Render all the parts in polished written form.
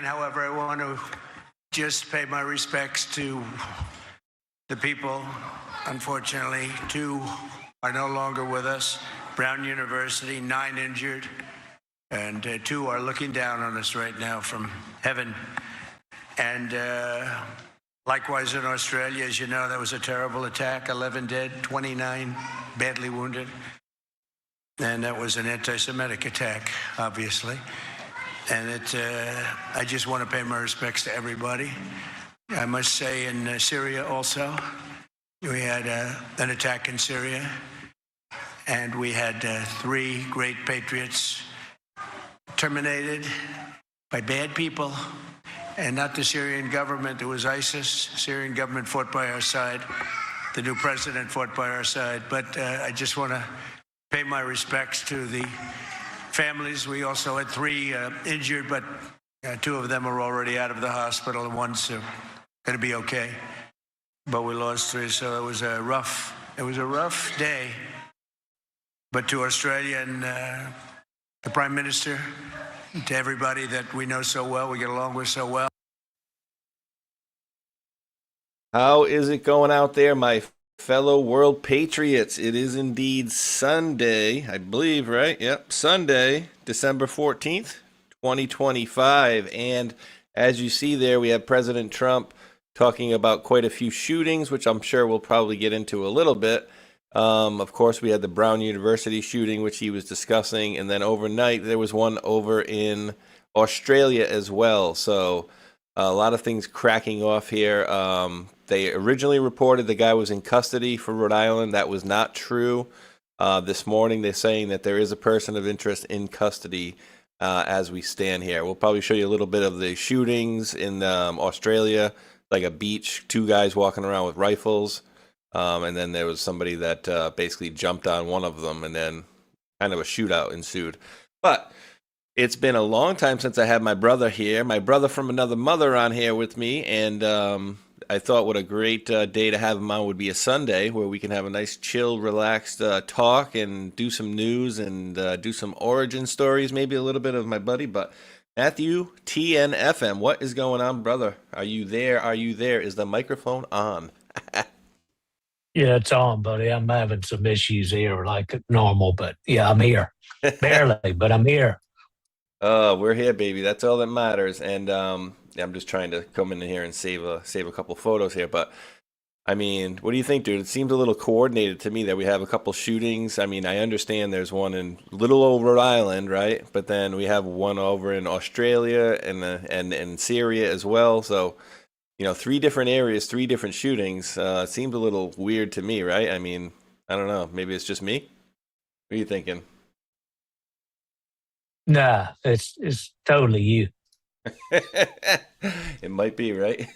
begin, however, I want to just pay my respects to the people. Unfortunately, 2 are no longer with us. Brown University, 9 injured, and 2 are looking down on us right now from heaven. And likewise in Australia, as you know, that was a terrible attack, 11 dead, 29 badly wounded. And that was an anti-Semitic attack, obviously. And I just want to pay my respects to everybody. I must say in Syria also, we had an attack in Syria, and we had 3 great patriots terminated by bad people, and not the Syrian government. It was ISIS. Syrian government fought by our side. The new president fought by our side. But I just want to pay my respects to the families. We also had 3 injured, but 2 of them are already out of the hospital, and 1's going to be okay. But we lost 3, so it was a rough day. But to Australia and the Prime Minister, to everybody that we know so well, we get along with so well. How is it going out there, my fellow world patriots? It is indeed Sunday, I believe, right? Yep, Sunday, December 14th, 2025. And as you see there, we have President Trump talking about quite a few shootings, which I'm sure we'll probably get into a little bit. Of course, we had the Brown University shooting, which he was discussing. And then overnight, there was one over in Australia as well. So a lot of things cracking off here. They originally reported the guy was in custody for Rhode Island. That was not true. This morning, they're saying that there is a person of interest in custody as we stand here. We'll probably show you a little bit of the shootings in Australia, like a beach, 2 guys walking around with rifles. And then there was somebody that basically jumped on one of them, and then kind of a shootout ensued. But it's been a long time since I had my brother here, my brother from another mother on here with me, and I thought what a great day to have him on would be a Sunday where we can have a nice, chill, relaxed talk and do some news and do some origin stories, maybe a little bit of my buddy. But Matthew, TNFM, what is going on, brother? Are you there? Are you there? Is the microphone on? Yeah, it's on, buddy. I'm having some issues here like normal, but yeah, I'm here. Barely, but I'm here. We're here, baby. That's all that matters. And yeah, I'm just trying to come in here and save a couple photos here. But I mean, what do you think, dude? It seems a little coordinated to me that we have a couple shootings. I mean, I understand there's one in little old Rhode Island, right? But then we have one over in Australia and Syria as well. So, 3 different areas, 3 different shootings. Seems a little weird to me, right? I mean, I don't know. Maybe it's just me. What are you thinking? Nah, it's totally you. It might be, right?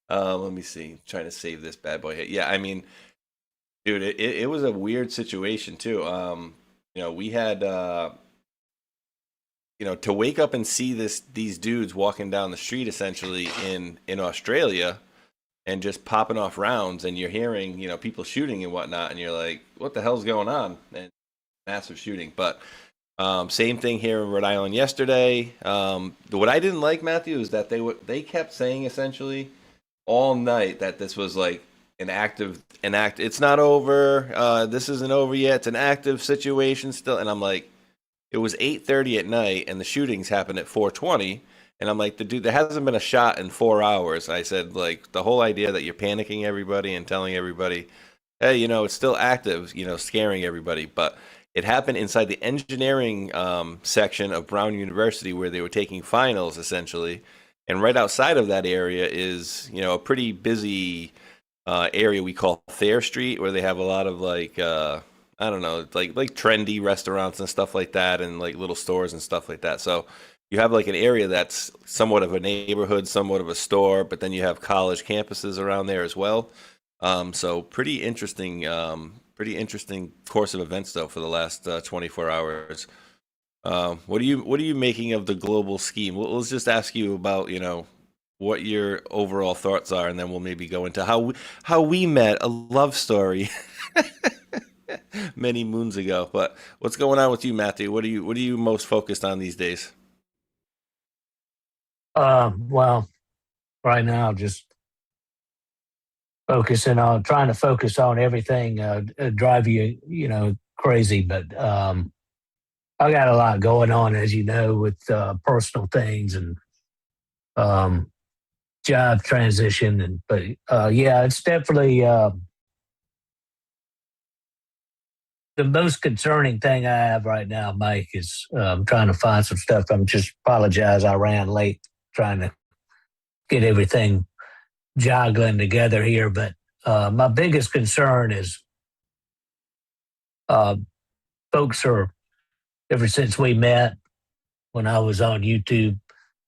Let me see. Trying to save this bad boy here. Yeah, I mean, dude, it was a weird situation too. We had to wake up and see these dudes walking down the street essentially in Australia and just popping off rounds, and you're hearing, people shooting and whatnot, and you're like, what the hell's going on? And massive shooting. But same thing here in Rhode Island yesterday. What I didn't like, Matthew, is that they kept saying essentially all night that this was like an act. It's not over. This isn't over yet. It's an active situation still. And I'm like, it was 8:30 at night, and the shootings happened at 4:20. And I'm like, dude, there hasn't been a shot in 4 hours. I said, like, the whole idea that you're panicking everybody and telling everybody, hey, it's still active, scaring everybody. But it happened inside the engineering section of Brown University where they were taking finals, essentially. And right outside of that area is, a pretty busy area we call Thayer Street, where they have a lot of, like, I don't know, like trendy restaurants and stuff like that, and, like, little stores and stuff like that. So you have, like, an area that's somewhat of a neighborhood, somewhat of a store, but then you have college campuses around there as well. So pretty interesting course of events though for the last 24 hours. What are you making of the global scheme? Let's just ask you about what your overall thoughts are, and then we'll maybe go into how we met, a love story many moons ago. But what's going on with you, Matthew? What are you most focused on these days? Well, right now, just trying to focus on everything, drive you, crazy. But I got a lot going on, as you know, with personal things and um, job transition. But yeah, it's definitely the most concerning thing I have right now, Mike, is trying to find some stuff. I'm just apologize. I ran late trying to get everything joggling together here. But my biggest concern is uh, folks are, ever since we met when I was on YouTube.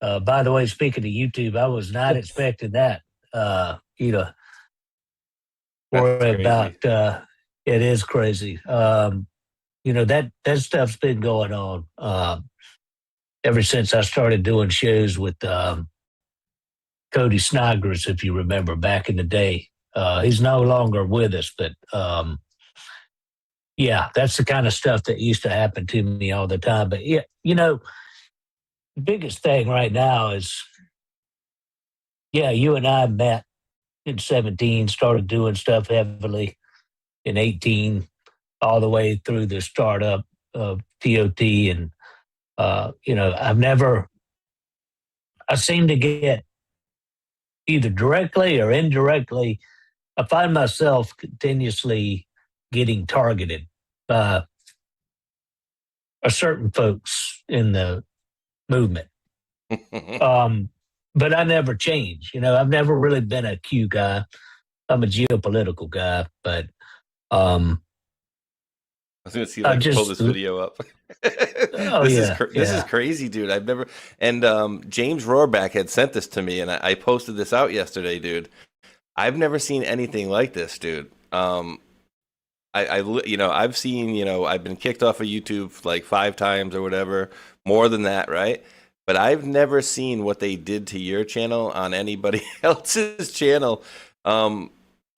By the way, speaking of YouTube, I was not expecting that. That's Worry crazy. about it is crazy. That stuff's been going on ever since I started doing shows with Cody Snodgrass, if you remember back in the day. He's no longer with us, but yeah, that's the kind of stuff that used to happen to me all the time. But yeah, the biggest thing right now is, yeah, you and I met in 17, started doing stuff heavily in 18, all the way through the startup of TOT. And, I seem to get either directly or indirectly, I find myself continuously getting targeted by a certain folks in the movement. But I never change. I've never really been a Q guy. I'm a geopolitical guy, but I was gonna see if I I could pull just, this video up. oh yeah, This is yeah, crazy, dude. I've never and James Rohrback had sent this to me, and I posted this out yesterday, dude. I've never seen anything like this, dude. I've seen, I've been kicked off of YouTube like 5 times or whatever, more than that, right? But I've never seen what they did to your channel on anybody else's channel.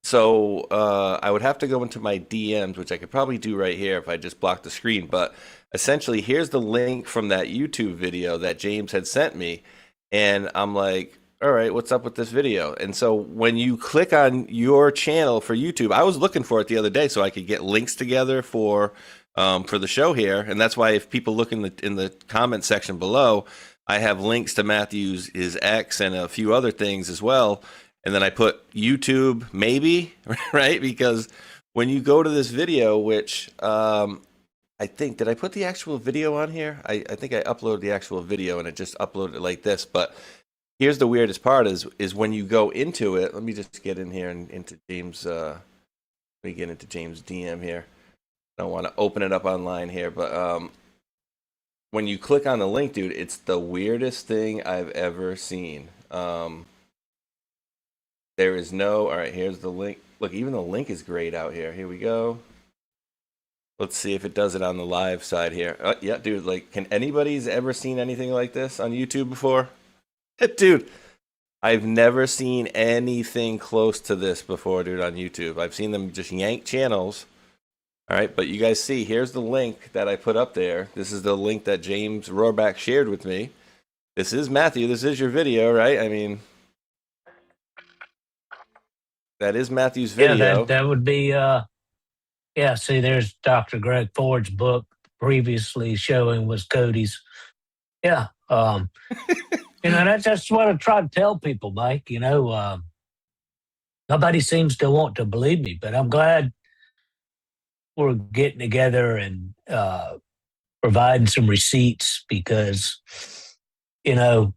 So I would have to go into my DMs, which I could probably do right here if I just block the screen. But essentially, here's the link from that YouTube video that James had sent me. And I'm like, all right, what's up with this video? And so when you click on your channel for YouTube, I was looking for it the other day so I could get links together for the show here. And that's why if people look in the comment section below, I have links to Matthew's his X and a few other things as well. And then I put YouTube maybe, right? Because when you go to this video, which I think, did I put the actual video on here? I think I uploaded the actual video and it just uploaded it like this. But here's the weirdest part is when you go into it. Let me just get in here and into James. Let me get into James' DM here. I don't want to open it up online here, but when you click on the link, dude, it's the weirdest thing I've ever seen. There is no, all right, here's the link. Look, even the link is grayed out here. Here we go. Let's see if it does it on the live side here. Yeah, dude, like, can anybody's ever seen anything like this on YouTube before? Dude, I've never seen anything close to this before, dude, on YouTube. I've seen them just yank channels. All right, but you guys see, here's the link that I put up there. This is the link that James Rohrback shared with me. This is Matthew. This is your video, right? I mean, that is Matthew's video. yeah. That would be. Yeah. See, there's Dr. Greg Ford's book previously showing was Cody's. Yeah. That's just what I try to tell people, Mike. Nobody seems to want to believe me, but I'm glad we're getting together and providing some receipts because, here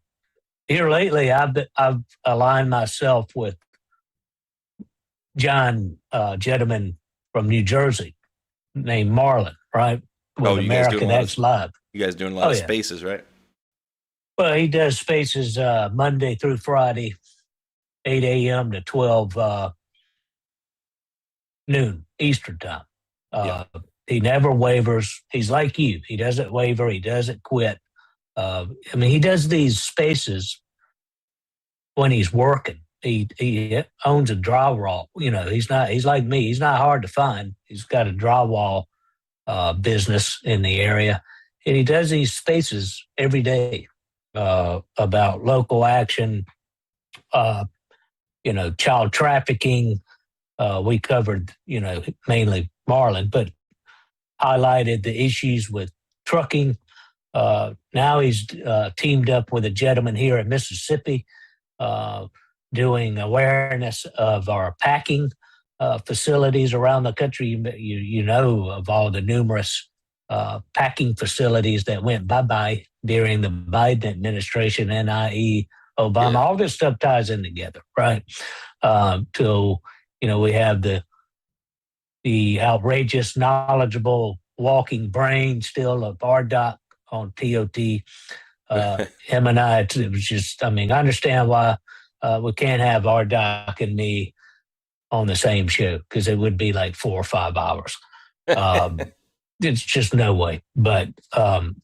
lately I've aligned myself with John gentleman from New Jersey named Marlon, right? With you guys doing American X Live. You guys doing a lot of spaces, right? Well, he does spaces Monday through Friday, 8 a.m. to 12 noon Eastern time. He never wavers. He's like you. He doesn't waver. He doesn't quit. He does these spaces when he's working. He owns a drywall. He's like me. He's not hard to find. He's got a drywall business in the area, and he does these spaces every day. about local action, child trafficking. We covered, mainly Marlin, but highlighted the issues with trucking. Now he's teamed up with a gentleman here in Mississippi, doing awareness of our packing facilities around the country. You know of all the numerous packing facilities that went bye-bye during the Biden administration, NIE, Obama. Yeah. All this stuff ties in together, right? Till we have the outrageous, knowledgeable, walking brain still of RDoc on TOT. Him and I, it was just, I understand why we can't have RDoc and me on the same show, because it would be like 4 or 5 hours. It's just no way. But so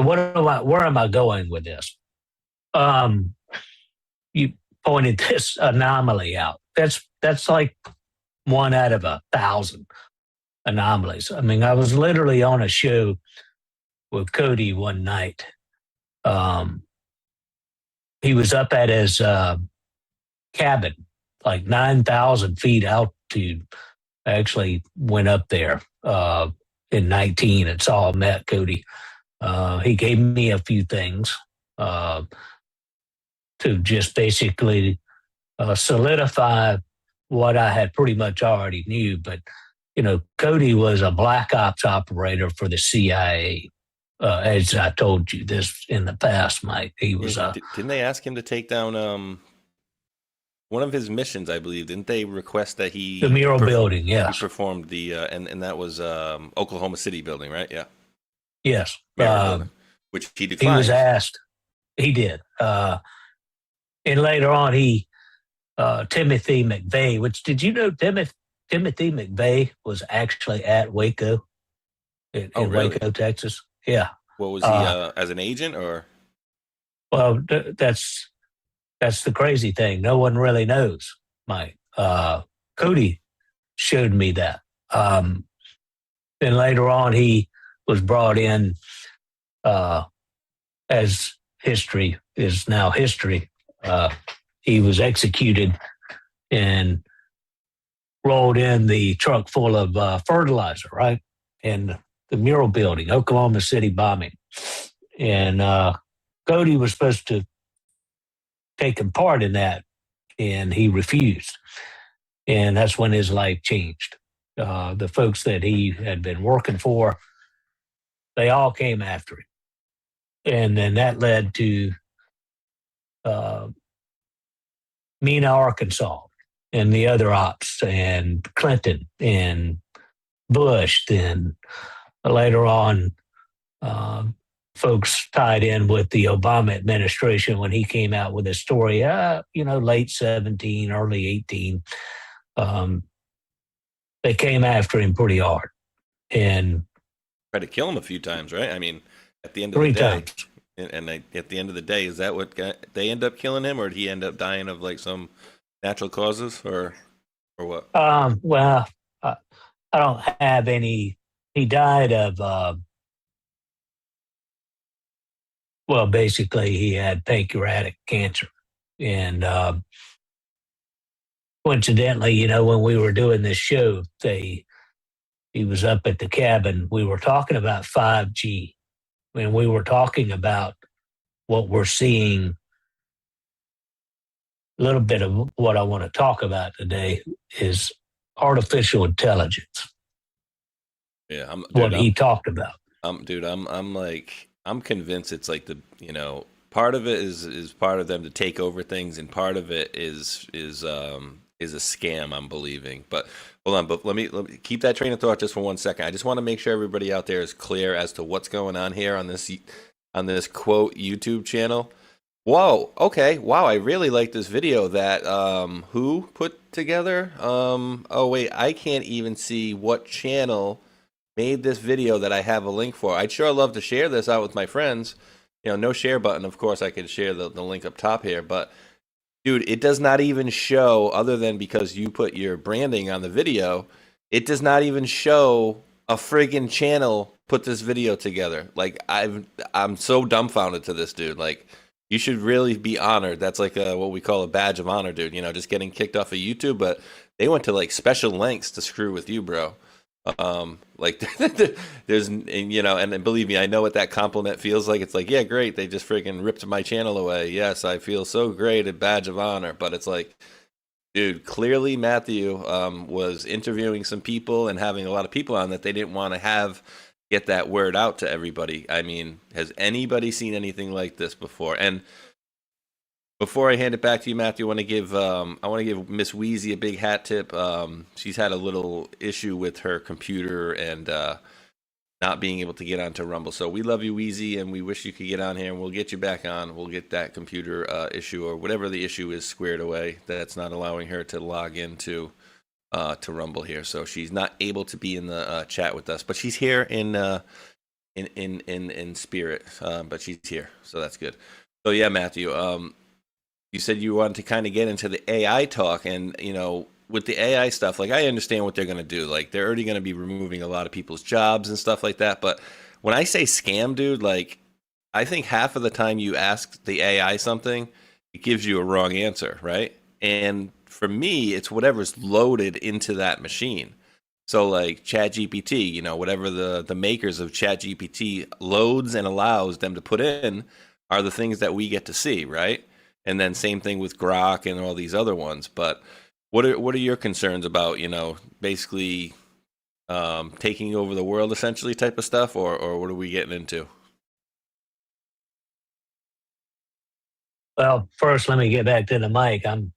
where am I going with this? You pointed this anomaly out. That's like 1 out of 1,000 anomalies. I was literally on a show with Cody one night. He was up at his cabin, like 9,000 feet altitude. I actually went up there in 19 and saw him, met Cody. He gave me a few things to just basically solidify what I had pretty much already knew. But, Cody was a black ops operator for the CIA. As I told you this in the past, Mike. He was. Didn't they ask him to take down one of his missions? I believe. Didn't they request that he the mural building? Yes, he performed the and that was Oklahoma City building, right? Yeah. Yes, which he declined. He was asked. He did, and later on, Timothy McVeigh. Which did you know Timothy McVeigh was actually at Waco in really? Waco, Texas? Yeah. What was he as an agent or? Well, that's the crazy thing. No one really knows, Mike. Cody showed me that. Then later on, he was brought in as history is now history. He was executed and rolled in the truck full of fertilizer, right? And the mural building, Oklahoma City bombing. And Cody was supposed to take part in that, and he refused. And that's when his life changed. The folks that he had been working for, they all came after him. And then that led to Mena, Arkansas, and the other ops, and Clinton, and Bush, then later on, folks tied in with the Obama administration when he came out with his story, late 17, early 18. They came after him pretty hard. And tried to kill him a few times, right? At the end of 3 the day. times. And at the end of the day, is that what they end up killing him, or did he end up dying of like some natural causes, or what? Well, I don't have any. He died of, basically he had pancreatic cancer. And coincidentally, when we were doing this show, he was up at the cabin. We were talking about 5G. And we were talking about what we're seeing. A little bit of what I want to talk about today is artificial intelligence. Yeah, he talked about. I'm convinced it's like part of it is part of them to take over things, and part of it is a scam, I'm believing. But hold on, but let me keep that train of thought just for 1 second. I just want to make sure everybody out there is clear as to what's going on here on this quote YouTube channel. Whoa, okay, wow, I really like this video that who put together? Oh wait, I can't even see what channel made this video that I have a link for. I'd sure love to share this out with my friends. No share button, of course. I could share the link up top here, but dude, it does not even show, other than because you put your branding on the video, it does not even show a friggin' channel put this video together. Like I'm so dumbfounded to this dude. Like you should really be honored. That's like what we call a badge of honor, dude. You know, just getting kicked off of YouTube, but they went to like special lengths to screw with you, bro. Like there's, and, you know, and believe me, I know what that compliment feels like. It's like, yeah, great. They just freaking ripped my channel away. Yes, I feel so great, a badge of honor. But it's like, dude, clearly Matthew was interviewing some people and having a lot of people on that they didn't want to have get that word out to everybody. I mean, has anybody seen anything like this before? And before I hand it back to you, Matthew, I want to give Miss Wheezy a big hat tip. She's had a little issue with her computer and not being able to get onto Rumble. So we love you, Wheezy, and we wish you could get on here, and we'll get you back on. We'll get that computer issue or whatever the issue is squared away that's not allowing her to log into to Rumble here. So she's not able to be in the chat with us, but she's here in spirit. But she's here, so that's good. So yeah, Matthew. You said you wanted to kind of get into the AI talk, and you know, with the AI stuff, like I understand what they're going to do. Like they're already going to be removing a lot of people's jobs and stuff like that. But when I say scam, dude, like I think half of the time you ask the AI something, it gives you a wrong answer, right? And for me, it's whatever's loaded into that machine. So like ChatGPT, you know, whatever the makers of ChatGPT loads and allows them to put in are the things that we get to see, right? And then same thing with Grok and all these other ones. But what are your concerns about, you know, basically taking over the world essentially type of stuff, or what are we getting into? Well, first, let me get back to the mic. I'm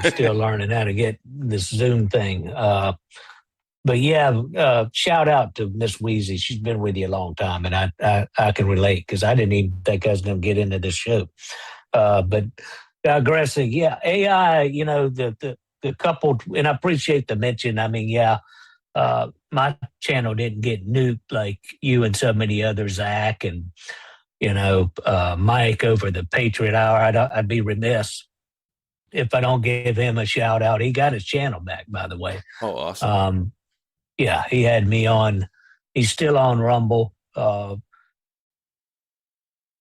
still learning how to get this Zoom thing. But yeah, shout out to Miss Wheezy. She's been with you a long time, and I can relate because I didn't even think I was going to get into this show. But digressing, yeah, AI, you know, the couple, and I appreciate the mention. I mean, yeah, my channel didn't get nuked like you and so many others, Zach, and, you know, Mike over the Patriot Hour. I'd be remiss if I don't give him a shout out. He got his channel back, by the way. Oh, awesome. Yeah, he had me on. He's still on Rumble. The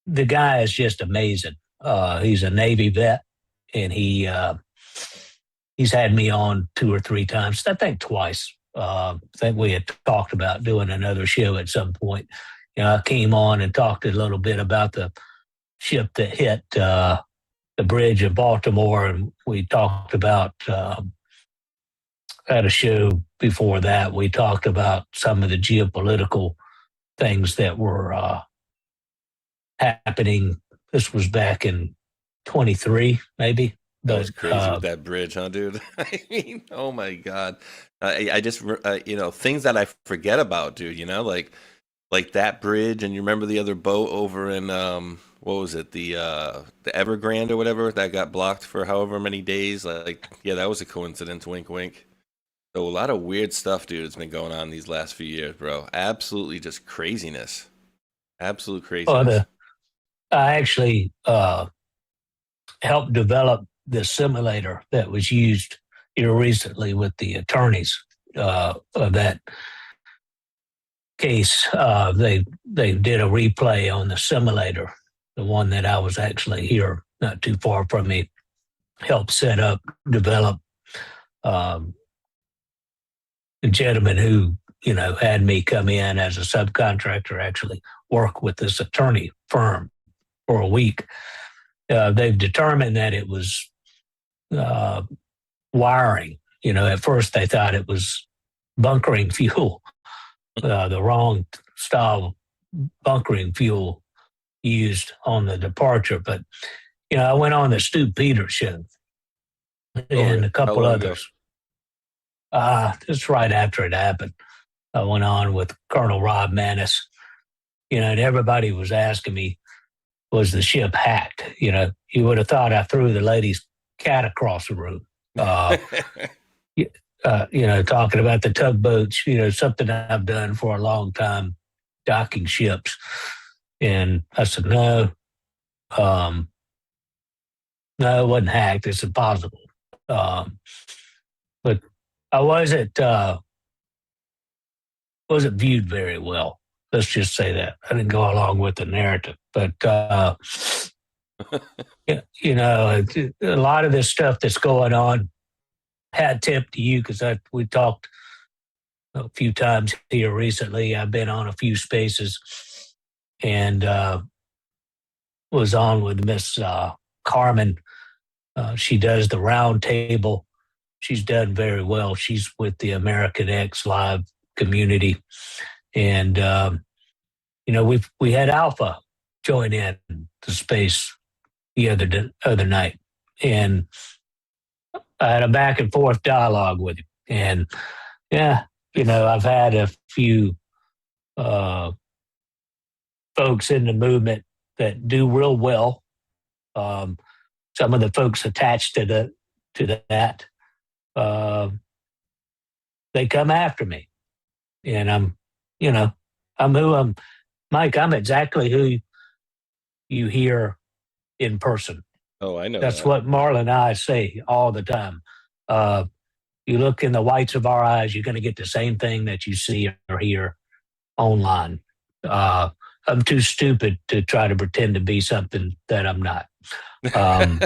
guy is just amazing. He's a Navy vet, and he's had me on 2 or 3 times. I think twice. I think we had talked about doing another show at some point. You know, I came on and talked a little bit about the ship that hit the bridge in Baltimore, and we talked about at a show before that. We talked about some of the geopolitical things that were happening. This was back in 23, maybe. That was crazy with that bridge, huh, dude? I mean, oh my God. I just, you know, things that I forget about, dude, you know, like that bridge. And you remember the other boat over in, what was it? The Evergrande or whatever that got blocked for however many days. Like, yeah, that was a coincidence. Wink, wink. So a lot of weird stuff, dude, has been going on these last few years, bro. Absolutely just craziness. Absolute craziness. I actually helped develop the simulator that was used here recently with the attorneys of that case. They did a replay on the simulator, the one that I was actually here not too far from me, helped set up, develop. The gentleman who, you know, had me come in as a subcontractor actually work with this attorney firm for a week. They've determined that it was wiring. You know, at first they thought it was bunkering fuel, the wrong style bunkering fuel used on the departure. But, you know, I went on the Stu Peters show and a couple others. Just right after it happened. I went on with Colonel Rob Manis, you know, and everybody was asking me, was the ship hacked? You know, you would have thought I threw the lady's cat across the room. You know, talking about the tugboats, you know, something I've done for a long time, docking ships. And I said, no, it wasn't hacked. It's impossible. But I wasn't viewed very well. Let's just say that. I didn't go along with the narrative. But, you know, a lot of this stuff that's going on, hat tip to you because we talked a few times here recently. I've been on a few spaces and was on with Miss Carmen. She does the round table. She's done very well. She's with the American X Live community. And, you know, we had Alpha join in the space the other night. And I had a back and forth dialogue with him. And yeah, you know, I've had a few folks in the movement that do real well. Some of the folks attached to that, they come after me, and I'm Mike. I'm exactly who you hear in person. Oh, I know. That's what Marlon and I say all the time. You look in the whites of our eyes, you're going to get the same thing that you see or hear online. I'm too stupid to try to pretend to be something that I'm not. I'm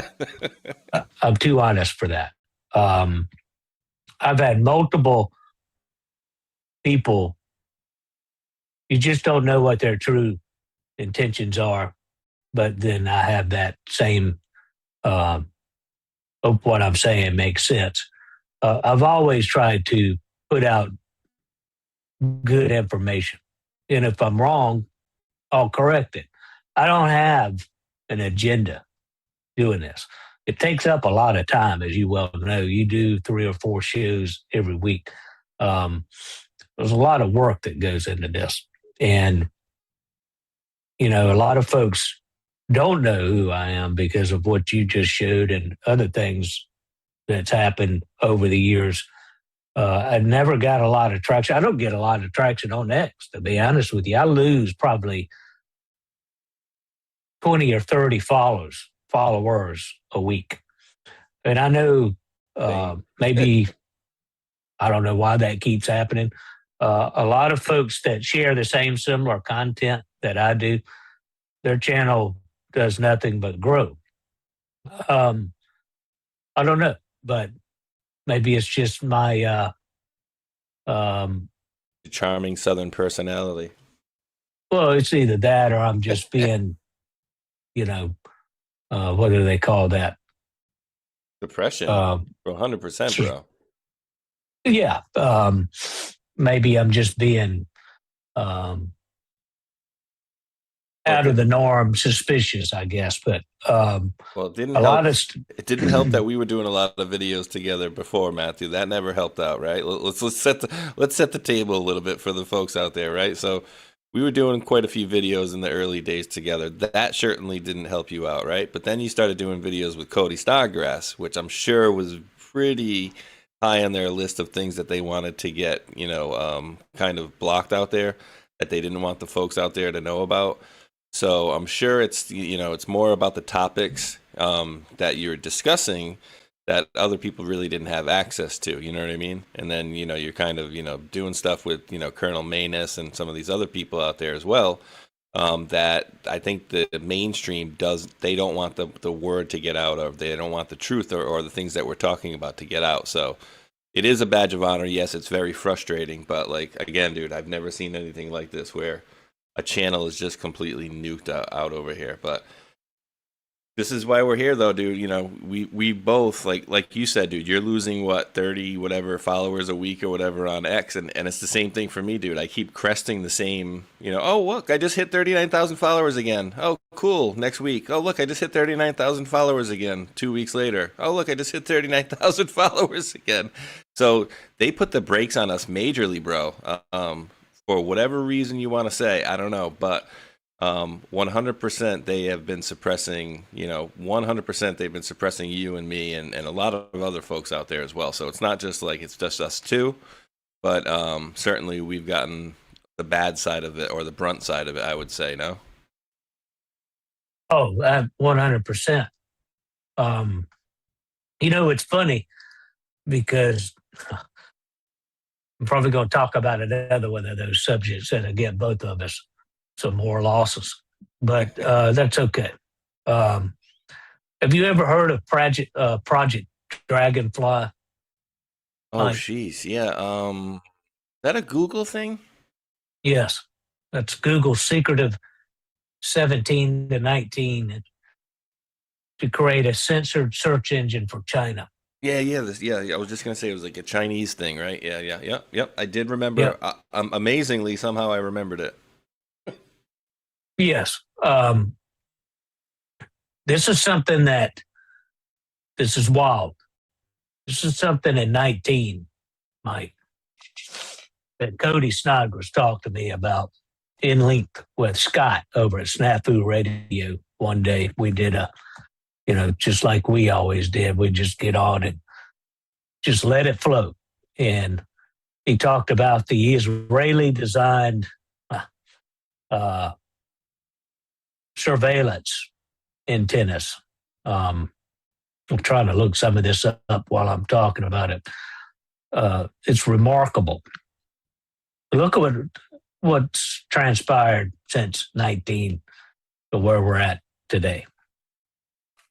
too honest for that. I've had multiple people. You just don't know what their true intentions are. But then I have that same, hope what I'm saying makes sense. I've always tried to put out good information. And if I'm wrong, I'll correct it. I don't have an agenda doing this. It takes up a lot of time, as you well know. You do 3 or 4 shows every week. There's a lot of work that goes into this. And, you know, a lot of folks don't know who I am because of what you just showed and other things that's happened over the years. I never got a lot of traction. I don't get a lot of traction on X, to be honest with you. I lose probably 20 or 30 followers a week. And I know maybe, I don't know why that keeps happening. A lot of folks that share the same similar content that I do, their channel does nothing but grow. I don't know, but maybe it's just my charming Southern personality. Well, it's either that or I'm just being, you know, what do they call that? Depression. 100%, bro. Yeah. Maybe I'm just being out of the norm, suspicious, I guess. But well, it didn't help. It didn't help that we were doing a lot of videos together before, Matthew. That never helped out, right? Let's set the table a little bit for the folks out there, right? So we were doing quite a few videos in the early days together. That certainly didn't help you out, right? But then you started doing videos with Cody Stargrass, which I'm sure was pretty high on their list of things that they wanted to get, you know, kind of blocked out there that they didn't want the folks out there to know about. So I'm sure it's, you know, it's more about the topics that you're discussing that other people really didn't have access to, you know what I mean? And then, you know, you're kind of, you know, doing stuff with, you know, Colonel Manus and some of these other people out there as well, that I think the mainstream they don't want the word to get out, or they don't want the truth or the things that we're talking about to get out. So it is a badge of honor. Yes, it's very frustrating, but like, again, dude, I've never seen anything like this where a channel is just completely nuked out over here. But this is why we're here, though, dude. You know, we both, like you said, dude, you're losing, 30 whatever followers a week or whatever on X. And it's the same thing for me, dude. I keep cresting the same, you know, oh, look, I just hit 39,000 followers again. Oh, cool. Next week. Oh, look, I just hit 39,000 followers again. 2 weeks later. Oh, look, I just hit 39,000 followers again. So they put the brakes on us majorly, bro. For whatever reason you want to say, I don't know, but 100% they have been suppressing, you know, 100% they've been suppressing you and me and a lot of other folks out there as well. So it's not just like it's just us two, but certainly we've gotten the bad side of it, or the brunt side of it, I would say. No? Oh, 100%. You know, it's funny because I'm probably going to talk about another one of those subjects that'll get both of us some more losses, but that's okay. Have you ever heard of Project Dragonfly? Oh, jeez. Yeah. Is that a Google thing? Yes, that's Google's secret of 17 to 19 to create a censored search engine for China. Yeah, yeah. I was just gonna say it was like a Chinese thing, right? Yep. I did remember. Yep. Amazingly, somehow I remembered it. Yes. This is something this is wild. This is something in 19, Mike, that Cody Snodgrass talked to me about in length with Scott over at Snafu Radio one day. We did just like we always did. We just get on and just let it flow. And he talked about the Israeli designed surveillance antennas. I'm trying to look some of this up while I'm talking about it. It's remarkable. Look at what's transpired since 19 to where we're at today.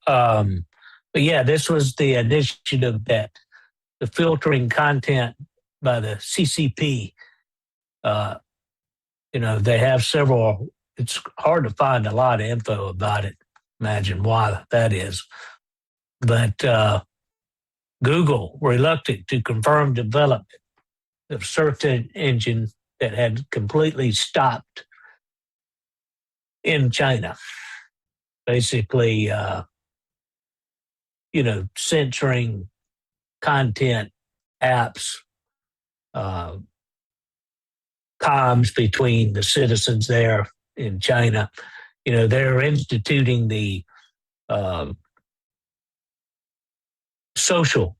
But yeah, this was the initiative that the filtering content by the CCP. They have several. It's hard to find a lot of info about it. Imagine why that is. But Google reluctant to confirm development of search engine that had completely stopped in China. Basically, censoring content, apps, comms between the citizens there in China. They're instituting the social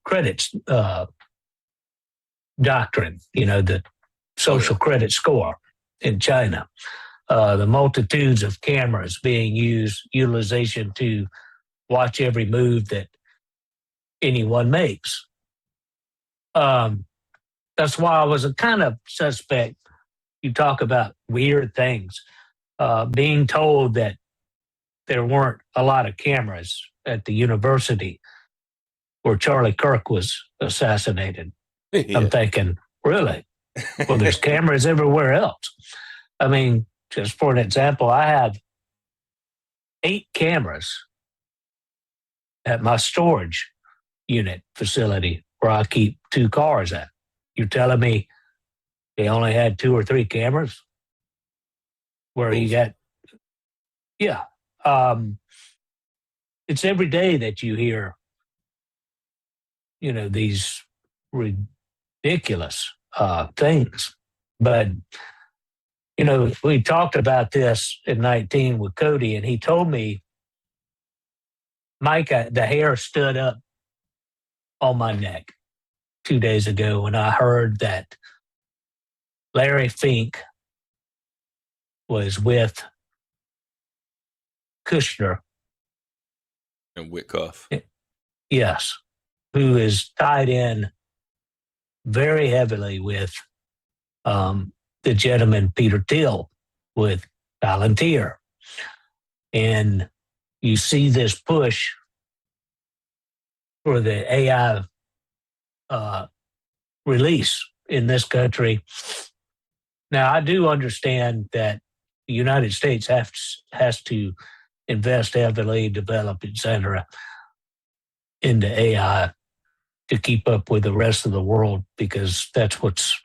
credits doctrine, the social credit score in China. The multitudes of cameras being utilization to watch every move that anyone makes. That's why I was a kind of suspect. You talk about weird things. Being told that there weren't a lot of cameras at the university where Charlie Kirk was assassinated. Yeah. I'm thinking, really? Well, there's cameras everywhere else. I mean, just for an example, I have 8 cameras at my storage unit facility where I keep 2 cars at. You're telling me they only had 2 or 3 cameras where he got, yeah. It's every day that you hear, these ridiculous things. But, we talked about this in 19 with Cody, and he told me, Mike, the hair stood up on my neck 2 days ago when I heard that Larry Fink was with Kushner. And Witkoff. Yes, who is tied in very heavily with the gentleman Peter Thiel with Palantir. And you see this push for the AI release in this country. Now, I do understand that the United States has to invest heavily, develop, et cetera, into AI to keep up with the rest of the world, because that's what's,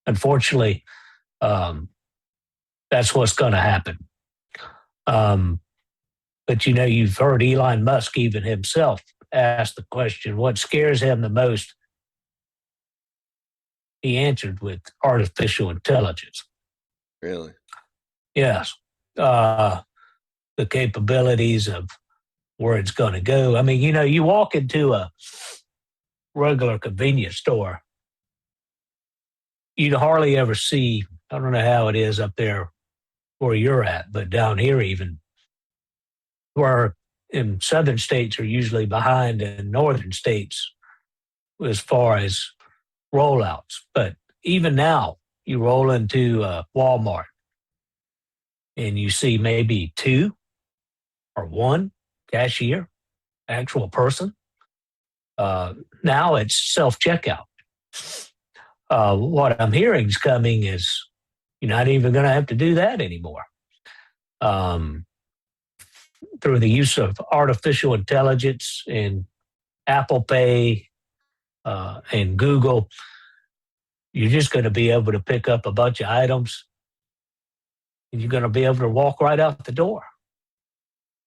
unfortunately, that's what's going to happen. But, you've heard Elon Musk even himself ask the question, what scares him the most? He answered with artificial intelligence. Really? Yes. The capabilities of where it's going to go. I mean, you walk into a regular convenience store, you'd hardly ever see, I don't know how it is up there where you're at, but down here even, where in southern states are usually behind in northern states as far as rollouts. But even now, you roll into Walmart and you see maybe two or one cashier, actual person. Now it's self checkout. What I'm hearing is coming is you're not even going to have to do that anymore. Through the use of artificial intelligence and Apple Pay and Google, you're just going to be able to pick up a bunch of items and you're going to be able to walk right out the door.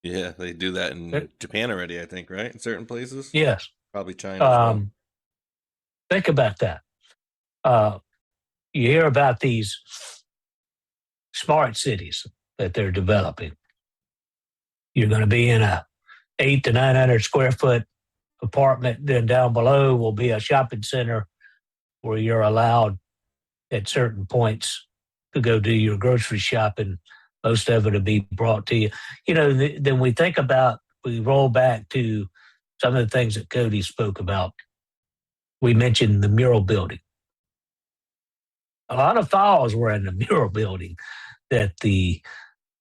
Yeah, they do that in Japan already, I think, right? In certain places? Yes. Probably China as well. Think about that. You hear about these smart cities that they're developing. You're going to be in a 800 to 900 square foot apartment. Then down below will be a shopping center where you're allowed at certain points to go do your grocery shopping. Most of it will be brought to you. Then we roll back to some of the things that Cody spoke about. We mentioned the mural building. A lot of files were in the mural building that the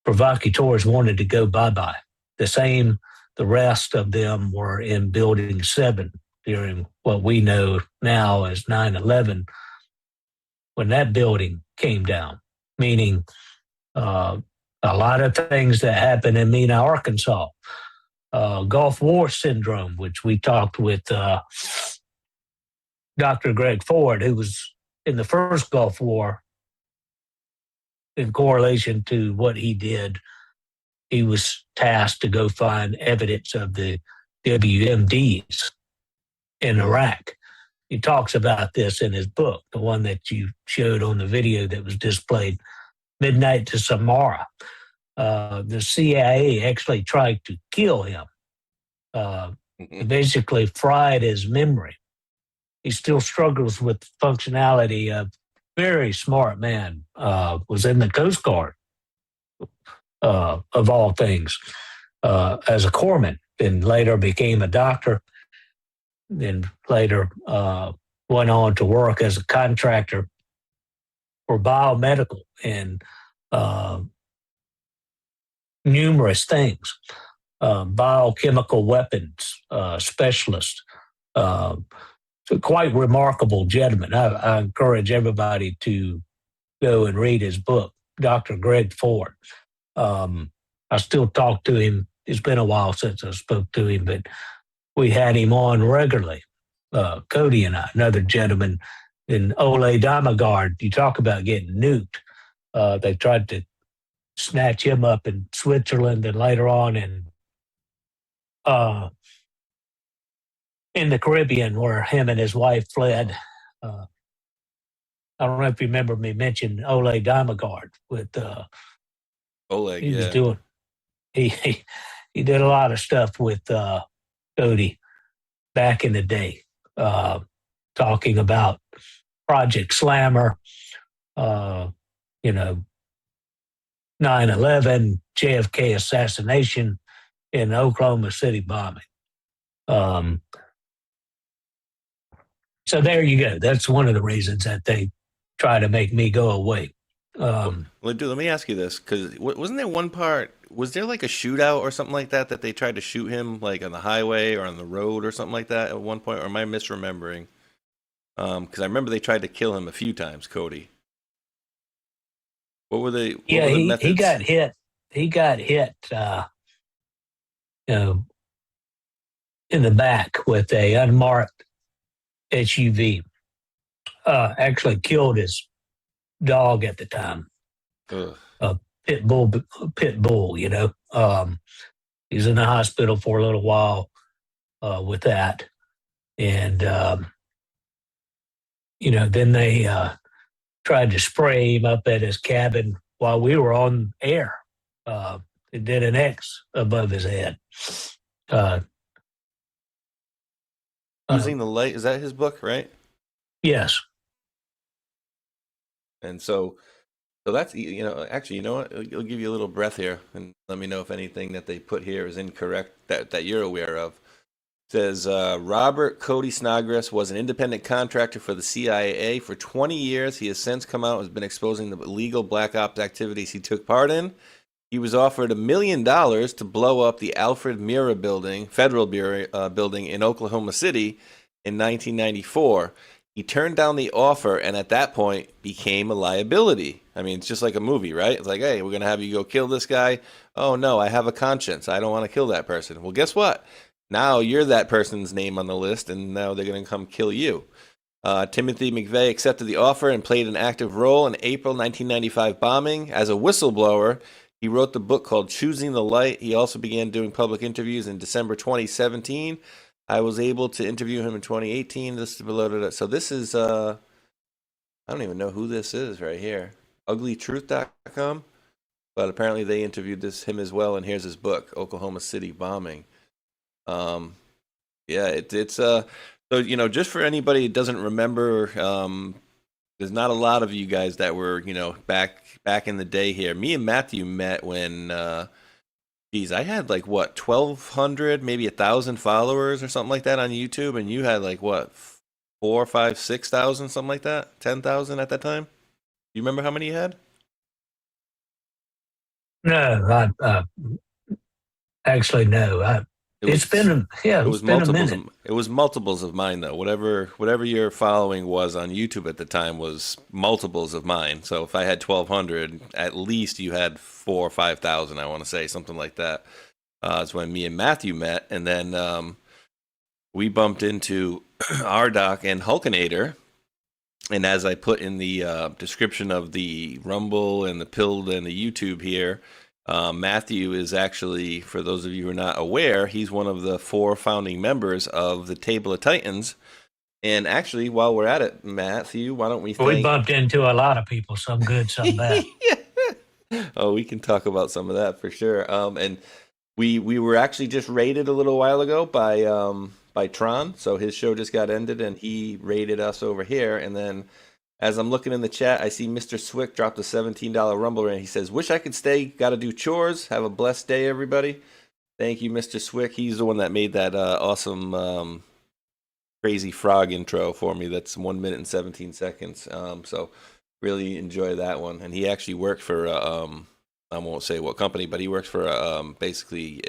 provocateurs wanted to go bye-bye. The rest of them were in Building 7 during what we know now as 9/11, when that building came down, meaning a lot of things that happened in Mena, Arkansas. Gulf War syndrome, which we talked with Dr. Greg Ford, who was in the first Gulf War. In correlation to what he did, he was tasked to go find evidence of the WMDs in Iraq. He talks about this in his book, the one that you showed on the video that was displayed, Midnight to Samara. The CIA actually tried to kill him. Basically fried his memory. He still struggles with the functionality of very smart man, was in the Coast Guard, of all things, as a corpsman, then later became a doctor, then later went on to work as a contractor for biomedical and numerous things, biochemical weapons specialist. So quite remarkable gentleman. I encourage everybody to go and read his book, Dr. Greg Ford. I still talk to him. It's been a while since I spoke to him, but we had him on regularly. Cody and I, another gentleman in Ole Damagard. You talk about getting nuked. They tried to snatch him up in Switzerland and later on in the Caribbean, where him and his wife fled. I don't know if you remember me mentioning Ole Damagard with Oleg. He was Yeah. doing. He did a lot of stuff with Cody back in the day, talking about Project Slammer, 9/11, JFK assassination, and Oklahoma City bombing. So there you go. That's one of the reasons that they try to make me go away. Well, dude, let me ask you this, because wasn't there one part, was there like a shootout or something like that they tried to shoot him like on the highway or on the road or something like that at one point, or am I misremembering? Because I remember they tried to kill him a few times, Cody. What were they? Yeah, the he methods? got hit. He got hit, in the back with a unmarked SUV. Actually killed his dog at the time. Ugh. Pit bull. He's in the hospital for a little while with that, and then they tried to spray him up at his cabin while we were on air. It did an X above his head. Losing the Light, is that his book, right? Yes. And so that's, actually, you know what? I'll give you a little breath here and let me know if anything that they put here is incorrect that you're aware of. It Says Robert Cody Snodgrass was an independent contractor for the CIA for 20 years. He has since come out and has been exposing the illegal black ops activities he took part in. He was offered $1 million to blow up the Alfred Mira building, federal building in Oklahoma City in 1994. He turned down the offer and at that point became a liability. I mean, it's just like a movie, right? It's like, hey, we're going to have you go kill this guy. Oh, no, I have a conscience. I don't want to kill that person. Well, guess what? Now you're that person's name on the list, and now they're going to come kill you. Timothy McVeigh accepted the offer and played an active role in April 1995 bombing. As a whistleblower, he wrote the book called Choosing the Light. He also began doing public interviews in December 2017. I was able to interview him in 2018. This is below. So this is, I don't even know who this is right here. Uglytruth.com. But apparently they interviewed him as well, and here's his book, Oklahoma City Bombing. Yeah, it's so just for anybody who doesn't remember, there's not a lot of you guys that were back in the day here. Me and Matthew met when I had like what 1,200, maybe 1,000 followers or something like that on YouTube, and you had like what 4, 5, 6,000, something like that, 10,000 at that time. You remember how many you had? No, actually no. It's been a minute. It was multiples of mine though. Whatever your following was on YouTube at the time was multiples of mine. So if I had 1,200, at least you had 4,000 or 5,000. I want to say something like that. It's when me and Matthew met, and then we bumped into Ardoc and Hulkinator. And as I put in the description of the Rumble and the Pilled and the YouTube here. Matthew is actually, for those of you who are not aware, he's one of the 4 founding members of the Table of Titans. And actually, while we're at it, Matthew, why don't we We bumped into a lot of people, some good, some bad. Oh, we can talk about some of that for sure. And we were actually just raided a little while ago by Tron. So his show just got ended, and he raided us over here. And then as I'm looking in the chat, I see Mr. Swick dropped a $17 Rumble Ring. He says, wish I could stay. Got to do chores. Have a blessed day, everybody. Thank you, Mr. Swick. He's the one that made that awesome crazy frog intro for me. That's 1 minute and 17 seconds. So really enjoy that one. And he actually worked for, I won't say what company, but he works for basically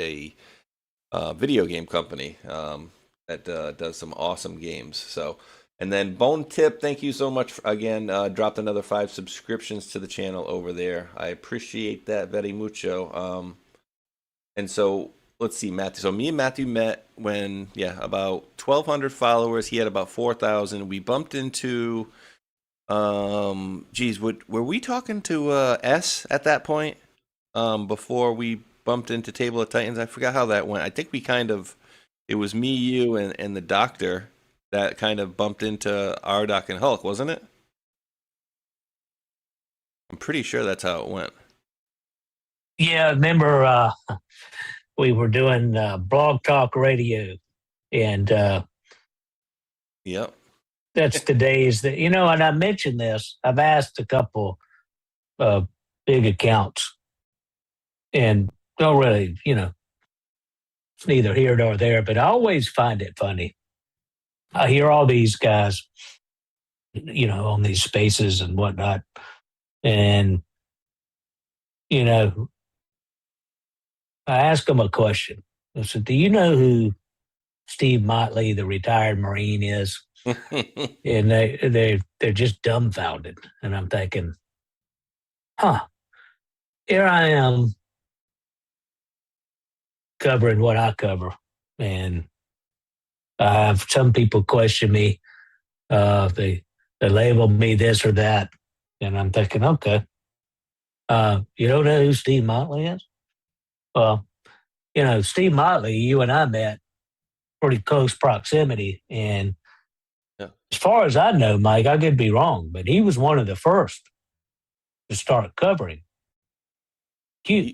a video game company that does some awesome games. So. And then Bone Tip, thank you so much again. Dropped another 5 subscriptions to the channel over there. I appreciate that very mucho. And so let's see, Matthew. So me and Matthew met when, about 1,200 followers. He had about 4,000. We bumped into, were we talking to S at that point? Before we bumped into Table of Titans? I forgot how that went. I think it was me, you, and the doctor that kind of bumped into Ardoc and Hulk, wasn't it? I'm pretty sure that's how it went. Yeah, I remember we were doing Blog Talk Radio, and yep, that's the days that, and I mentioned this. I've asked a couple big accounts, and don't really, it's neither here nor there, but I always find it funny. I hear all these guys, on these spaces and whatnot. And, I ask them a question. I said, do you know who Steve Motley, the retired Marine, is? And they're just dumbfounded. And I'm thinking, here I am covering what I cover. And I have some people question me. They label me this or that. And I'm thinking, okay. You don't know who Steve Motley is? Well, Steve Motley, you and I met pretty close proximity. And as far as I know, Mike, I could be wrong, but he was one of the first to start covering Q.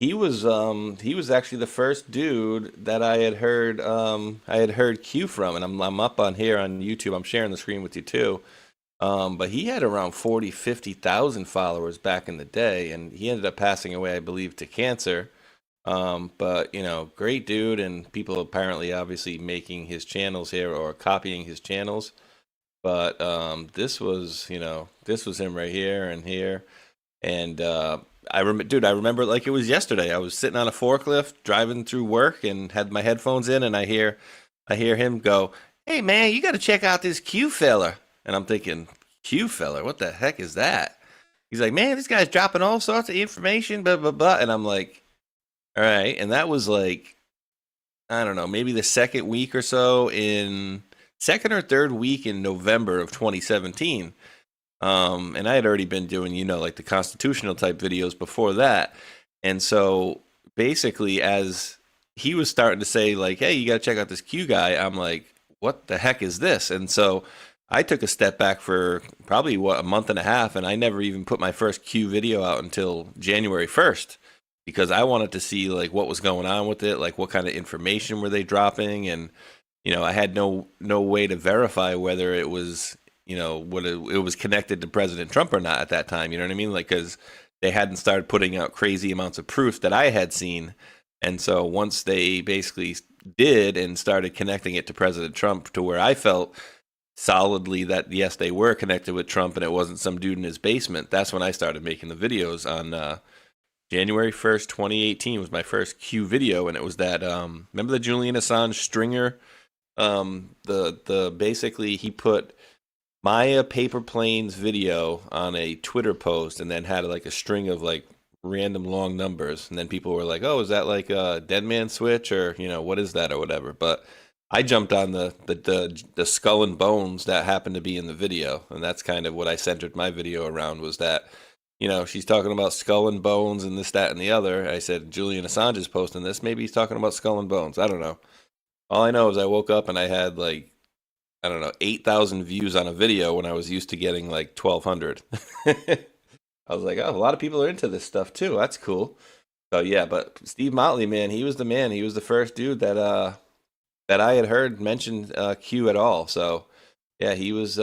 He was actually the first dude that I had heard Q from, and I'm up on here on YouTube. I'm sharing the screen with you too. But he had around 40, 50,000 followers back in the day, and he ended up passing away, I believe, to cancer. But great dude, and people apparently obviously making his channels here or copying his channels. But this was him right here and here, and I remember like it was yesterday. I was sitting on a forklift driving through work and had my headphones in, and I hear him go, "Hey man, you got to check out this Q feller." And I'm thinking, Q feller, what the heck is that? He's like, "Man, this guy's dropping all sorts of information, blah blah blah," and I'm like, "All right." And that was like, I don't know, maybe the second or third week in November of 2017. And I had already been doing, like the constitutional type videos before that. And so basically, as he was starting to say, like, "Hey, you got to check out this Q guy," I'm like, "What the heck is this?" And so I took a step back for probably, a month and a half, and I never even put my first Q video out until January 1st because I wanted to see, like, what was going on with it, like, what kind of information were they dropping, and I had no way to verify whether it was what it was connected to President Trump or not at that time. You know what I mean? Like, because they hadn't started putting out crazy amounts of proof that I had seen, and so once they basically did and started connecting it to President Trump to where I felt solidly that yes, they were connected with Trump and it wasn't some dude in his basement, that's when I started making the videos on. January 1st, 2018 was my first Q video, and it was that remember the Julian Assange stringer. The basically he put Maya Paper Planes video on a Twitter post and then had like a string of like random long numbers, and then people were like, "Oh, is that like a Dead Man Switch or what is that or whatever?" But I jumped on the skull and bones that happened to be in the video, and that's kind of what I centered my video around, was that she's talking about skull and bones and this, that, and the other. I said, Julian Assange is posting this. Maybe he's talking about skull and bones. I don't know. All I know is I woke up and I had like, I don't know, 8,000 views on a video when I was used to getting like 1,200. I was like, oh, a lot of people are into this stuff too. That's cool. So yeah, but Steve Motley, man, he was the man. He was the first dude that I had heard mention Q at all. So yeah, he was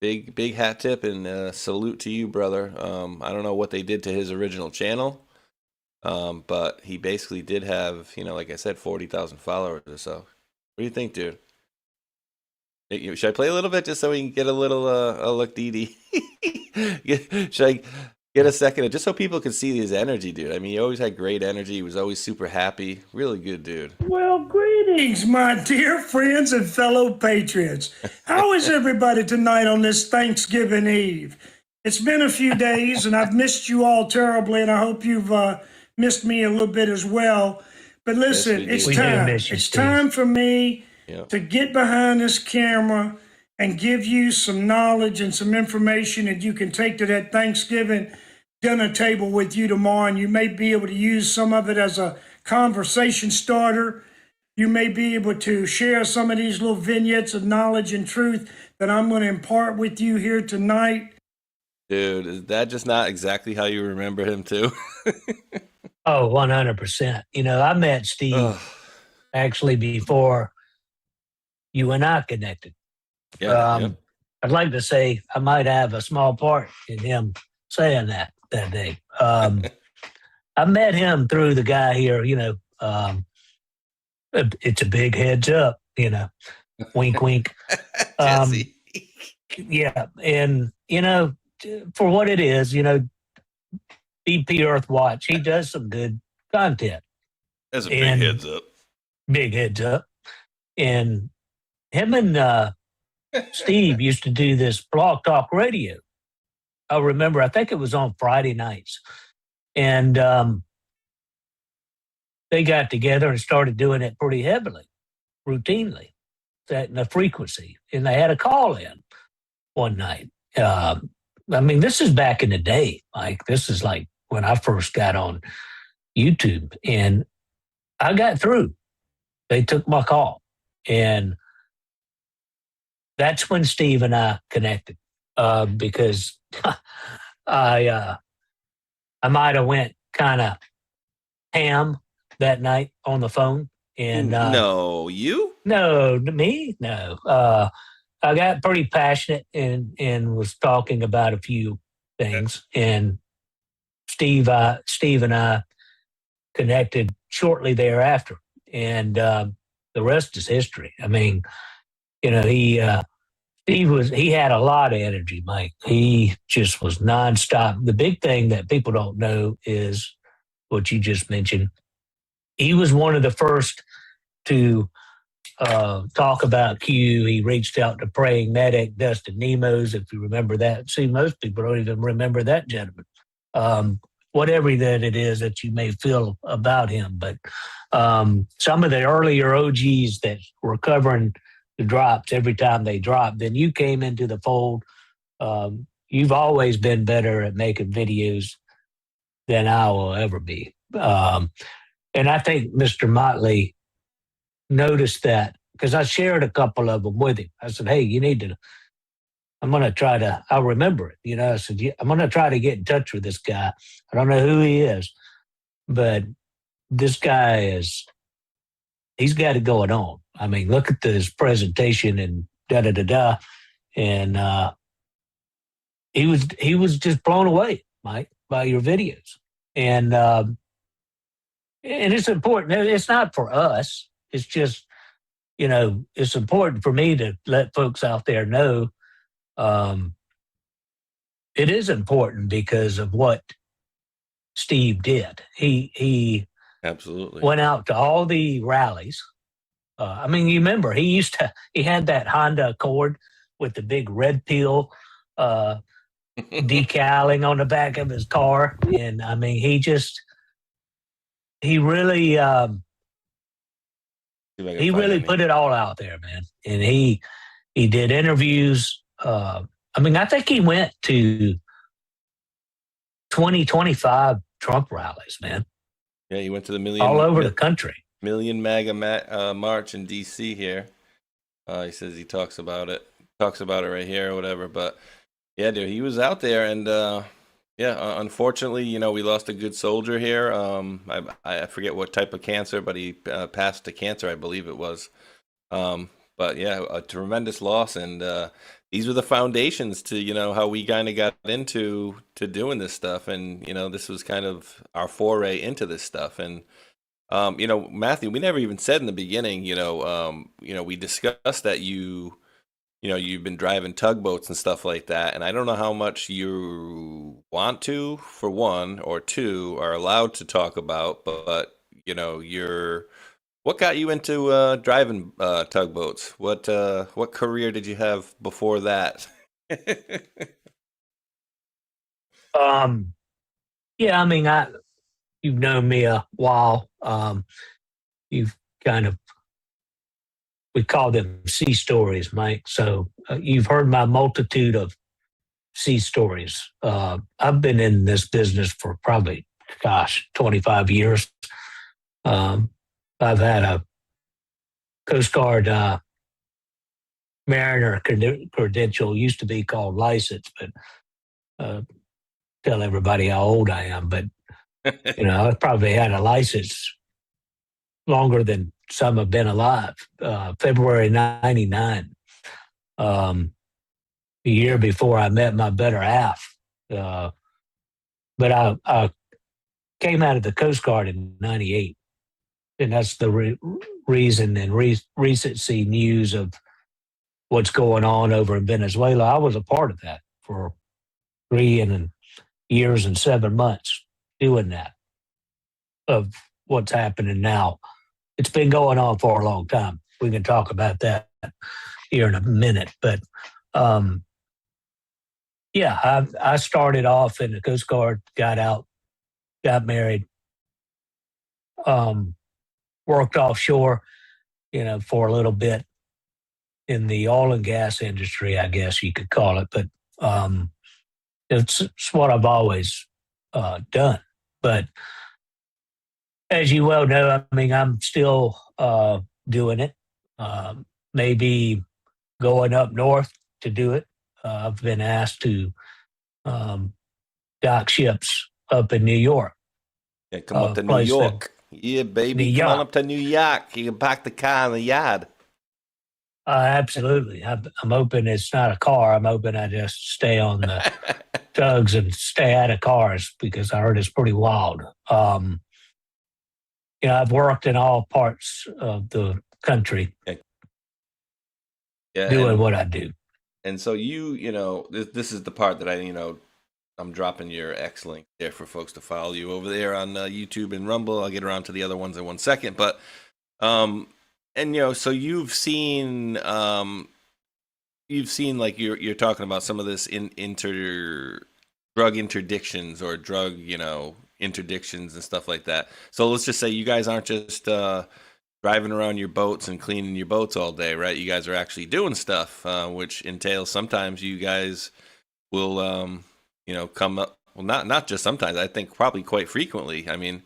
big hat tip and salute to you, brother. I don't know what they did to his original channel. But he basically did have, like I said, 40,000 followers or so. What do you think, dude? Should I play a little bit just so we can get a little a look, Dee? Should I get a second just so people can see his energy, dude? I mean, he always had great energy. He was always super happy. Really good dude. Well, greetings, my dear friends and fellow patriots. How is everybody tonight on this Thanksgiving Eve? It's been a few days, and I've missed you all terribly, and I hope you've missed me a little bit as well. But listen, Yes, it's time. It's time for me to get behind this camera and give you some knowledge and some information that you can take to that Thanksgiving dinner table with you tomorrow. And you may be able to use some of it as a conversation starter. You may be able to share some of these little vignettes of knowledge and truth that I'm going to impart with you here tonight. Dude, is that just not exactly how you remember him too? Oh, 100%. I met Steve actually before you and I connected. Yeah. I'd like to say I might have a small part in him saying that day. I met him through the guy here, it's a big heads up, wink, wink. Jesse. Yeah. And, for what it is, BP Earth Watch, he does some good content. That's a big heads up. Big heads up. And him and Steve used to do this Blog Talk Radio. I remember, I think it was on Friday nights. And they got together and started doing it pretty heavily, routinely, setting a frequency. And they had a call in one night. This is back in the day. Like, this is like when I first got on YouTube. And I got through. They took my call. And that's when Steve and I connected, because I might have went kind of ham that night on the phone. And no, you? No, me? No. I got pretty passionate and was talking about a few things. And Steve and I connected shortly thereafter. And the rest is history. I mean, you know, he had a lot of energy, Mike. He just was nonstop. The big thing that people don't know is what you just mentioned. He was one of the first to talk about Q. He reached out to Praying Medic, Dustin Nemos, if you remember that. See, most people don't even remember that gentleman. Whatever that it is that you may feel about him. But some of the earlier OGs that were covering the drops every time they dropped, then you came into the fold. You've always been better at making videos than I will ever be. And I think Mr. Motley noticed that because I shared a couple of them with him. I said, hey, you need to, I'm going to try to, I'll remember it. You know, I said, I'm going to try to get in touch with this guy. I don't know who he is, but this guy he's got it going on. I mean, look at his presentation and da-da-da-da. And he was just blown away, Mike, by your videos. And it's important. It's not for us. It's just, you know, it's important for me to let folks out there know it is important because of what Steve did. He absolutely went out to all the rallies. I mean, you remember he had that Honda Accord with the big red peel decaling on the back of his car. And I mean, he really put it all out there, man. And he did interviews. I mean, I think he went to 25 Trump rallies, man. Yeah, he went to the all over the country. Million MAGA march in D.C. here. He says he talks about it right here or whatever. But yeah, dude, he was out there, and yeah, unfortunately, you know, we lost a good soldier here. I forget what type of cancer, but he passed to cancer, I believe it was. But yeah, a tremendous loss, and these were the foundations to, you know, how we kind of got into doing this stuff, and you know, this was kind of our foray into this stuff. And you know, Matthew, we never even said in the beginning, you know, we discussed that you've been driving tugboats and stuff like that, and I don't know how much you want to, for one, or two, are allowed to talk about, but you know, what got you into driving tugboats? What career did you have before that? Yeah, I mean, you've known me a while. You've kind of, we call them sea stories, Mike. So you've heard my multitude of sea stories. I've been in this business for probably, 25 years. I've had a Coast Guard Mariner credential, used to be called license, but tell everybody how old I am. But, you know, I've probably had a license longer than some have been alive. February 99, the year before I met my better half. But I came out of the Coast Guard in 98. And that's the reason and recency news of what's going on over in Venezuela. I was a part of that for 3 years and 7 months doing that, of what's happening now. It's been going on for a long time. We can talk about that here in a minute. But yeah, I started off in the Coast Guard, got out, got married, worked offshore, you know, for a little bit in the oil and gas industry, I guess you could call it. But it's what I've always done. But as you well know, I mean, I'm still doing it. Maybe going up north to do it. I've been asked to dock ships up in New York. Yeah, come up to New York. Yeah, baby. Come on up to New York. You can park the car in the yard. Absolutely. I'm hoping it's not a car. I'm hoping I just stay on the tugs and stay out of cars, because I heard it's pretty wild. I've worked in all parts of the country doing what I do. And so this is the part that I'm dropping your X link there for folks to follow you over there on YouTube and Rumble. I'll get around to the other ones in 1 second, but so you've seen like you're talking about some of this drug interdictions or drug interdictions and stuff like that. So let's just say you guys aren't just driving around your boats and cleaning your boats all day, right? You guys are actually doing stuff, which entails sometimes you guys will come up. Well, not just sometimes. I think probably quite frequently. I mean,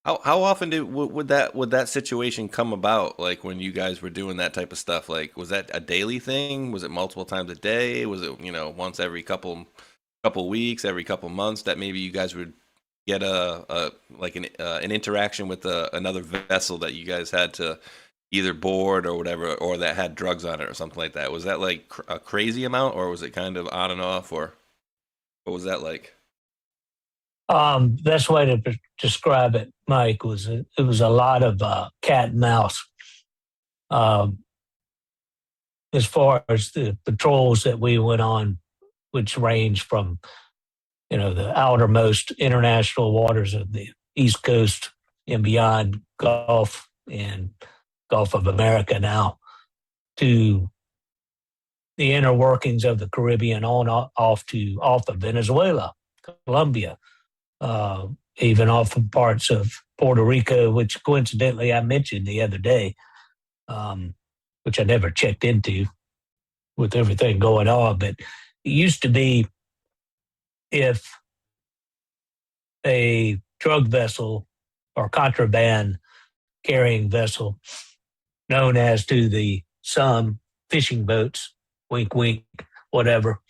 how often would that situation come about? Like when you guys were doing that type of stuff, like was that a daily thing? Was it multiple times a day? Was it once every couple weeks, every couple months that maybe you guys would get an interaction with another vessel that you guys had to either board or whatever, or that had drugs on it or something like that? Was that like a crazy amount, or was it kind of on and off, or what was that like? Best way to describe it, Mike, was it was a lot of cat and mouse. As far as the patrols that we went on, which range from the outermost international waters of the East Coast and beyond, Gulf and Gulf of America now, to the inner workings of the Caribbean off of Venezuela, Colombia, even off of parts of Puerto Rico, which coincidentally I mentioned the other day, which I never checked into with everything going on. But it used to be if a drug vessel or contraband carrying vessel, known as to some fishing boats, wink, wink, whatever,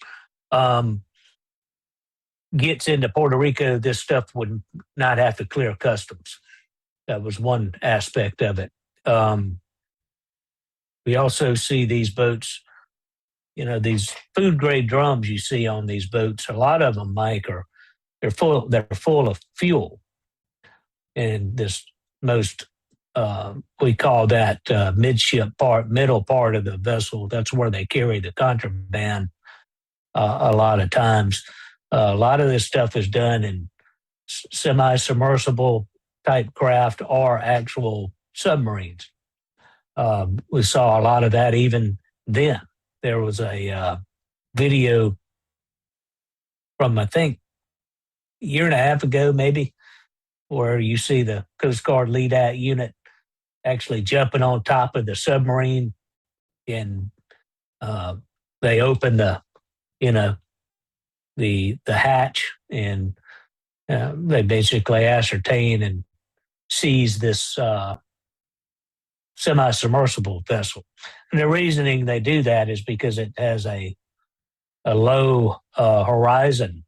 gets into Puerto Rico, this stuff would not have to clear customs. That was one aspect of it. We also see these boats, these food grade drums you see on these boats. A lot of them, Mike, they're full of fuel. And this most we call that middle part of the vessel. That's where they carry the contraband. A lot of times. A lot of this stuff is done in semi-submersible type craft or actual submarines. We saw a lot of that even then. There was a video from, I think, a year and a half ago, maybe, where you see the Coast Guard lead-out unit actually jumping on top of the submarine, and they open the hatch, and they basically ascertain and seize this semi-submersible vessel. And the reasoning they do that is because it has a low horizon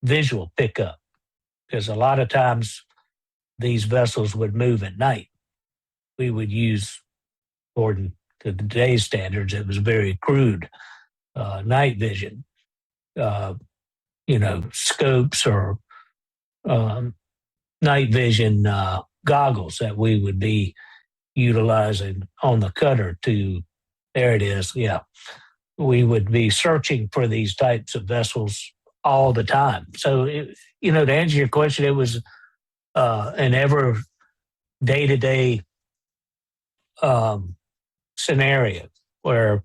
visual pickup, because a lot of times these vessels would move at night. We would use, according to today's standards, it was very crude night vision, scopes or night vision goggles that we would be utilizing on the cutter there it is, yeah. We would be searching for these types of vessels all the time. So, to answer your question, it was an ever day-to-day scenario where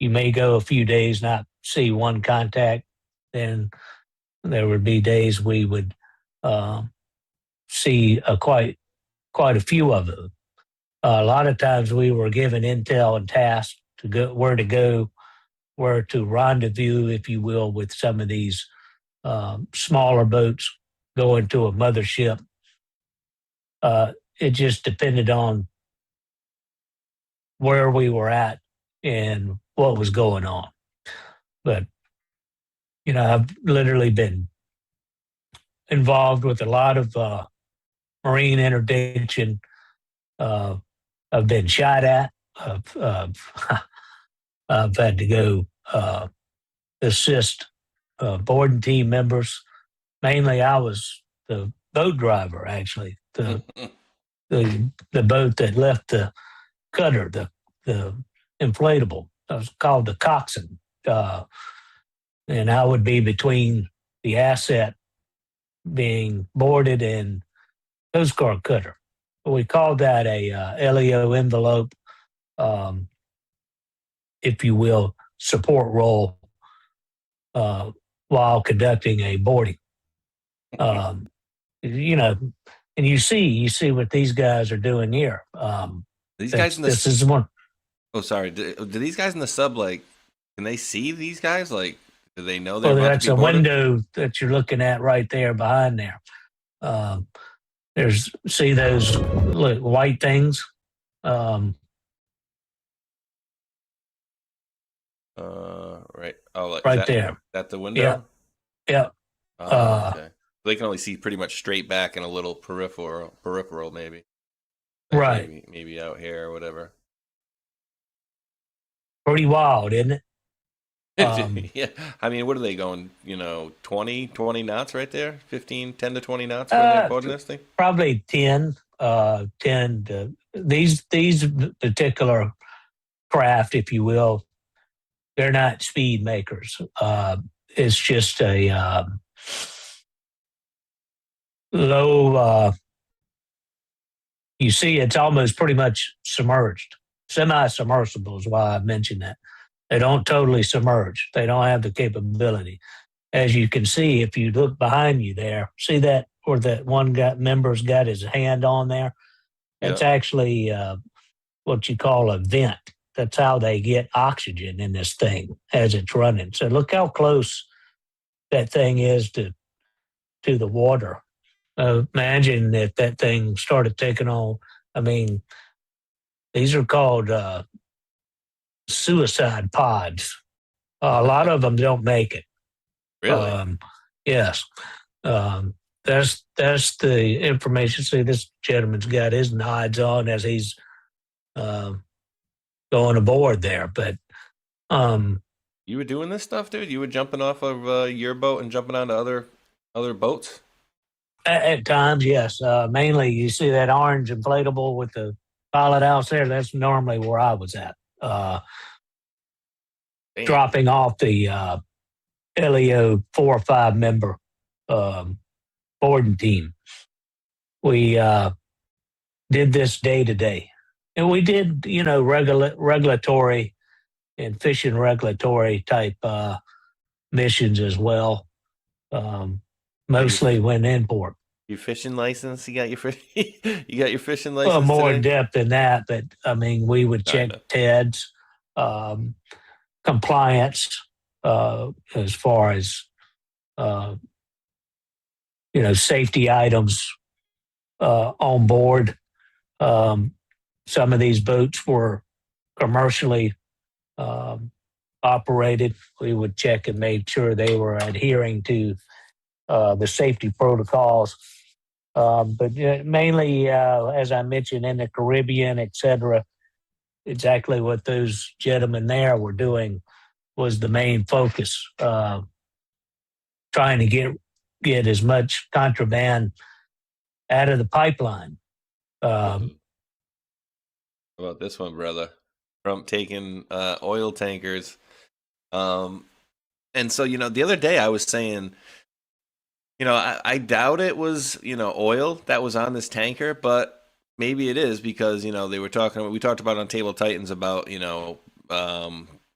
you may go a few days not see one contact. Then there would be days we would see quite a few of them. A lot of times we were given intel and tasks to go, where to rendezvous, if you will, with some of these smaller boats going to a mothership. It just depended on where we were at and what was going on. But, I've literally been involved with a lot of marine interdiction. I've been shot at. I've had to go assist boarding team members. Mainly, I was the boat driver, actually, the boat that left the cutter, the inflatable. It was called the coxswain, and I would be between the asset being boarded and Coast Guard cutter. We called that a LEO envelope, um, if you will, support role while conducting a boarding. You know, and you see what these guys are doing here. These guys in the this is one. Oh, sorry. Do these guys in the sub, like, can they see these guys? Like, do they know they're Well, about that's to be a boarded? window that you're looking at right there behind there. See those white things? Right. Oh, like, Right there. That the window? Yeah. Oh, okay. They can only see pretty much straight back and a little peripheral, maybe. Like Right. Maybe out here or whatever. Pretty wild, isn't it? Yeah. I mean, what are they going, 20 knots right there? 10 to 20 knots when they're boarding this thing? Probably 10. 10 to, these particular craft, if you will, they're not speed makers. It's just a low. You see, it's almost pretty much submerged. Semi-submersible is why I mentioned that. They don't totally submerge. They don't have the capability. As you can see, if you look behind you there, see that where that one member's got his hand on there? It's actually what you call a vent. That's how they get oxygen in this thing as it's running. So look how close that thing is to the water. Imagine if that thing started taking on. I mean, these are called suicide pods. A lot of them don't make it. Really? Yes. That's the information. See, this gentleman's got his nods on as he's going aboard there. But you were doing this stuff, dude? You were jumping off of your boat and jumping onto other boats? At times, yes. Mainly, you see that orange inflatable with the pilot house there. That's normally where I was at, dropping off the LEO 4 or 5 member boarding team. We did this day to day, and we did, regulatory and fishing regulatory type missions as well. Mostly when in port. Your fishing license? You got your fishing license? Well, more today? in depth than that, but I mean, we would check TEDs, compliance, as far as safety items on board. Some of these boats were commercially operated. We would check and make sure they were adhering to the safety protocols. But mainly, as I mentioned, in the Caribbean, et cetera, exactly what those gentlemen there were doing was the main focus, trying to get as much contraband out of the pipeline. How about this one, brother? Trump taking oil tankers. And so, the other day I was saying, I doubt it was, oil that was on this tanker, but maybe it is because, we talked about on Table Titans about,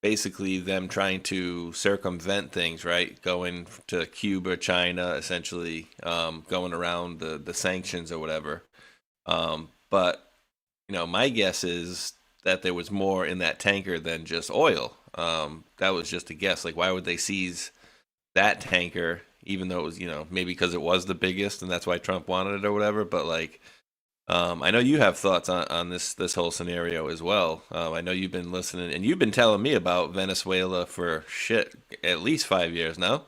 basically them trying to circumvent things, right? Going to Cuba, China, essentially, going around the sanctions or whatever. But, my guess is that there was more in that tanker than just oil. That was just a guess. Like, why would they seize that tanker? Even though it was, maybe because it was the biggest and that's why Trump wanted it or whatever. But like, I know you have thoughts on this whole scenario as well. I know you've been listening and you've been telling me about Venezuela for at least 5 years now.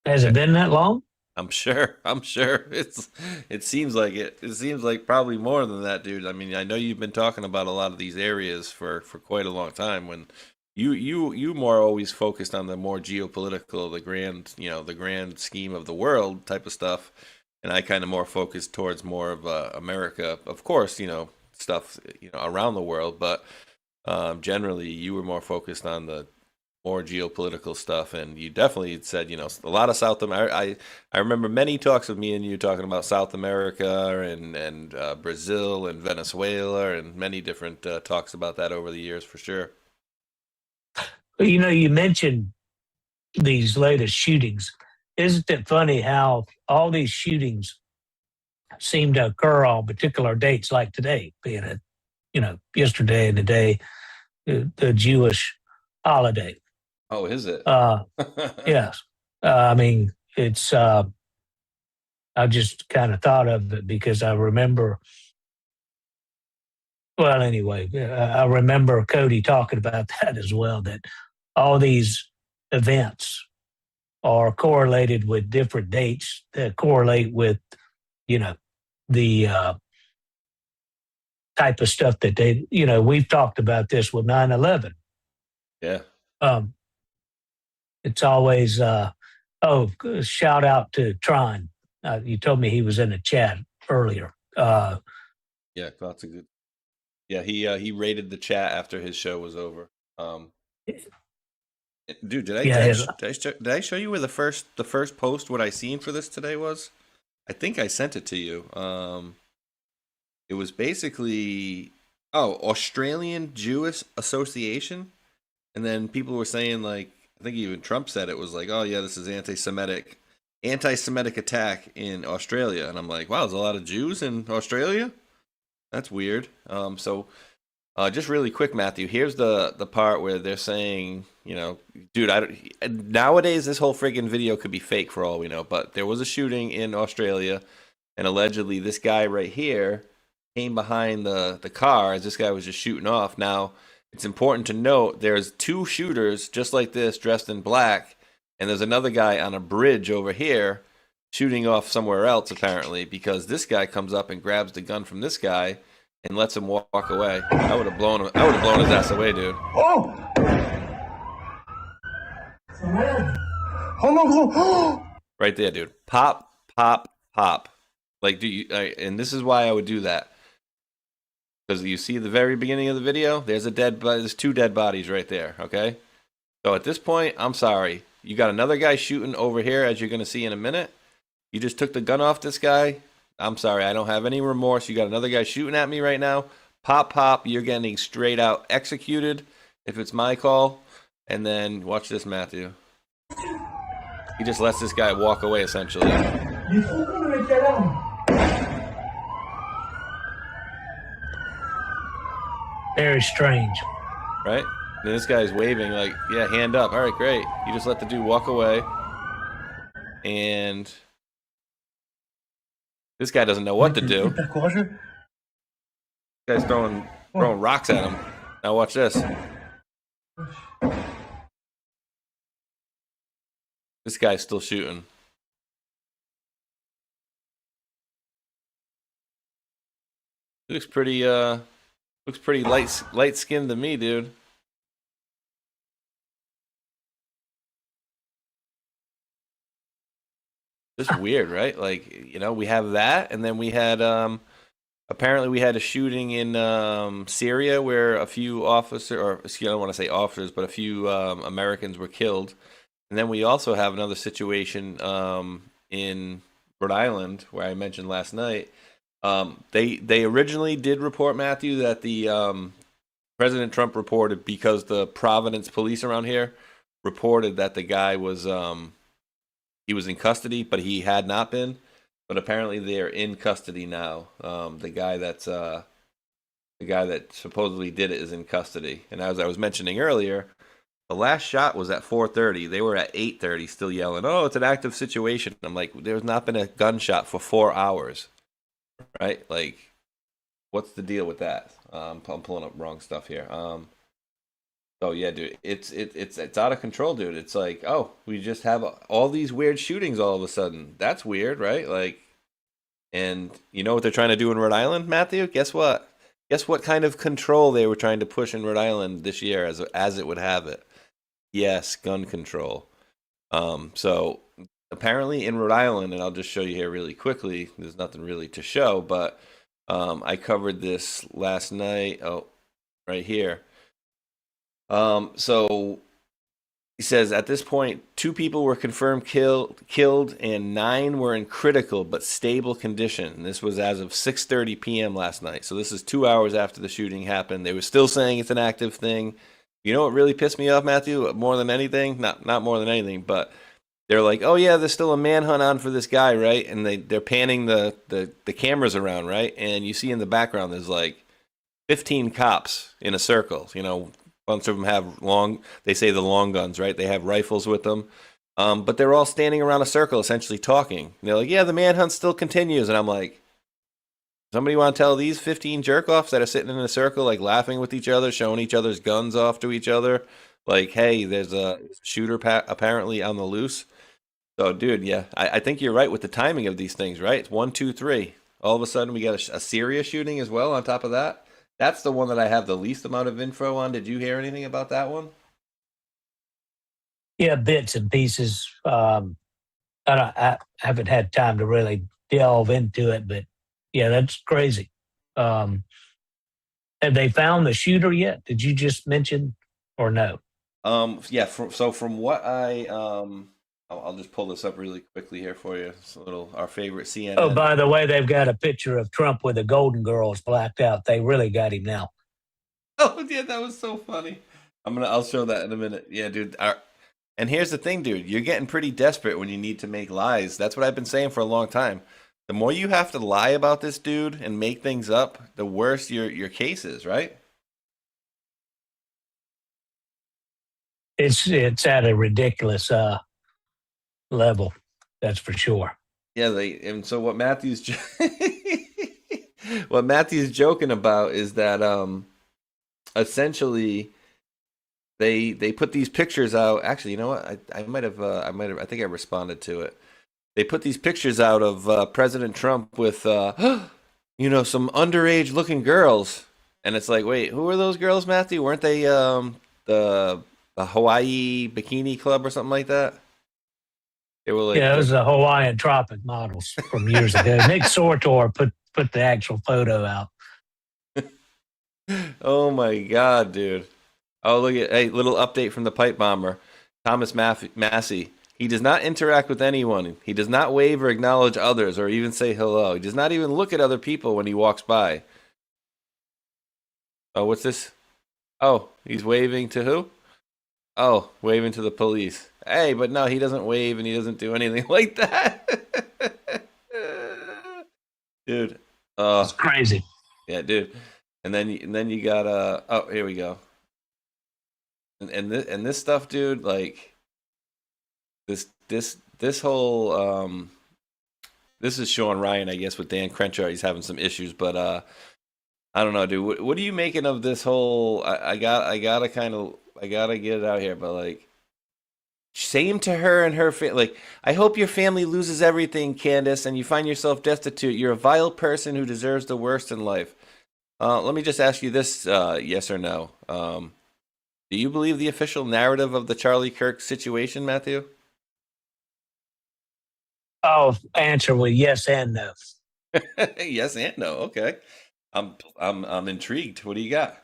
Has it been that long? I'm sure. It seems like it. It seems like probably more than that, dude. I mean, I know you've been talking about a lot of these areas for quite a long time when You more always focused on the more geopolitical, the grand scheme of the world type of stuff, and I kind of more focused towards more of America. Of course, stuff around the world, but generally you were more focused on the more geopolitical stuff, and you definitely said a lot of South America. I remember many talks with me and you talking about South America and Brazil and Venezuela and many different talks about that over the years for sure. But you mentioned these latest shootings. Isn't it funny how all these shootings seem to occur on particular dates, like today, being yesterday and today, the Jewish holiday? Oh, is it? Yes. I mean, it's, I just kind of thought of it because I remember, well, anyway, I remember Cody talking about that as well, that all these events are correlated with different dates that correlate with, the type of stuff that we've talked about this with 9/11. Yeah. It's always, shout out to Tron. You told me he was in the chat earlier. Yeah, that's a good. Yeah, he rated the chat after his show was over. Dude, did I show you where the first post what I seen for this today was? I think I sent it to you. It was basically Australian Jewish Association, and then people were saying like, I think even Trump said it was like, oh yeah, this is anti-Semitic attack in Australia, and I'm like, wow, there's a lot of Jews in Australia. That's weird. So just really quick, Matthew, here's the part where they're saying, dude, nowadays this whole friggin' video could be fake for all we know, but there was a shooting in Australia, and allegedly this guy right here came behind the car as this guy was just shooting off. Now, it's important to note there's two shooters just like this dressed in black, and there's another guy on a bridge over here shooting off somewhere else apparently, because this guy comes up and grabs the gun from this guy and lets him walk away. I would have blown his ass away, dude. Oh! Hold on. Right there, dude. Pop, pop, pop. Like, and this is why I would do that. Because you see the very beginning of the video, there's two dead bodies right there, okay? So at this point, I'm sorry. You got another guy shooting over here, as you're going to see in a minute. You just took the gun off this guy. I'm sorry, I don't have any remorse. You got another guy shooting at me right now. Pop, pop, you're getting straight out executed if it's my call. And then watch this, Matthew. He just lets this guy walk away, essentially. Very strange. Right? And this guy's waving like, yeah, hand up. All right, great. You just let the dude walk away. And this guy doesn't know what to do. This guy's throwing rocks at him. Now watch this. This guy's still shooting. Looks pretty light skinned to me, dude. Just weird, right? Like, we have that, and then we had apparently we had a shooting in Syria where a few officers, or I don't want to say officers, but a few Americans were killed. And then we also have another situation in Rhode Island where I mentioned last night. They originally did report, Matthew, that the President Trump reported, because the Providence police around here reported that the guy was he was in custody, but he had not been. But apparently they're in custody now. The guy that supposedly did it is in custody. And as I was mentioning earlier, the last shot was at 4:30. They were at 8:30 still yelling, "Oh, it's an active situation." I'm like, there's not been a gunshot for 4 hours. Right? Like, what's the deal with that? I'm pulling up wrong stuff here. So yeah, dude, it's out of control, dude. It's like, oh, we just have all these weird shootings all of a sudden. That's weird, right? Like, and you know what they're trying to do in Rhode Island, Matthew? Guess what? Guess what kind of control they were trying to push in Rhode Island this year, as it would have it? Yes, gun control. So apparently in Rhode Island, and I'll just show you here really quickly. There's nothing really to show, but I covered this last night. Oh, right here. So he says at this point, 2 people were confirmed killed, and 9 were in critical but stable condition. And this was as of 6:30 p.m. last night. So this is 2 hours after the shooting happened. They were still saying it's an active thing. You know what really pissed me off, Matthew? More than anything, not more than anything, but they're like, oh yeah, there's still a manhunt on for this guy, right? And they're panning the cameras around, right? And you see in the background there's like 15 cops in a circle. You know, a bunch of them have they say the long guns, right? They have rifles with them. But they're all standing around a circle essentially talking. And they're like, yeah, the manhunt still continues. And I'm like, somebody want to tell these 15 jerk-offs that are sitting in a circle, like laughing with each other, showing each other's guns off to each other, like, hey, there's a shooter apparently on the loose. So, dude, yeah, I think you're right with the timing of these things, right? It's 1, 2, 3. All of a sudden, we got a serious shooting as well on top of that. That's the one that I have the least amount of info on. Did you hear anything about that one? Yeah, bits and pieces. I haven't had time to really delve into it, but yeah, that's crazy. Have they found the shooter yet? Did you just mention or no? Yeah. From what I'll just pull this up really quickly here for you. It's our favorite CNN. Oh, by the way, they've got a picture of Trump with the Golden Girls blacked out. They really got him now. Oh yeah, that was so funny. I'll show that in a minute. Yeah, dude. And here's the thing, dude. You're getting pretty desperate when you need to make lies. That's what I've been saying for a long time. The more you have to lie about this dude and make things up, the worse your case is, right? It's at a ridiculous level, that's for sure. Yeah, and so what Matthew's joking about is that essentially they put these pictures out. Actually, you know what? I think I responded to it. They put these pictures out of President Trump with some underage looking girls, and it's like, wait, who are those girls, Matthew? Weren't they the Hawaii Bikini Club or something like that? They were like, yeah, it was the Hawaiian Tropic models from years ago. Nick Sortor put the actual photo out. Oh my God, dude! Oh, look at little update from the pipe bomber, Thomas Massey. He does not interact with anyone. He does not wave or acknowledge others or even say hello. He does not even look at other people when he walks by. Oh, what's this? Oh, he's waving to who? Oh, waving to the police. Hey, but no, he doesn't wave and he doesn't do anything like that. Dude. It's crazy. Yeah, dude. And then you got oh, here we go. And this stuff, dude, like this whole this is Sean Ryan, I guess, with Dan Crenshaw. He's having some issues, but I don't know, dude. What are you making of this whole? I gotta get it out here, but like, same to her and her like. I hope your family loses everything, Candace, and you find yourself destitute. You're a vile person who deserves the worst in life. Let me just ask you this: yes or no? Do you believe the official narrative of the Charlie Kirk situation, Matthew? I'll answer with yes and no. Yes and no. Okay, I'm intrigued. What do you got?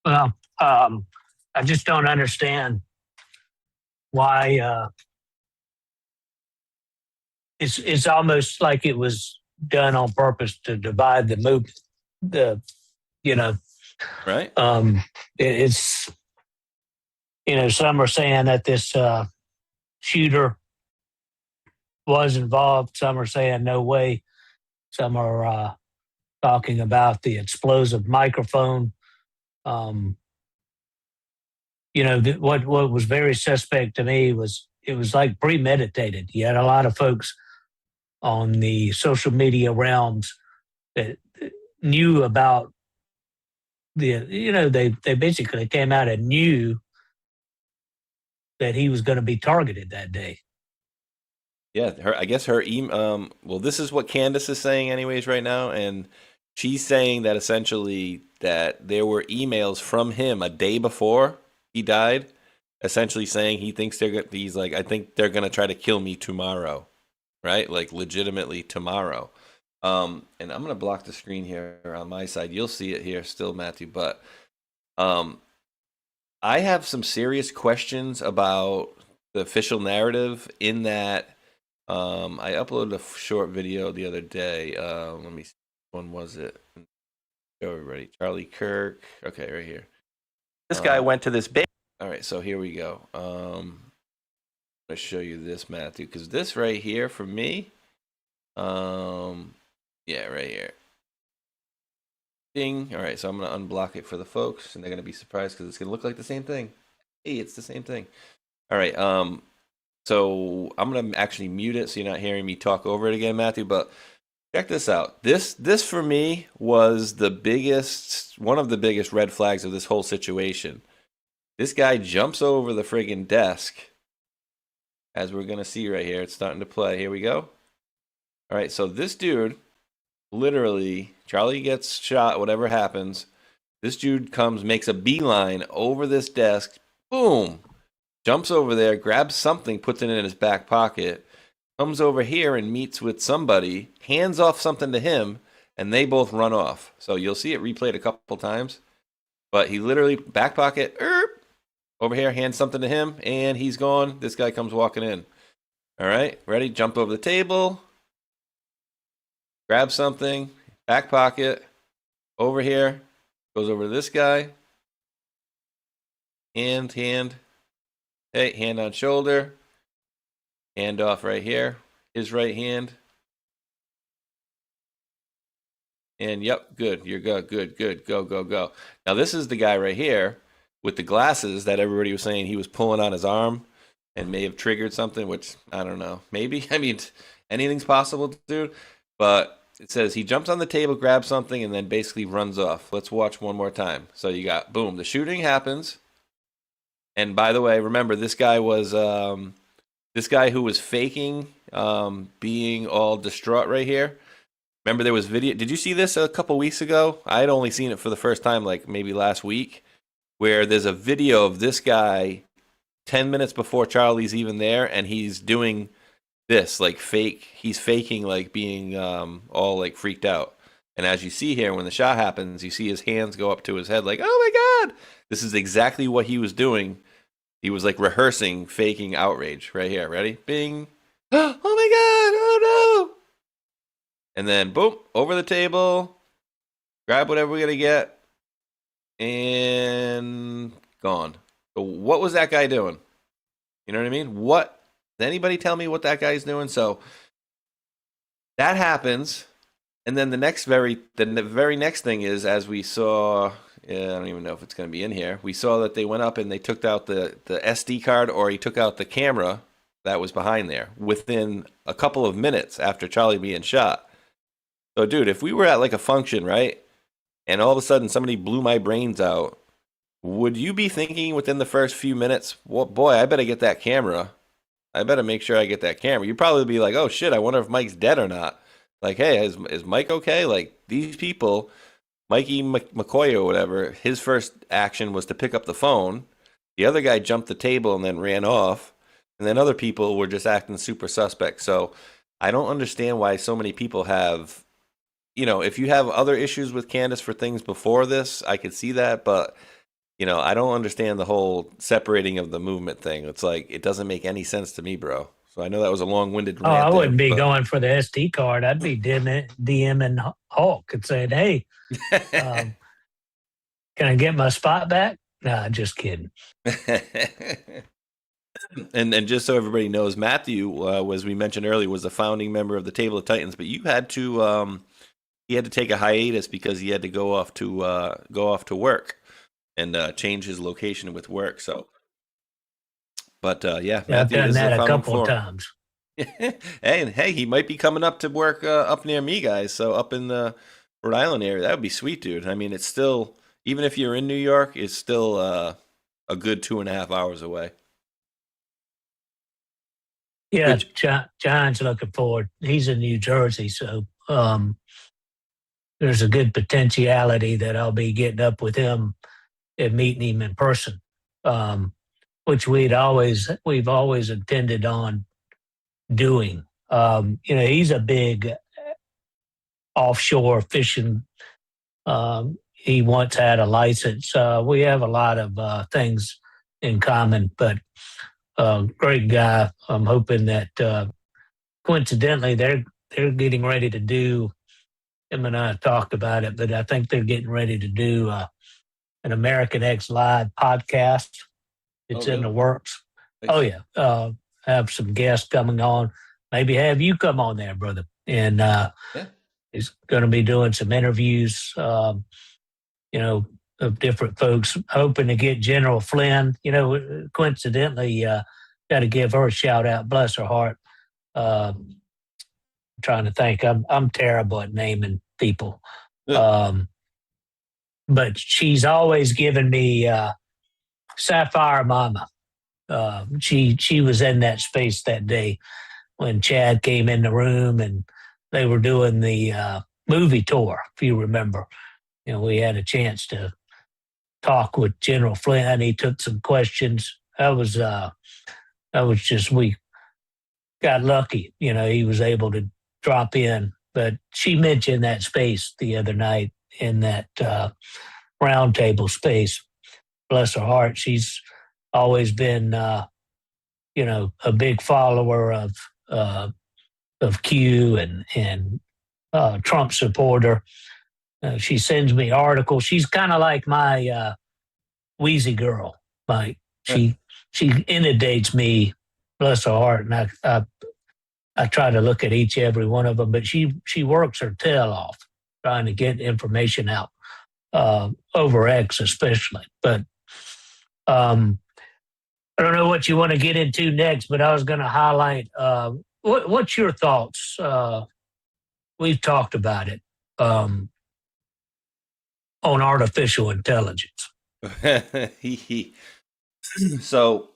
Well, I just don't understand why it's almost like it was done on purpose to divide the movement. Right. It's some are saying that this shooter was involved. Some are saying no way. Some are talking about the explosive microphone. What was very suspect to me was it was like premeditated. You had a lot of folks on the social media realms that knew about they basically came out and knew that he was going to be targeted that day. Yeah, I guess her email. Well, this is what Candace is saying, anyways, right now, and she's saying that essentially that there were emails from him a day before he died, essentially saying he thinks he's like, I think they're gonna try to kill me tomorrow, right? Like legitimately tomorrow. And I'm gonna block the screen here on my side. You'll see it here still, Matthew, but I have some serious questions about the official narrative in that I uploaded a short video the other day. Let me see. When was it? Show everybody. Charlie Kirk. Okay, right here. This guy went to this big. All right, so here we go. I'm gonna show you this, Matthew, because this right here for me, yeah, right here. Ding. All right, so I'm gonna unblock it for the folks, and they're gonna be surprised because it's gonna look like the same thing. Hey, it's the same thing. All right, so I'm gonna actually mute it so you're not hearing me talk over it again, Matthew. But check this out. This for me was one of the biggest red flags of this whole situation. This guy jumps over the friggin' desk, as we're gonna see right here. It's starting to play. Here we go. All right, so this dude, literally, Charlie gets shot, whatever happens. This dude comes, makes a beeline over this desk, boom, jumps over there, grabs something, puts it in his back pocket, comes over here and meets with somebody, hands off something to him, and they both run off. So you'll see it replayed a couple times. But he literally, back pocket, over here, hands something to him, and he's gone. This guy comes walking in. All right, ready? Jump over the table. Grab something, back pocket, over here, goes over to this guy, hand, hey, hand on shoulder, hand off right here, his right hand, and yep, good, you're good, go. Now this is the guy right here with the glasses that everybody was saying he was pulling on his arm and may have triggered something, which I don't know, maybe, I mean, anything's possible, dude. But it says he jumps on the table, grabs something, and then basically runs off. Let's watch one more time. So you got, boom, the shooting happens. And by the way, remember, this guy was, this guy who was faking being all distraught right here. Remember there was video. Did you see this a couple weeks ago? I had only seen it for the first time, like maybe last week, where there's a video of this guy 10 minutes before Charlie's even there, and he's doing this like he's faking like being all like freaked out. And as you see here, when the shot happens, you see his hands go up to his head like, oh my god, this is exactly what he was doing. He was like rehearsing faking outrage right here. Ready? Bing. Oh my god, oh no. And then boom, over the table, grab whatever we're gonna get, and gone. So what was that guy doing? You know what I mean? What? Does anybody tell me what that guy's doing? So that happens, and then the very next thing is, as we saw, I don't even know if it's going to be in here. We saw that they went up and they took out the SD card, or he took out the camera that was behind there within a couple of minutes after Charlie being shot. So, dude, if we were at like a function, right, and all of a sudden somebody blew my brains out, would you be thinking within the first few minutes, well, boy, I better get that camera. I better make sure I get that camera. You'd probably be like, oh shit, I wonder if Mike's dead or not. Like, hey, is Mike okay? Like, these people, Mikey McCoy or whatever, his first action was to pick up the phone. The other guy jumped the table and then ran off. And then other people were just acting super suspect. So I don't understand why so many people have, you know, if you have other issues with Candace for things before this, I could see that. But you know, I don't understand the whole separating of the movement thing. It's like, it doesn't make any sense to me, bro. So I know that was a long-winded rant. I wouldn't be going for the SD card. I'd be DMing Hulk and saying, hey, can I get my spot back? Nah, just kidding. And just so everybody knows, Matthew, as we mentioned earlier, was a founding member of the Table of Titans, but you had to, he had to take a hiatus because he had to go off to work. And change his location with work. So, but yeah, I've done that a couple of times. Hey, he might be coming up to work up near me, guys. So up in the Rhode Island area, that would be sweet, dude. I mean, it's still, even if you're in New York, it's still a good 2.5 hours away. Yeah, John's looking forward. He's in New Jersey, so there's a good potentiality that I'll be getting up with him and meeting him in person, which we've always intended on doing. He's a big offshore fishing. He once had a license. We have a lot of things in common, but great guy. I'm hoping that coincidentally they're getting ready to do. Him and I talked about it, but I think they're getting ready to do an American X Live podcast. It's in the works. Thanks. Oh yeah, have some guests coming on. Maybe have you come on there, brother. And he's going to be doing some interviews. Of different folks, hoping to get General Flynn. Coincidentally, got to give her a shout out. Bless her heart. Trying to think. I'm terrible at naming people. But she's always given me Sapphire Mama. She was in that space that day when Chad came in the room and they were doing the movie tour, if you remember. We had a chance to talk with General Flynn. He took some questions. That was just, we got lucky. He was able to drop in. But she mentioned that space the other night in that roundtable space. Bless her heart. She's always been, a big follower of Q and Trump supporter. She sends me articles. She's kind of like my Wheezy girl. Like she inundates me. Bless her heart, and I try to look at every one of them. But she works her tail off trying to get information out over X especially. But I don't know what you want to get into next. But I was going to highlight what's your thoughts. We've talked about it. On artificial intelligence. So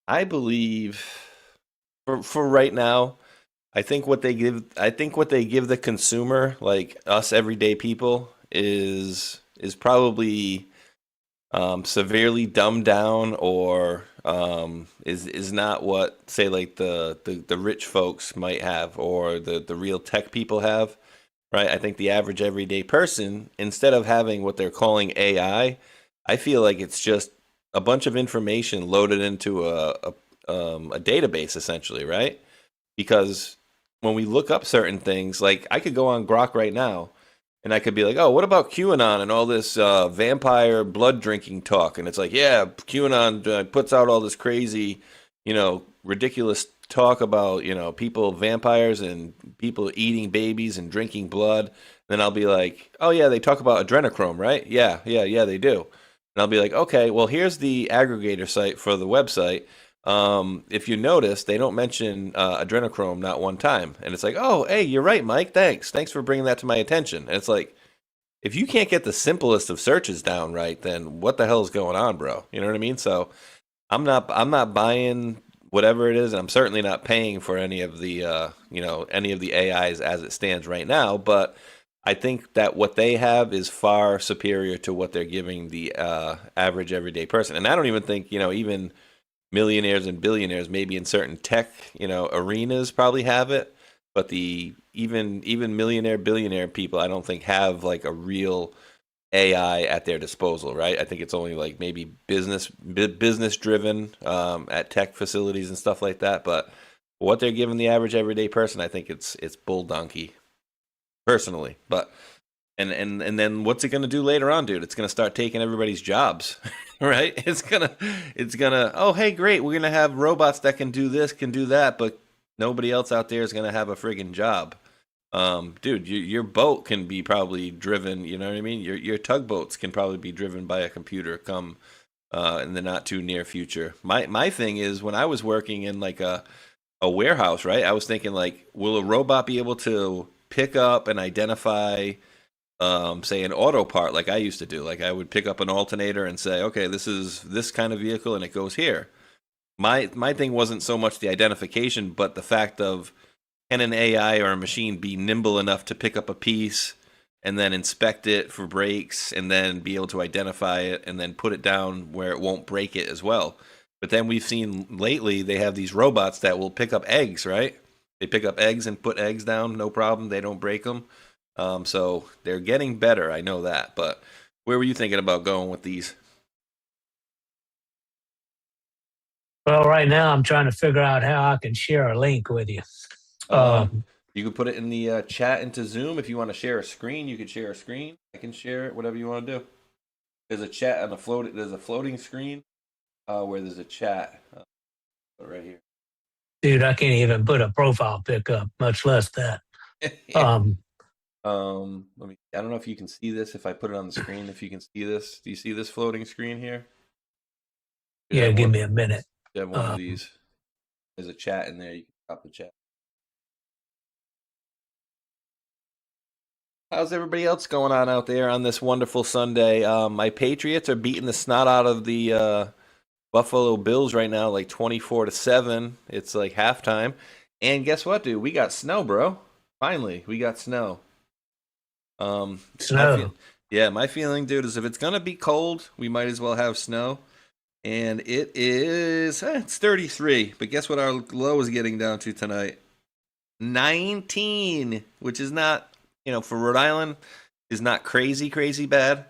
I believe for right now, I think what they give the consumer, like us everyday people, is probably severely dumbed down, or is not what, say, like the rich folks might have, or the real tech people have. Right, I think the average everyday person, instead of having what they're calling AI, I feel like it's just a bunch of information loaded into a database, essentially, right? Because when we look up certain things, like I could go on Grok right now, and I could be like, oh, what about QAnon and all this vampire blood drinking talk? And it's like, yeah, QAnon puts out all this crazy, ridiculous talk about, people, vampires, and people eating babies and drinking blood. Then I'll be like, oh yeah, they talk about adrenochrome, right? Yeah, they do. And I'll be like, okay, well, here's the aggregator site for the website. If you notice, they don't mention adrenochrome not one time. And it's like, oh, hey, you're right, Mike. Thanks for bringing that to my attention. And it's like, if you can't get the simplest of searches down right, then what the hell is going on, bro? You know what I mean? So I'm not buying whatever it is, and I'm certainly not paying for any of the any of the AIs as it stands right now. But I think that what they have is far superior to what they're giving the average everyday person. And I don't even think even millionaires and billionaires, maybe in certain tech arenas, probably have it. But the even millionaire billionaire people, I don't think have like a real AI at their disposal, right? I think it's only like maybe business driven at tech facilities and stuff like that. But what they're giving the average everyday person, I think it's bull donkey, personally. But and then what's it gonna do later on, dude? It's gonna start taking everybody's jobs, right? It's gonna oh hey great, we're gonna have robots that can do this, can do that, but nobody else out there is gonna have a friggin' job. Dude, your boat can be probably driven, you know what I mean? Your tugboats can probably be driven by a computer come in the not too near future. My thing is, when I was working in like a warehouse, right? I was thinking like, will a robot be able to pick up and identify say an auto part like I used to do? Like I would pick up an alternator and say, okay, this is this kind of vehicle and it goes here. My thing wasn't so much the identification, but the fact of can an AI or a machine be nimble enough to pick up a piece and then inspect it for breaks and then be able to identify it and then put it down where it won't break it as well. But then we've seen lately they have these robots that will pick up eggs, right? They pick up eggs and put eggs down, no problem. They don't break them. So they're getting better, I know that. But where were you thinking about going with these? Well, right now I'm trying to figure out how I can share a link with you. You can put it in the chat into Zoom. If you want to share a screen, you can share a screen. I can share it, whatever you want to do. There's a chat on the float. There's a floating screen where there's a chat right here. Dude, I can't even put a profile pic up, much less that. Let me. I don't know if you can see this. If I put it on the screen, if you can see this, do you see this floating screen here? Yeah, give me a minute. You have one of these. There's a chat in there. You can drop the chat. How's everybody else going on out there on this wonderful Sunday? My Patriots are beating the snot out of the Buffalo Bills right now, like 24-7. It's like halftime. And guess what, dude? We got snow, bro. Finally, we got snow. Snow. My feeling, dude, is if it's going to be cold, we might as well have snow. And it is, it's 33. But guess what our low is getting down to tonight? 19, which is not, for Rhode Island, is not crazy bad.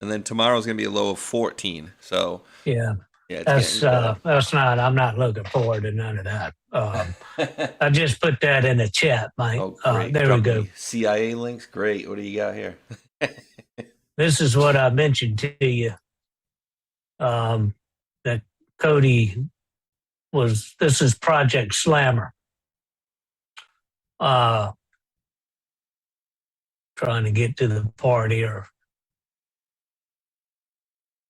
And then tomorrow's going to be a low of 14. So yeah, that's not. I'm not looking forward to none of that. I just put that in the chat, Mike. There we go. CIA links, great. What do you got here? This is what I mentioned to you. That Cody was. This is Project Slammer. Trying to get to the part here.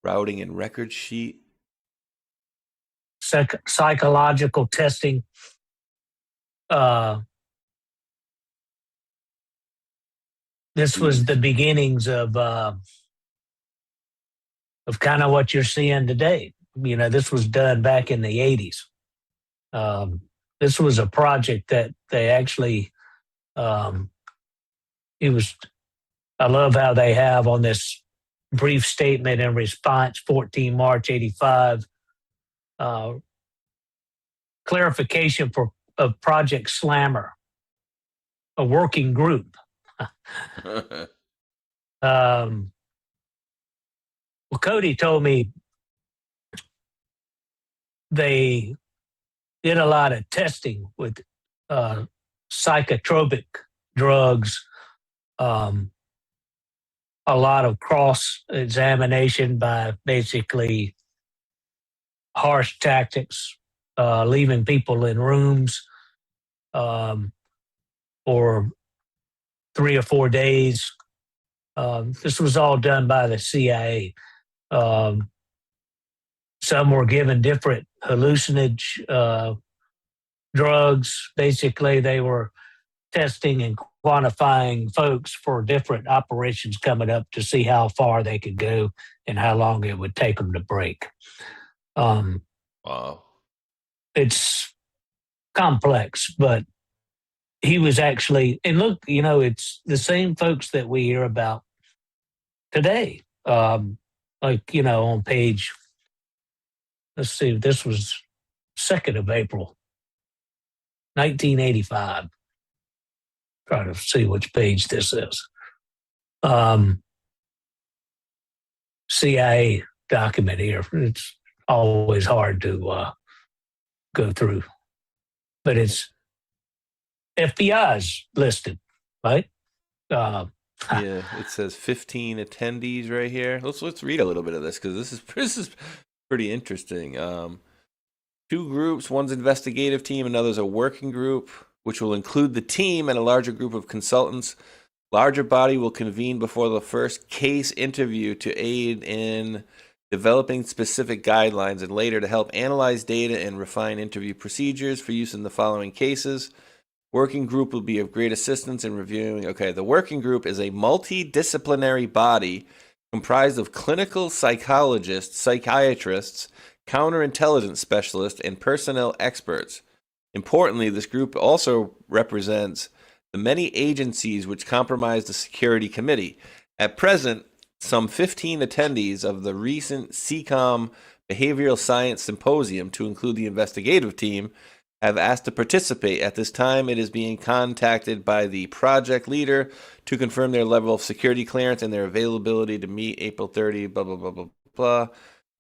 Routing and record sheet. Psychological testing. This was the beginnings of kind of what you're seeing today. This was done back in the 80s. This was a project that they actually, I love how they have on this brief statement in response, 14 March 85, clarification of Project Slammer, a working group. Well, Cody told me they did a lot of testing with psychotropic drugs, a lot of cross-examination by basically harsh tactics, leaving people in rooms for 3 or 4 days. This was all done by the CIA. Some were given different hallucinogen drugs. Basically, they were testing and quantifying folks for different operations coming up to see how far they could go and how long it would take them to break. Wow. It's complex, but he was actually, and look, it's the same folks that we hear about today. On page, let's see, this was 2nd of April, 1985. Try to see which page this is. CIA document here. It's always hard to go through, but it's FBI's listed, right? Yeah, it says 15 attendees right here. Let's read a little bit of this because this is pretty interesting. 2 groups, one's investigative team, another's a working group, which will include the team and a larger group of consultants. Larger body will convene before the first case interview to aid in developing specific guidelines and later to help analyze data and refine interview procedures for use in the following cases. Working group will be of great assistance in reviewing. Okay, the working group is a multidisciplinary body comprised of clinical psychologists, psychiatrists, counterintelligence specialists, and personnel experts. Importantly, this group also represents the many agencies which comprise the Security Committee. At present, some 15 attendees of the recent CCOM Behavioral Science Symposium, to include the investigative team, have asked to participate. At this time, it is being contacted by the project leader to confirm their level of security clearance and their availability to meet April 30, blah, blah, blah, blah, blah.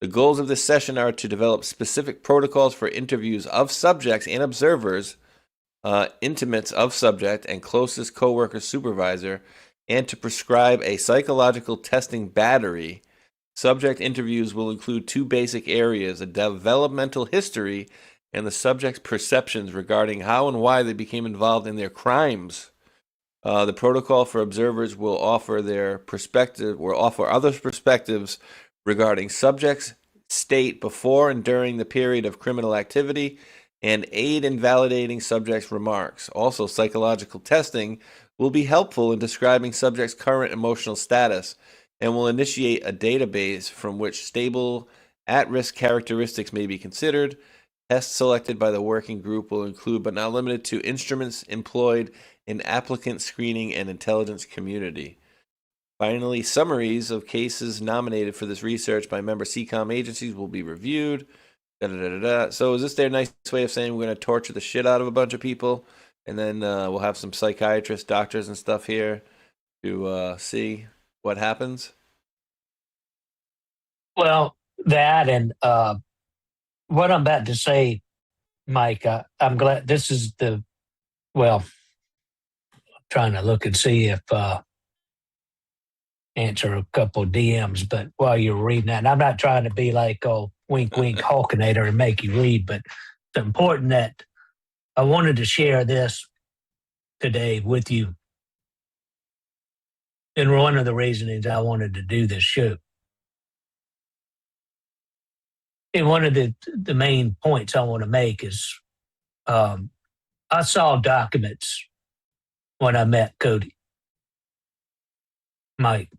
The goals of this session are to develop specific protocols for interviews of subjects and observers, intimates of subject and closest coworker supervisor, and to prescribe a psychological testing battery. Subject interviews will include two basic areas: a developmental history and the subject's perceptions regarding how and why they became involved in their crimes. The protocol for observers will offer others' perspectives regarding subjects' state before and during the period of criminal activity, and aid in validating subjects' remarks. Also, psychological testing will be helpful in describing subjects' current emotional status and will initiate a database from which stable, at-risk characteristics may be considered. Tests selected by the working group will include, but not limited to, instruments employed in applicant screening and intelligence community. Finally, summaries of cases nominated for this research by member CCOM agencies will be reviewed. So is this their nice way of saying we're going to torture the shit out of a bunch of people, and then we'll have some psychiatrists, doctors, and stuff here to see what happens? Well, that and what I'm about to say, Mike, I'm glad this is I'm trying to look and see if answer a couple of DMs, but while you're reading that, and I'm not trying to be like, oh, wink, wink, Hawkinator and make you read, but it's important that I wanted to share this today with you. And one of the reasons I wanted to do this show. And one of the main points I want to make is I saw documents when I met Cody, Mike,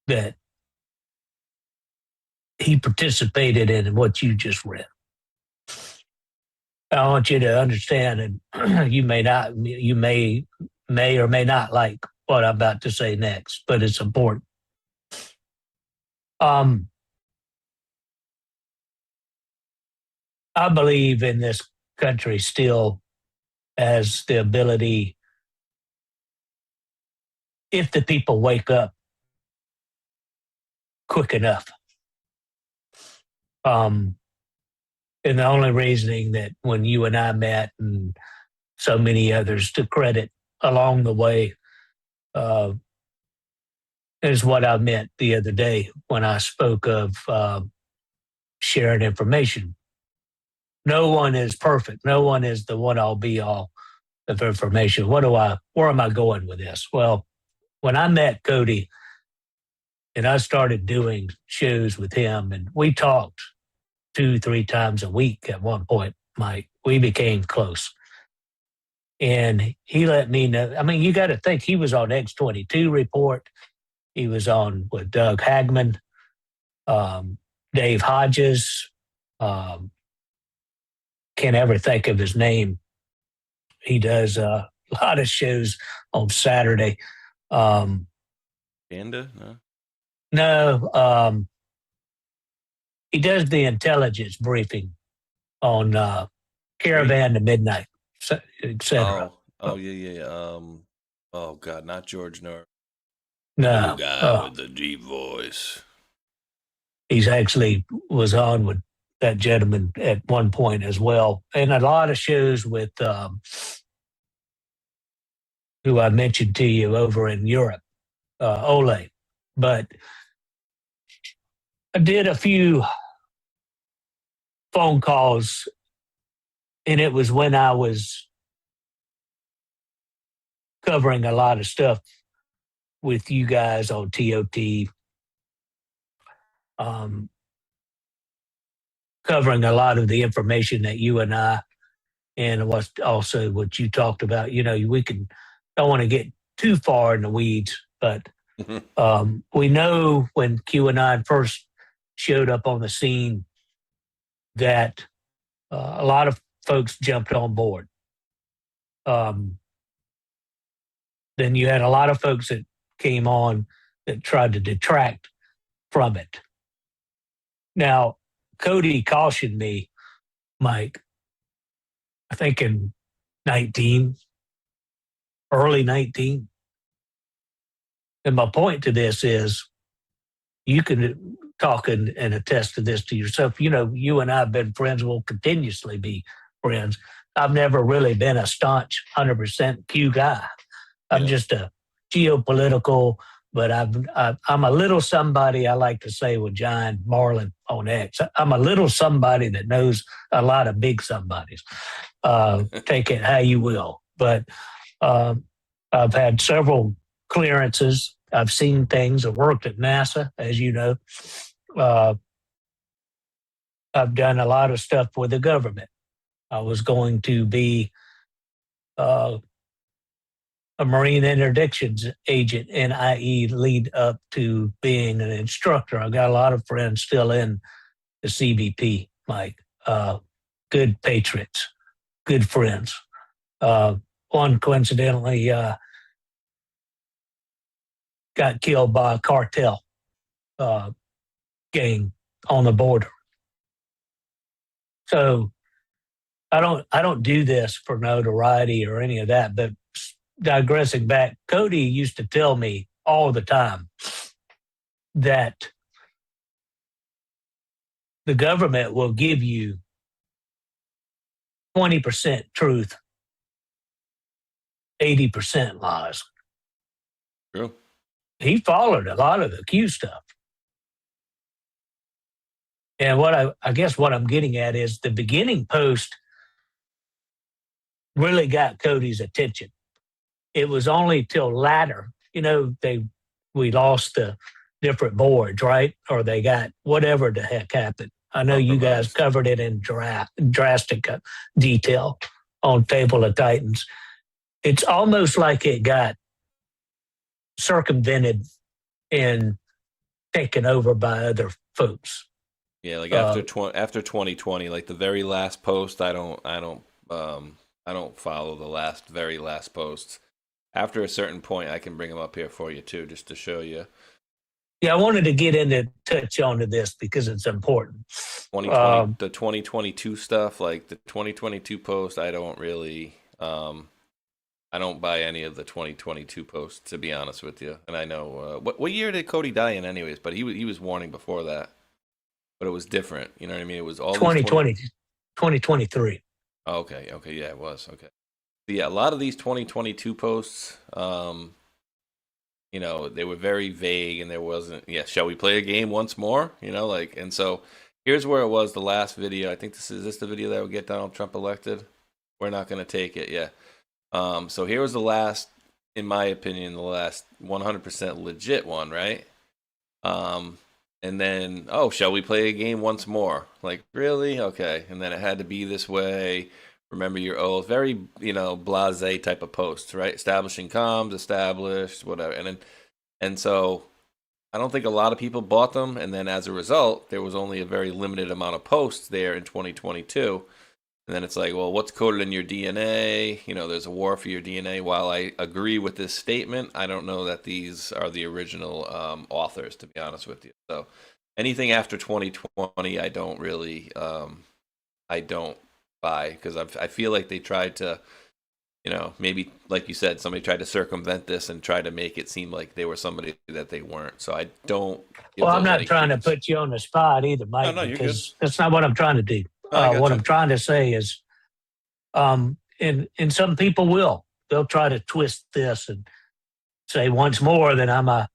that he participated in what you just read. I want you to understand, and you may or may not like what I'm about to say next, but it's important. I believe in this country still has the ability, if the people wake up quick enough. And the only reasoning that when you and I met and so many others to credit along the way is what I meant the other day when I spoke of sharing information. No one is perfect. No one is the one-all be-all of information. Where am I going with this? Well, when I met Cody and I started doing shows with him, and we talked 2-3 times a week at one point, Mike, we became close. And he let me know. I mean, you got to think he was on X-22 Report. He was on with Doug Hagman, Dave Hodges. Can't ever think of his name. He does a lot of shows on Saturday. Panda? No. He does the intelligence briefing on Caravan to Midnight, etc. Oh, yeah. Oh, God, not George North. No. The guy with the deep voice. He's actually was on with that gentleman at one point as well. And a lot of shows with who I mentioned to you over in Europe, Ole. But I did a few phone calls, and it was when I was covering a lot of stuff with you guys on TOT, covering a lot of the information that you and I, and what's also what you talked about. You know, don't want to get too far in the weeds, but we know when QAnon first showed up on the scene that a lot of folks jumped on board. then you had a lot of folks that came on that tried to detract from it. Now, Cody cautioned me, Mike, I think in early 19. And my point to this is you can talk and attest to this to yourself. You know, you and I have been friends, will continuously be friends. I've never really been a staunch 100% Q guy. I'm just a geopolitical, but I'm a little somebody, I like to say with John Marlin on X. I'm a little somebody that knows a lot of big somebodies. Take it how you will. But I've had several clearances. I've seen things. I've worked at NASA, as you know. I've done a lot of stuff with the government. I was going to be a Marine Interdictions Agent, NIE, lead up to being an instructor. I got a lot of friends still in the CBP, Mike. Good patriots, good friends. One coincidentally got killed by a cartel gang on the border. So I don't do this for notoriety or any of that, but digressing back, Cody used to tell me all the time that the government will give you 20% truth, 80% lies. True. He followed a lot of the Q stuff. And what I guess what I'm getting at is the beginning post really got Cody's attention. It was only till latter, you know, we lost the different boards, right? Or they got whatever the heck happened. I know you guys covered it in drastic detail on Table of Titans. It's almost like it got circumvented and taken over by other folks. Yeah, like after 2020, like the very last post, I don't follow the very last posts. After a certain point, I can bring them up here for you too, just to show you. Yeah, I wanted to touch onto this because it's important. 2020, the 2022 stuff, like the 2022 post, I don't really, I don't buy any of the 2022 posts, to be honest with you. And I know what year did Cody die in, anyways? But he was warning before that. But it was different. You know what I mean? It was all 2023. Oh, okay, yeah, it was. Okay. But yeah, a lot of these 2022 posts, you know, they were very vague and there wasn't, shall we play a game once more? You know, like, and so here's where it was the last video. I think this the video that would get Donald Trump elected? We're not going to take it, yeah. So here was the last, in my opinion, the last 100% legit one, right? And then, shall we play a game once more? Like, really? Okay. And then it had to be this way. Remember your oath. Very, you know, blasé type of posts, right? Establishing comms, established, whatever. And so I don't think a lot of people bought them. And then as a result, there was only a very limited amount of posts there in 2022. And then it's like, well, what's coded in your DNA? You know, there's a war for your DNA. While I agree with this statement, I don't know that these are the original authors, to be honest with you. So anything after 2020, I don't really, I don't buy, because I feel like they tried to, you know, maybe, like you said, somebody tried to circumvent this and try to make it seem like they were somebody that they weren't. So I don't. Well, I'm not trying to put you on the spot either, Mike, no, because that's not what I'm trying to do. What I'm trying to say is, and some people they'll try to twist this and say once more that I'm a,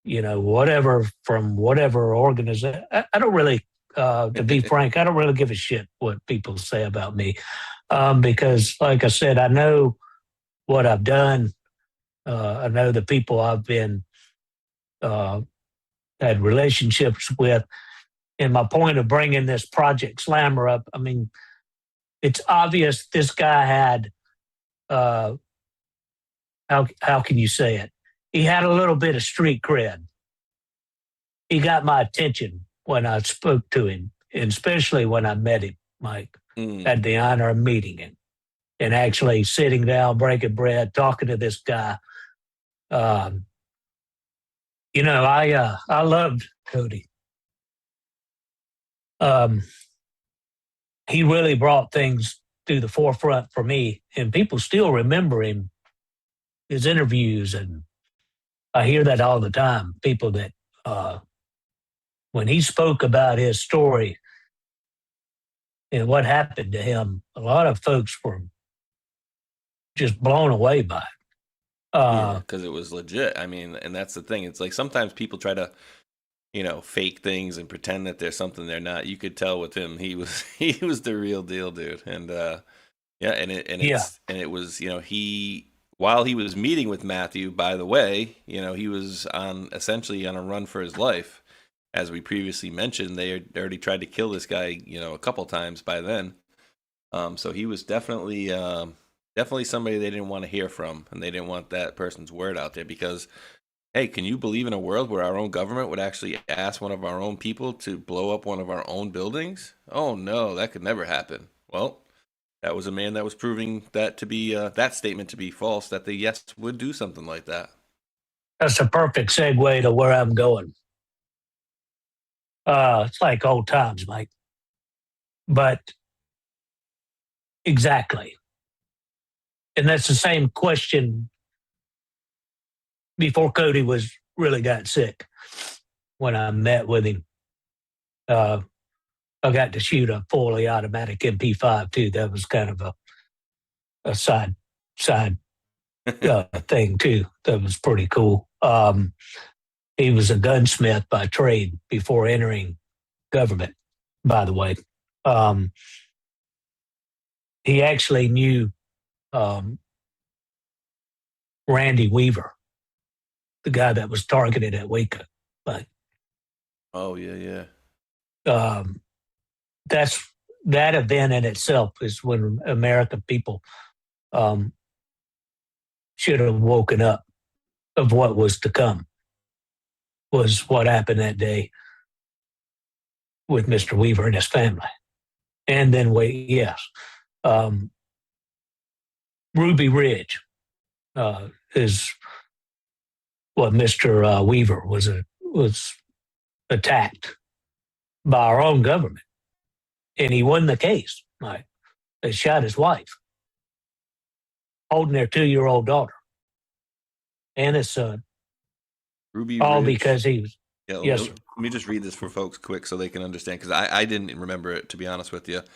you know, whatever from whatever organization. I don't really, to be frank, I don't really give a shit what people say about me, because, like I said, I know what I've done. I know the people I've been had relationships with. And my point of bringing this Project Slammer up, I mean, it's obvious this guy had, how can you say it? He had a little bit of street cred. He got my attention when I spoke to him, and especially when I met him, Mike. Had the honor of meeting him. and actually sitting down, breaking bread, talking to this guy. I loved Cody. He really brought things to the forefront for me, and people still remember him, his interviews, and I hear that all the time. People that when he spoke about his story and what happened to him, a lot of folks were just blown away by it. Because it was legit. I mean, and that's the thing. It's like sometimes people try to, fake things and pretend that there's something they're not. You could tell with him, he was the real deal, dude. And it was, he, while he was meeting with Matthew, by the way, he was essentially on a run for his life. As we previously mentioned, they already tried to kill this guy, a couple times by then. So he was definitely somebody they didn't want to hear from, and they didn't want that person's word out there because, hey, can you believe in a world where our own government would actually ask one of our own people to blow up one of our own buildings? Oh no, that could never happen. Well, that was a man that was proving that to be that statement to be false, that they would do something like that. That's a perfect segue to where I'm going. It's like old times, Mike. But exactly. And that's the same question before Cody really got sick. When I met with him, I got to shoot a fully automatic MP5 too. That was kind of a side thing too. That was pretty cool. He was a gunsmith by trade before entering government, by the way. He actually knew Randy Weaver, the guy that was targeted at Waco. But oh yeah. That event in itself is when American people should have woken up of what was to come. Was what happened that day with Mr. Weaver and his family. And then Ruby Ridge is what Mr. Weaver was attacked by our own government. And he won the case. Like, they shot his wife, holding their 2-year-old daughter and his son. Ruby all Ridge. Because he was. Yeah, yes. Let me just read this for folks quick so they can understand, because I didn't remember it, to be honest with you. It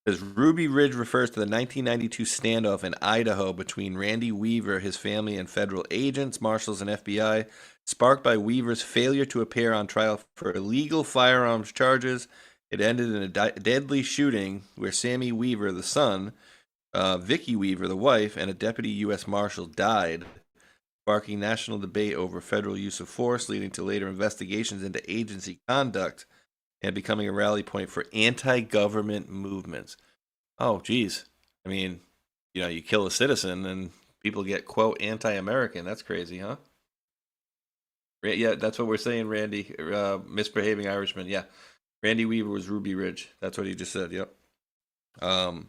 says Ruby Ridge refers to the 1992 standoff in Idaho between Randy Weaver, his family, and federal agents, marshals, and FBI, sparked by Weaver's failure to appear on trial for illegal firearms charges. It ended in a deadly shooting where Sammy Weaver, the son, Vicky Weaver, the wife, and a deputy U.S. Marshal died, sparking national debate over federal use of force, leading to later investigations into agency conduct and becoming a rally point for anti-government movements. Oh, geez. I mean, you kill a citizen and people get, quote, anti-American. That's crazy, huh? Yeah, that's what we're saying, Randy. Misbehaving Irishman, yeah. Randy Weaver was Ruby Ridge. That's what he just said, yep. So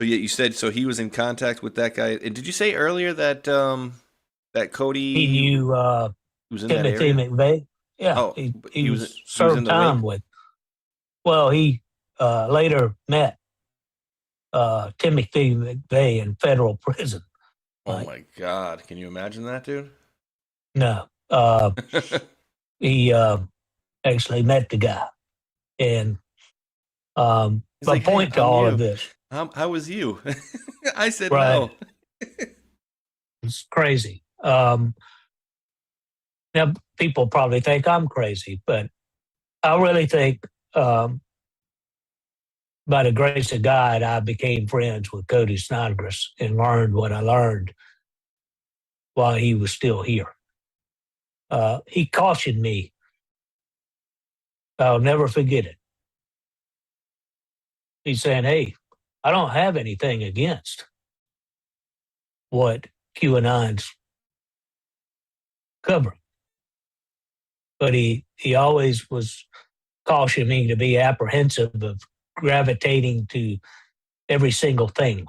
yeah, you said so he was in contact with that guy. And did you say earlier that that Cody He knew was in Timothy that area? McVeigh? Yeah, Oh, he was served in the time wing? with. Well, he later met Timothy McVeigh in federal prison. Oh my God! Can you imagine that, dude? No, he actually met the guy, and the like, point hey, to all you. of this. How was you? I said Right. no. It's crazy. Now, people probably think I'm crazy, but I really think by the grace of God, I became friends with Cody Snodgrass and learned what I learned while he was still here. He cautioned me. I'll never forget it. He's saying, hey, I don't have anything against what QAnon's covering. But he always was cautioning me to be apprehensive of gravitating to every single thing.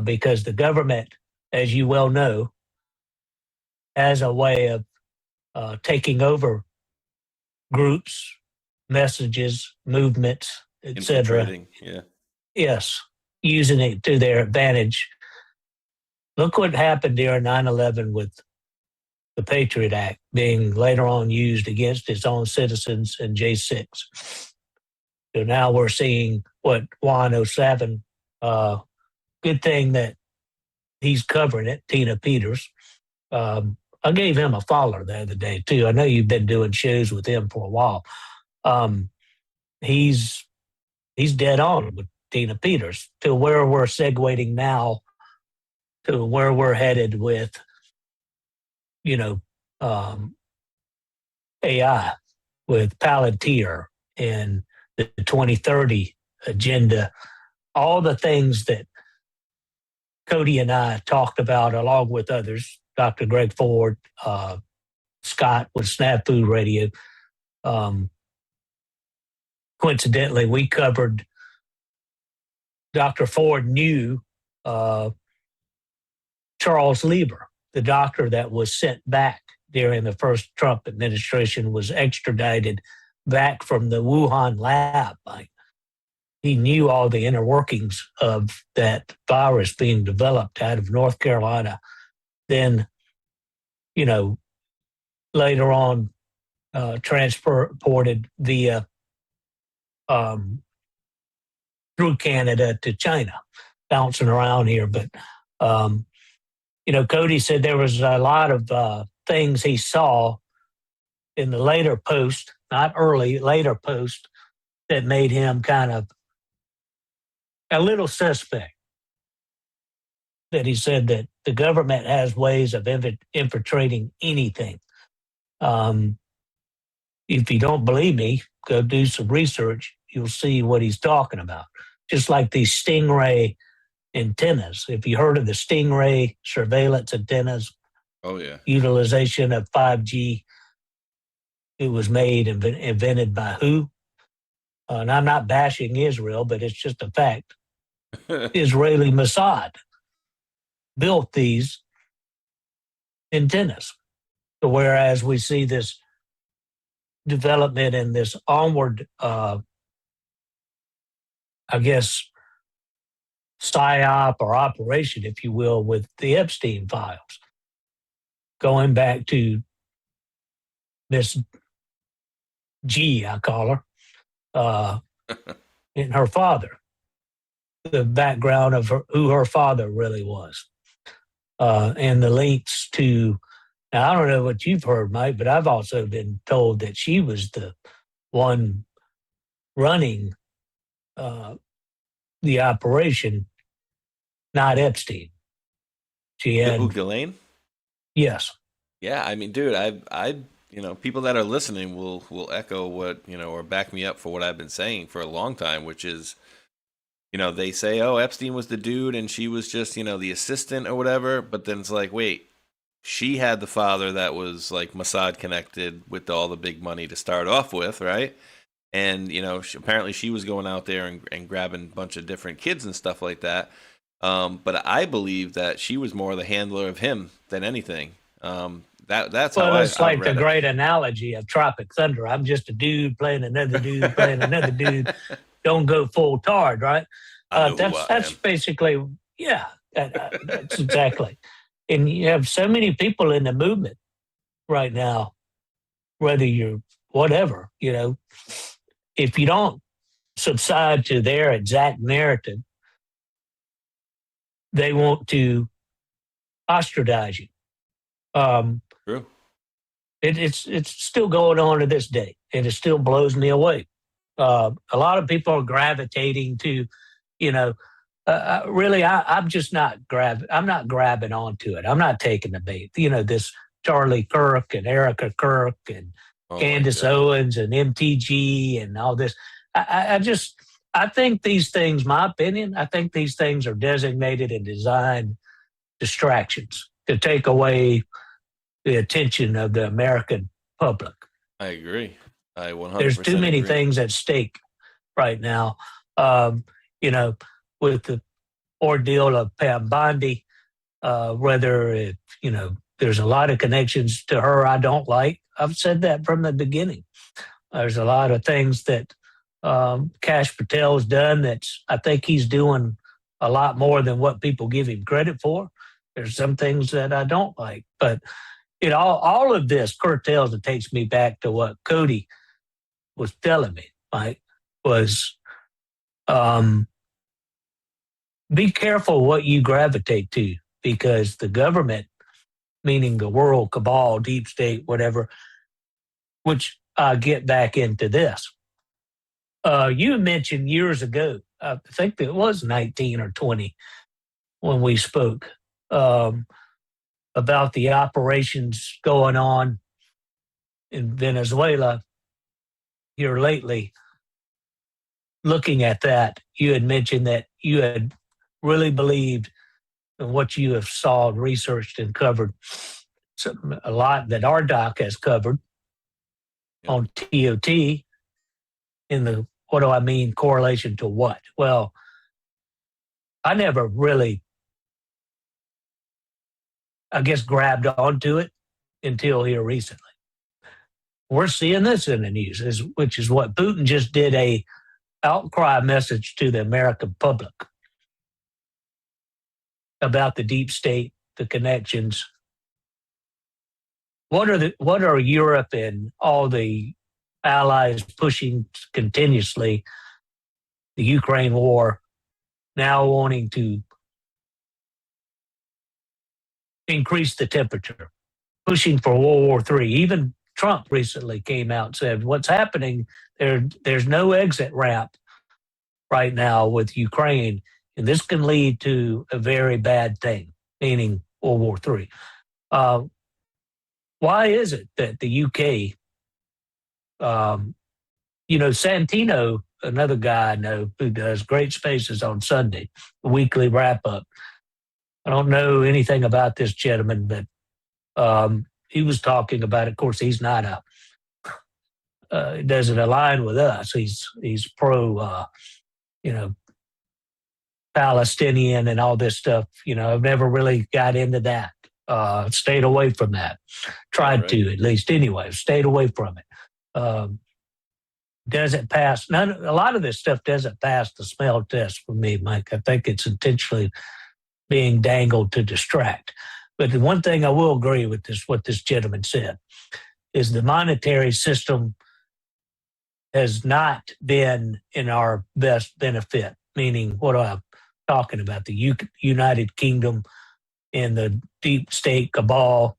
because the government, as you well know, has a way of taking over groups, messages, movements, etc. Infiltrating, yeah. Yes, using it to their advantage. Look what happened during 9/11 with the Patriot Act being later on used against its own citizens in J6. So now we're seeing what Juan 07, good thing that he's covering it, Tina Peters. I gave him a follow the other day too. I know you've been doing shows with him for a while. He's dead on with Tina Peters to where we're segueing now to where we're headed with, AI, with Palantir and the 2030 agenda, all the things that Cody and I talked about, along with others, Dr. Greg Ford, Scott with Snafu Radio. Coincidentally, we covered Dr. Ford knew Charles Lieber, the doctor that was sent back during the first Trump administration, was extradited back from the Wuhan lab. He knew all the inner workings of that virus being developed out of North Carolina. Then, later on, transported via through Canada to China, bouncing around here. But, Cody said there was a lot of things he saw in the later post, not early, later post, that made him kind of a little suspect. That he said that the government has ways of infiltrating anything. If you don't believe me, go do some research. You'll see what he's talking about. Just like these Stingray antennas. If you heard of the Stingray surveillance antennas, oh yeah, utilization of 5G, it was made and invented by who? And I'm not bashing Israel, but it's just a fact. Israeli Mossad built these antennas. Whereas we see this development and this onward, PSYOP or operation, if you will, with the Epstein files. Going back to Miss G, I call her, and her father, the background of who her father really was, and the links to. Now, I don't know what you've heard, Mike, but I've also been told that she was the one running the operation, not Epstein. She had who, Ghislaine? Yes. Yeah, I mean, dude, I people that are listening will echo what, or back me up for what I've been saying for a long time, which is, they say, oh, Epstein was the dude and she was just, the assistant or whatever. But then it's like, wait, she had the father that was like Mossad connected with all the big money to start off with, right? And, apparently she was going out there and grabbing a bunch of different kids and stuff like that. But I believe that she was more the handler of him than anything. That's well, how it's like the great analogy of Tropic Thunder. I'm just a dude playing another dude playing another dude. Don't go full tard, right? That's basically, yeah, that's exactly. And you have so many people in the movement right now, whether you're whatever, if you don't subside to their exact narrative, they want to ostracize you. True. It's still going on to this day, and it still blows me away. A lot of people are gravitating to, really, I'm just not I'm not grabbing onto it. I'm not taking the bait. This Charlie Kirk and Erica Kirk and Candace Owens and MTG and all this. I think these things, my opinion, I think these things are designated and designed distractions to take away the attention of the American public. I agree. I 100% There's too many agree. things at stake right now. With the ordeal of Pam Bondi, whether it, there's a lot of connections to her I don't like. I've said that from the beginning. There's a lot of things that Kash Patel's done I think he's doing a lot more than what people give him credit for. There's some things that I don't like, but all of this curtails and takes me back to what Cody was telling me, Mike, was be careful what you gravitate to, because the government, meaning the world cabal, deep state, whatever, which I get back into this. You mentioned years ago, I think it was 19 or 20 when we spoke, about the operations going on in Venezuela here lately. Looking at that, you had mentioned that you had really believed in what you have saw, researched, and covered. A lot that our doc has covered on TOT in the, what do I mean, correlation to what? Well, I never really, I guess, grabbed onto it until here recently. We're seeing this in the news, which is what Putin just did, a outcry message to the American public about the deep state, the connections. What are Europe and all the allies pushing continuously? The Ukraine war, now wanting to increase the temperature, pushing for World War III. Even Trump recently came out and said, what's happening, there's no exit ramp right now with Ukraine, and this can lead to a very bad thing, meaning World War III. Why is it that the UK, Santino, another guy I know who does Great Spaces on Sunday, a weekly wrap-up. I don't know anything about this gentleman, but he was talking about it. Of course, he's not doesn't align with us. He's pro, Palestinian and all this stuff. I've never really got into that. Stayed away from that. Tried to, at least anyway. Stayed away from it. Doesn't pass. A lot of this stuff doesn't pass the smell test for me, Mike. I think it's intentionally being dangled to distract. But the one thing I will agree with what this gentleman said, is the monetary system has not been in our best benefit. Meaning, what I'm talking about, the United Kingdom and the deep state cabal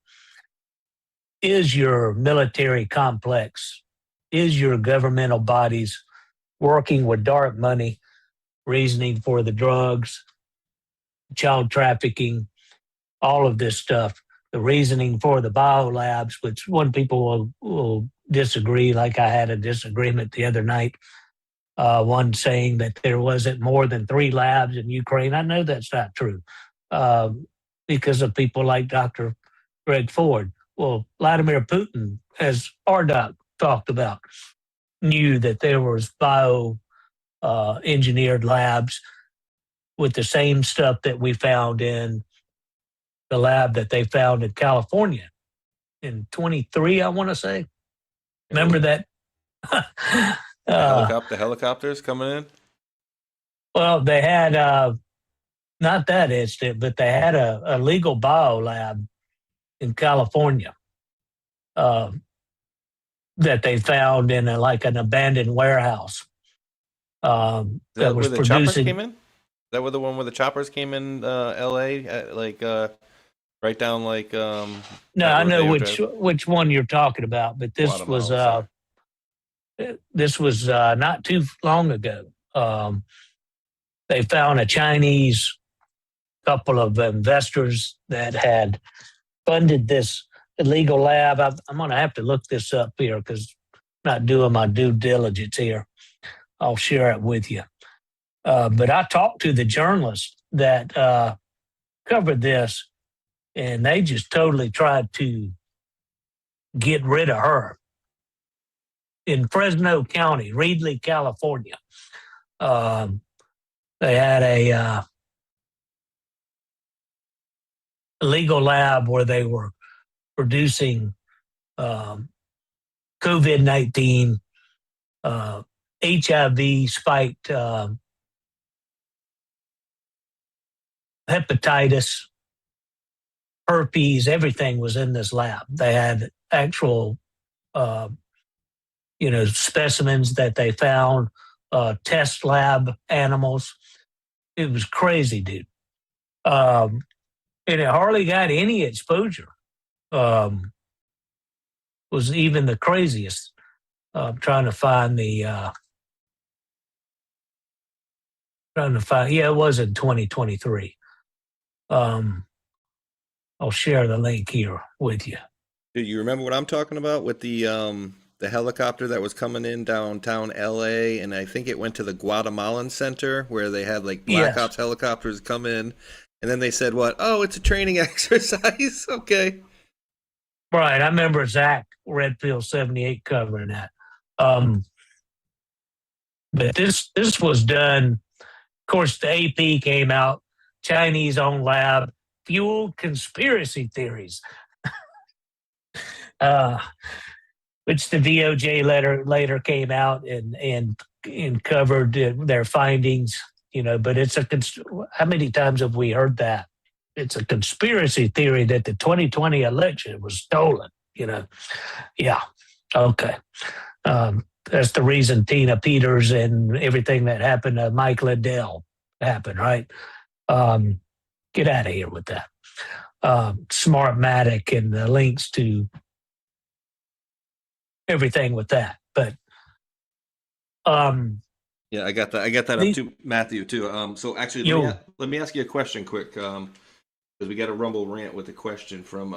is your military complex, is your governmental bodies working with dark money, reasoning for the drugs, child trafficking, all of this stuff, the reasoning for the biolabs, which one people will disagree, like I had a disagreement the other night, one saying that there wasn't more than 3 labs in Ukraine. I know that's not true because of people like Dr. Greg Ford. Well, Vladimir Putin, as our doc talked about, knew that there was engineered labs with the same stuff that we found in the lab that they found in California in 23, I want to say. Remember that? The helicopters coming in? Well, they had, not that instant, but they had a legal biolab in California that they found in an abandoned warehouse. That was where the choppers came in? Is that where the one where the choppers came in L.A., right down No, I know which one you're talking about, but this was not too long ago. They found a Chinese couple of investors that had funded this illegal lab. I'm going to have to look this up here because I'm not doing my due diligence here. I'll share it with you. But I talked to the journalist that covered this, and they just totally tried to get rid of her. In Fresno County, Reedley, California, they had illegal lab where they were producing COVID-19, HIV spiked, hepatitis, herpes, everything was in this lab. They had actual, specimens that they found, test lab animals. It was crazy, dude. And it hardly got any exposure. Was even the craziest. Trying to find it was in 2023. I'll share the link here with you. Do you remember what I'm talking about with the helicopter that was coming in downtown LA, and I think it went to the Guatemalan Center where they had like Black Ops helicopters come in, and then they said, "What? Oh, it's a training exercise." Okay. Right. I remember Zach Redfield 78 covering that. But this was done. Of course, the AP came out, Chinese-owned lab, fueled conspiracy theories, which the DOJ later came out and covered their findings. But it's how many times have we heard that? It's a conspiracy theory that the 2020 election was stolen. Yeah. Okay. That's the reason Tina Peters and everything that happened to Mike Liddell happened, right? Get out of here with that. Smartmatic and the links to everything with that. But yeah, I got that up to Matthew too. So actually, let me ask you a question quick. Because we got a Rumble rant with a question from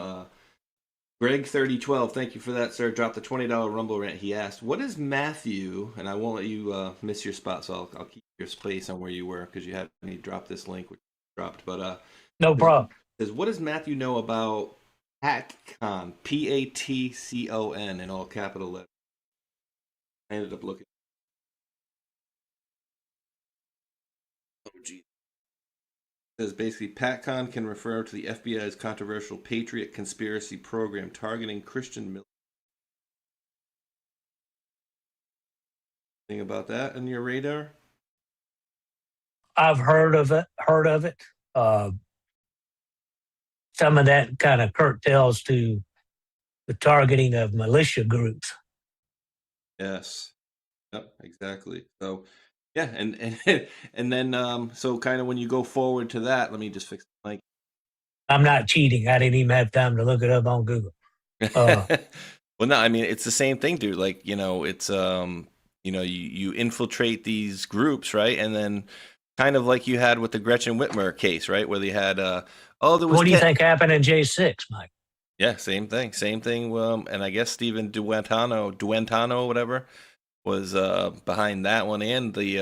Greg 3012. Thank you for that, sir. Dropped the $20 Rumble rant. He asked, "What is Matthew?" And I won't let you miss your spot, so I'll keep your space on where you were because you had me drop this link, which dropped. But no problem. Says, what does Matthew know about PATCON? PATCON in all capital letters. I ended up looking. Oh, gee. Says basically PATCON can refer to the FBI's controversial Patriot conspiracy program targeting Christian military. Anything about that on your radar? I've heard of it. Some of that kind of curtails to the targeting of militia groups. Yes. Yep, exactly. So yeah, and then so kind of when you go forward to that, let me just fix the link. I'm not cheating. I didn't even have time to look it up on Google. Well, no, I mean it's the same thing, dude. Like, it's you infiltrate these groups, right? And then kind of like you had with the Gretchen Whitmer case, right? Where they had there was what do you think happened in J6, Mike? Yeah, same thing. And I guess Stephen Duentano, whatever, was behind that one, and the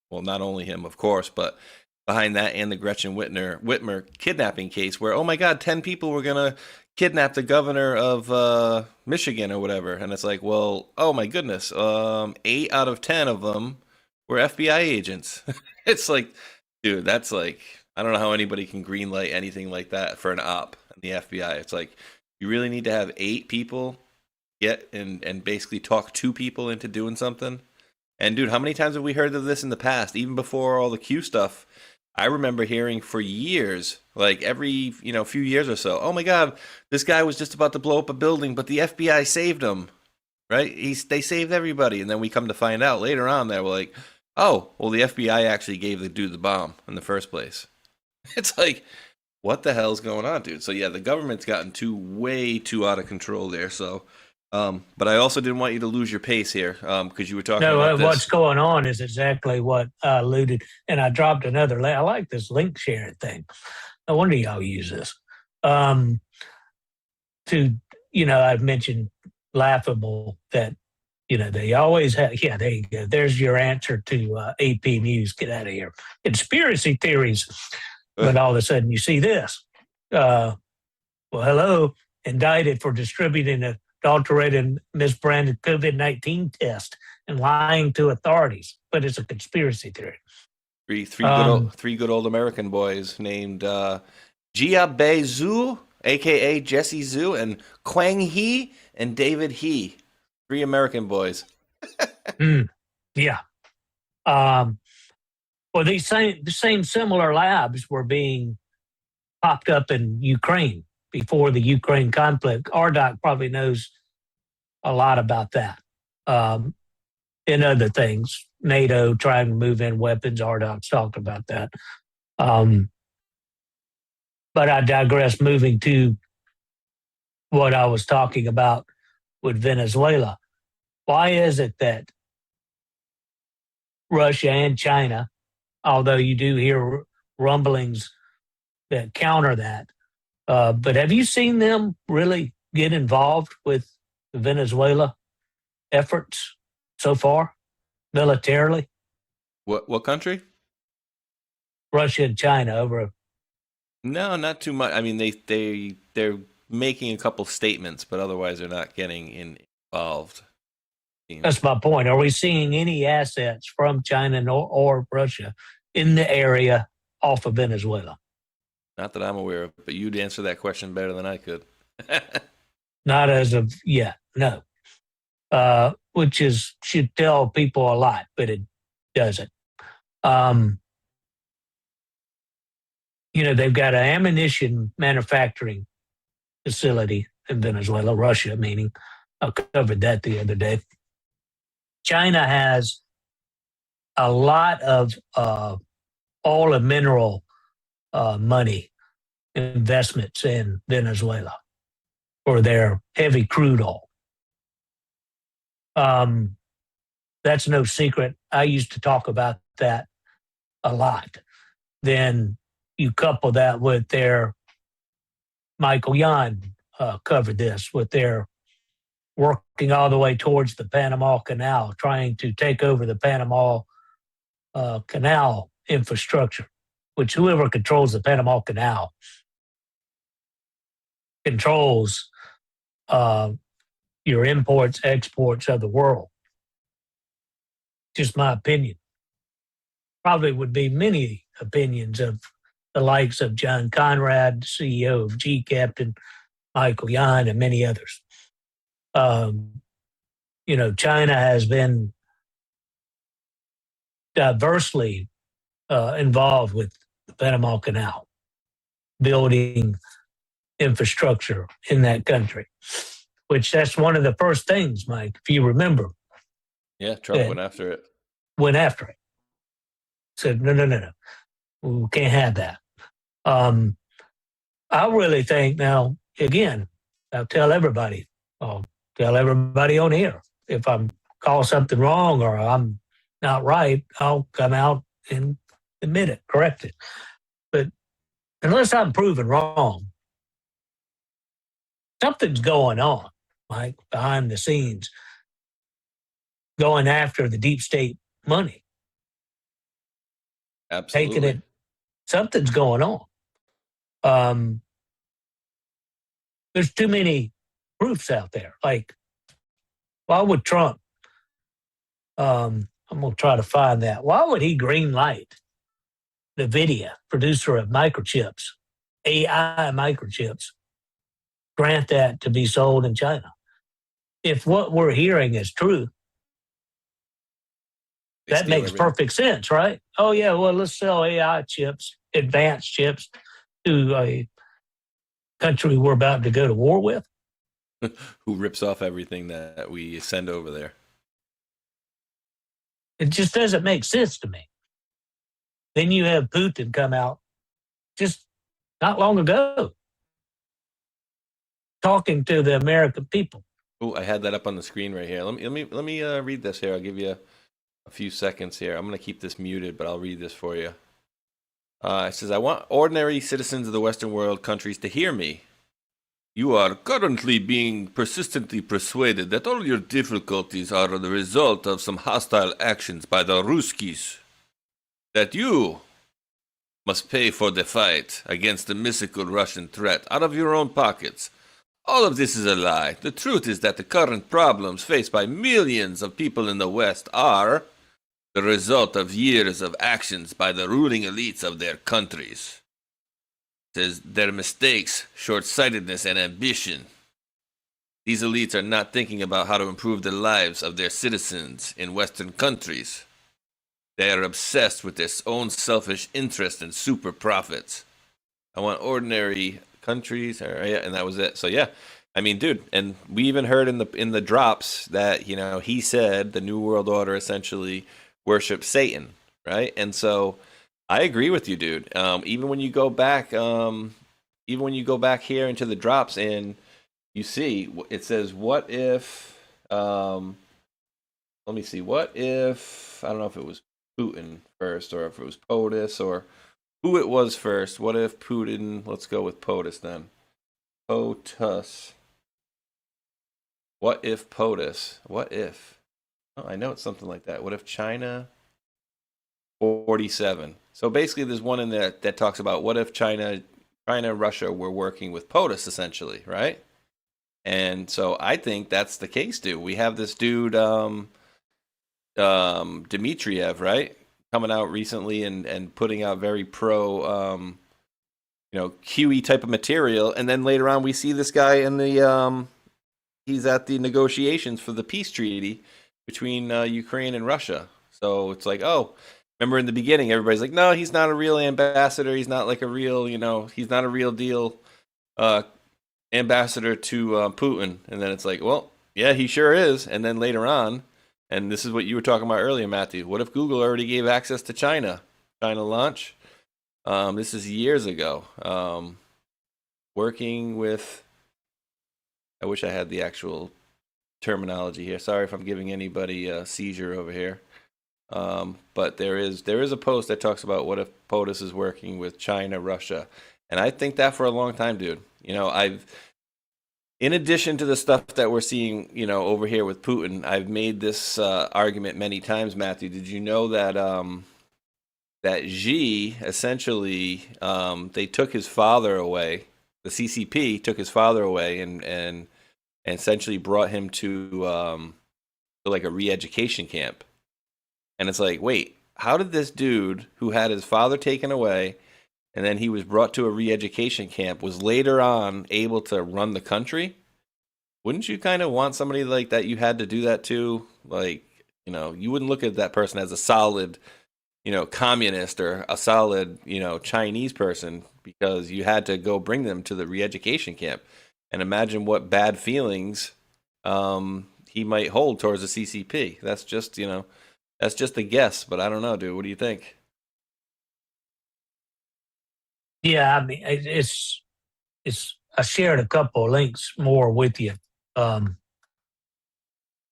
well, not only him, of course, but behind that and the Gretchen Whitmer kidnapping case, where, oh my God, 10 people were gonna kidnap the governor of Michigan or whatever, and it's like, well, oh my goodness, 8 out of 10 of them were FBI agents. It's like, dude, that's like, I don't know how anybody can greenlight anything like that for an op in the FBI. It's like, you really need to have 8 people get and basically talk 2 people into doing something. And dude, how many times have we heard of this in the past? Even before all the Q stuff, I remember hearing for years, like every few years or so, oh my God, this guy was just about to blow up a building, but the FBI saved him, right? They saved everybody. And then we come to find out later on that we're like, oh, well, the FBI actually gave the dude the bomb in the first place. It's like, what the hell's going on, dude? So yeah, the government's gotten way too out of control there. So, but I also didn't want you to lose your pace here, because you were talking about this. What's going on is exactly what I alluded, and I dropped another link. I like this link sharing thing. No wonder y'all use this. I've mentioned laughable that, they always have, yeah, there you go. There's your answer to AP News. Get out of here. Conspiracy theories. But all of a sudden you see this. Well, hello, indicted for distributing a adulterated, misbranded COVID-19 test and lying to authorities. But it's a conspiracy theory. Three good old American boys named Jia Bei Zhu, a.k.a. Jesse Zhu, and Quang He and David He. 3 American boys. Yeah. Well, the same similar labs were being popped up in Ukraine before the Ukraine conflict. RDOC probably knows a lot about that. And other things, NATO trying to move in weapons, RDOC's talked about that. But I digress, moving to what I was talking about with Venezuela. Why is it that Russia and China, although you do hear rumblings that counter that, but have you seen them really get involved with the Venezuela efforts so far, militarily? What country? Russia and China over. No, not too much. I mean, they're making a couple statements, but otherwise they're not getting involved. That's my point. Are we seeing any assets from China or Russia in the area off of Venezuela? Not that I'm aware of, but you'd answer that question better than I could. Not as of yet, no. Which should tell people a lot, but it doesn't. They've got an ammunition manufacturing facility in Venezuela, Russia meaning. I covered that the other day. China has a lot of oil and mineral money investments in Venezuela for their heavy crude oil. That's no secret. I used to talk about that a lot. Then you couple that with Michael Yan covered this, with their working all the way towards the Panama Canal, trying to take over the Panama Canal infrastructure, which whoever controls the Panama Canal controls your imports, exports of the world. Just my opinion. Probably would be many opinions of the likes of John Conrad, CEO of G Captain, Michael Yan, and many others. China has been diversely involved with the Panama Canal, building infrastructure in that country, which that's one of the first things, Mike, if you remember. Yeah, Trump went after it. Said, no. We can't have that. I really think now, again, I'll tell everybody on here, if I'm call something wrong or I'm not right, I'll come out and admit it, correct it. But unless I'm proven wrong, something's going on, Mike, behind the scenes, going after the deep state money. Absolutely. Taking it, something's going on. There's too many proofs out there. Like, why would Trump, I'm going to try to find that. Why would he green light NVIDIA, producer of microchips, AI microchips, grant that to be sold in China? If what we're hearing is true, that makes perfect sense, right? Oh, yeah, well, let's sell AI chips, advanced chips, to a country we're about to go to war with. Who rips off everything that we send over there. It just doesn't make sense to me. Then you have Putin come out just not long ago talking to the American people. Oh, I had that up on the screen right here. Let me read this here. I'll give you a few seconds here. I'm going to keep this muted, but I'll read this for you. It says, I want ordinary citizens of the Western world countries to hear me. You are currently being persistently persuaded that all your difficulties are the result of some hostile actions by the Ruskies. That you must pay for the fight against the mystical Russian threat out of your own pockets. All of this is a lie. The truth is that the current problems faced by millions of people in the West are the result of years of actions by the ruling elites of their countries. says their mistakes, short-sightedness, and ambition. These elites are not thinking about how to improve the lives of their citizens in Western countries. They are obsessed with their own selfish interest and super profits. I want ordinary countries, and that was it. So yeah, I mean, dude, and we even heard in the drops that he said the New World Order essentially worships Satan, right? And so I agree with you, dude. Even when you go back here into the drops and you see it says, what if? Let me see. What if? I don't know if it was Putin first or if it was POTUS or who it was first. What if Putin? Let's go with POTUS then. POTUS. What if POTUS? What if? Oh, I know it's something like that. What if China? 47. So basically, there's one in there that talks about what if China, Russia were working with POTUS essentially, right? And so I think that's the case, dude. We have this dude, Dmitriev, right, coming out recently and putting out very pro, QE type of material, and then later on we see this guy in the he's at the negotiations for the peace treaty between Ukraine and Russia. So it's like, oh, remember in the beginning, everybody's like, no, he's not a real ambassador. He's not like a real, he's not a real deal ambassador to Putin. And then it's like, well, yeah, he sure is. And then later on, and this is what you were talking about earlier, Matthew, what if Google already gave access to China launch? This is years ago. Working with, I wish I had the actual terminology here. Sorry if I'm giving anybody a seizure over here. But there is a post that talks about what if POTUS is working with China, Russia. And I think that for a long time, dude. In addition to the stuff that we're seeing, over here with Putin, I've made this argument many times, Matthew. Did you know that that Xi essentially they took his father away? The CCP took his father away and essentially brought him to like a re-education camp. And it's like, wait, how did this dude who had his father taken away and then he was brought to a re-education camp was later on able to run the country? Wouldn't you kind of want somebody like that you had to do that to? Like, you wouldn't look at that person as a solid, communist or a solid, Chinese person because you had to go bring them to the re-education camp. And imagine what bad feelings he might hold towards the CCP. That's just, that's just a guess, but I don't know, dude. What do you think? Yeah, I mean, it's. I shared a couple of links more with you,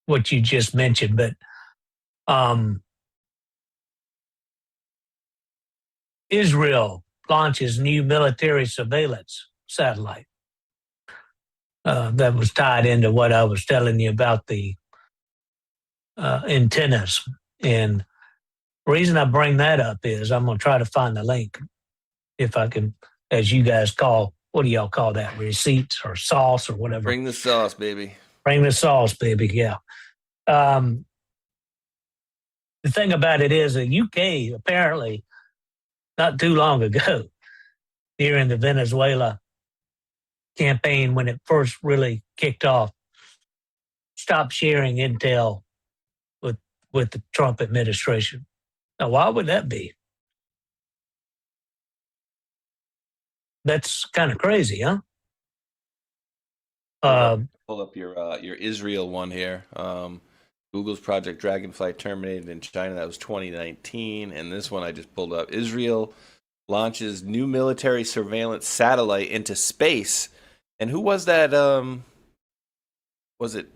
what you just mentioned, but Israel launches new military surveillance satellite. That was tied into what I was telling you about the antennas. And the reason I bring that up is I'm going to try to find the link, if I can, as you guys call, what do y'all call that? Receipts or sauce or whatever? Bring the sauce, baby. Bring the sauce, baby, yeah. The thing about it is the UK apparently not too long ago during the Venezuela campaign when it first really kicked off, stopped sharing intel with the Trump administration. Now, why would that be? That's kind of crazy, huh? Pull up your Israel one here. Google's Project Dragonfly terminated in China. That was 2019. And this one I just pulled up. Israel launches new military surveillance satellite into space. And who was that? Was it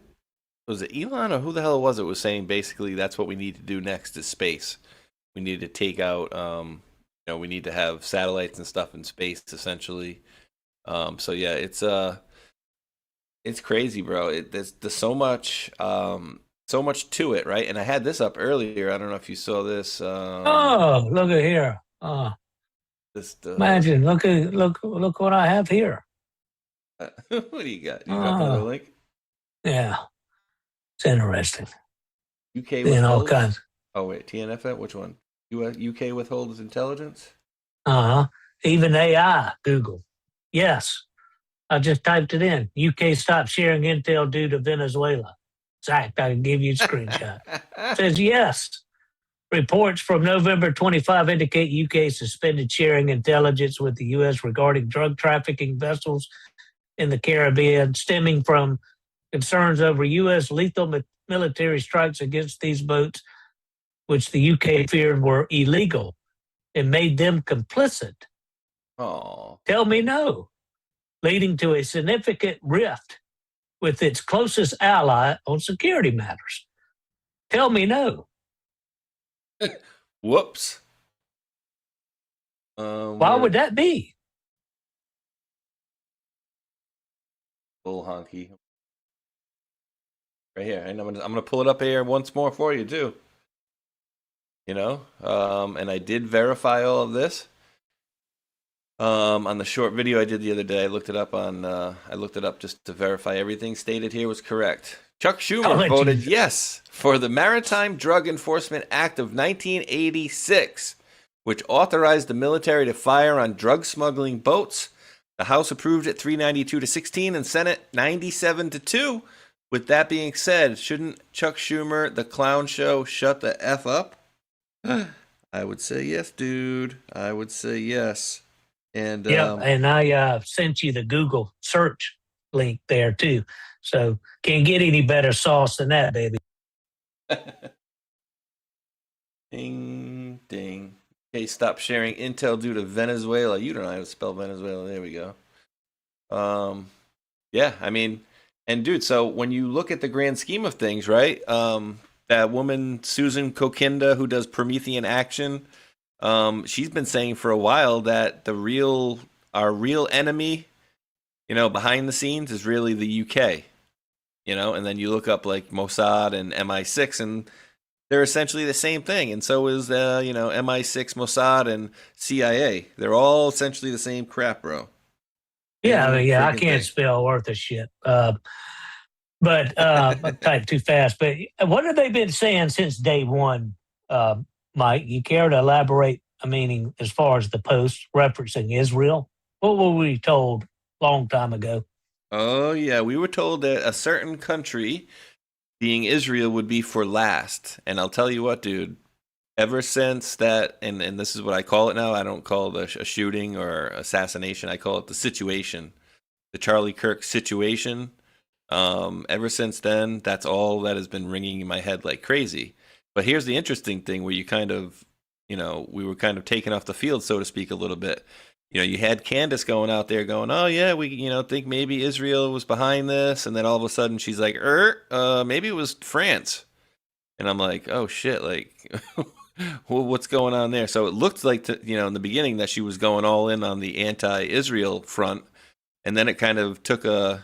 Elon or who the hell was it was saying basically that's what we need to do next is space. We need to take out, we need to have satellites and stuff in space essentially. So yeah, it's crazy, bro. There's so much to it, right? And I had this up earlier. I don't know if you saw this. Oh, look at here. Imagine, look what I have here. What do you got? You got another link? Yeah. It's interesting. UK and all kinds. Oh wait, TNFM. Which one? UK withholds intelligence. even AI, Google. Yes, I just typed it in. UK stopped sharing intel due to Venezuela. Zach, I can give you a screenshot. Says yes. Reports from November 25 indicate UK suspended sharing intelligence with the U.S. regarding drug trafficking vessels in the Caribbean, stemming from concerns over U.S. lethal military strikes against these boats, which the UK feared were illegal and made them complicit. Oh, Tell me no, leading to a significant rift with its closest ally on security matters. Tell me no. whoops. Why would that be? Bull honky. Right here, and I'm gonna pull it up here once more for you too. You know, and I did verify all of this. On the short video I did the other day, I looked it up just to verify everything stated here was correct. Chuck Schumer voted yes for the Maritime Drug Enforcement Act of 1986, which authorized the military to fire on drug smuggling boats. The House approved it 392-16 and Senate 97-2. With that being said, shouldn't Chuck Schumer, the clown show, shut the F up? I would say yes, dude. I would say yes. And and I sent you the Google search link there too. So can't get any better sauce than that, baby. Ding, ding. Okay, stop sharing intel due to Venezuela. You don't know how to spell Venezuela. There we go. Yeah, I mean, and dude, so when you look at the grand scheme of things, right? That woman, Susan Kokinda, who does Promethean Action, she's been saying for a while that our real enemy, behind the scenes is really the UK, and then you look up like Mossad and MI6 and they're essentially the same thing. And so is, MI6, Mossad and CIA. They're all essentially the same crap, bro. Yeah, I can't spell worth of shit. But I typed too fast. But what have they been saying since day one, Mike? You care to elaborate? I mean, as far as the post referencing Israel, what were we told a long time ago? Oh, yeah. We were told that a certain country, being Israel, would be for last. And I'll tell you what, dude. Ever since that, and this is what I call it now, I don't call it a shooting or assassination. I call it the situation, the Charlie Kirk situation. Ever since then, that's all that has been ringing in my head like crazy. But here's the interesting thing where you kind of, we were kind of taken off the field, so to speak, a little bit. You had Candace going out there going, oh, yeah, we, think maybe Israel was behind this. And then all of a sudden she's like, maybe it was France. And I'm like, oh, shit, like, well, what's going on there? So it looked like, in the beginning that she was going all in on the anti-Israel front. And then it kind of took a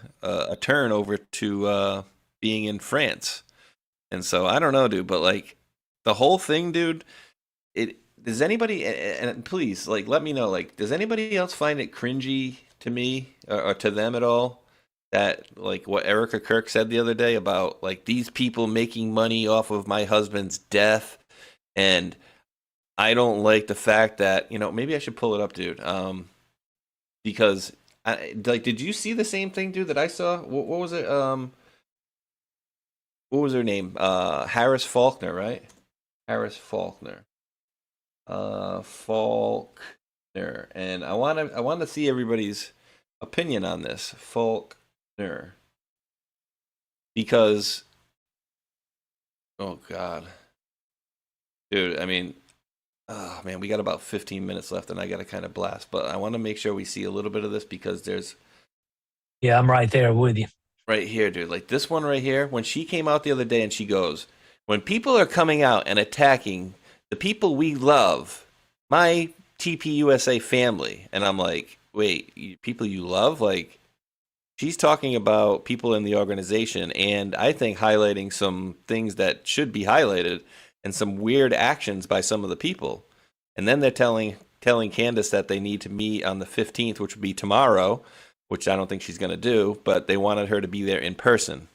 turn over to being in France. And so I don't know, dude, but like the whole thing, dude, does anybody, and please, like, let me know, like, does anybody else find it cringy to me or to them at all? That, like, what Erica Kirk said the other day about, like, these people making money off of my husband's death. And I don't like the fact that, maybe I should pull it up, dude. Because, did you see the same thing, dude, that I saw? What was it? What was her name? Harris Faulkner, right? Harris Faulkner. Faulkner. And I want to see everybody's opinion on this. Faulkner. Because, oh, God. Dude, I mean, oh, man, we got about 15 minutes left, and I got to kind of blast. But I want to make sure we see a little bit of this because there's... Yeah, I'm right there with you. Right here, dude. Like this one right here, when she came out the other day and she goes, when people are coming out and attacking the people we love, my TPUSA family. And I'm like, wait, people you love? Like, she's talking about people in the organization and I think highlighting some things that should be highlighted and some weird actions by some of the people. And then they're telling Candace that they need to meet on the 15th, which would be tomorrow, which I don't think she's going to do, but they wanted her to be there in person.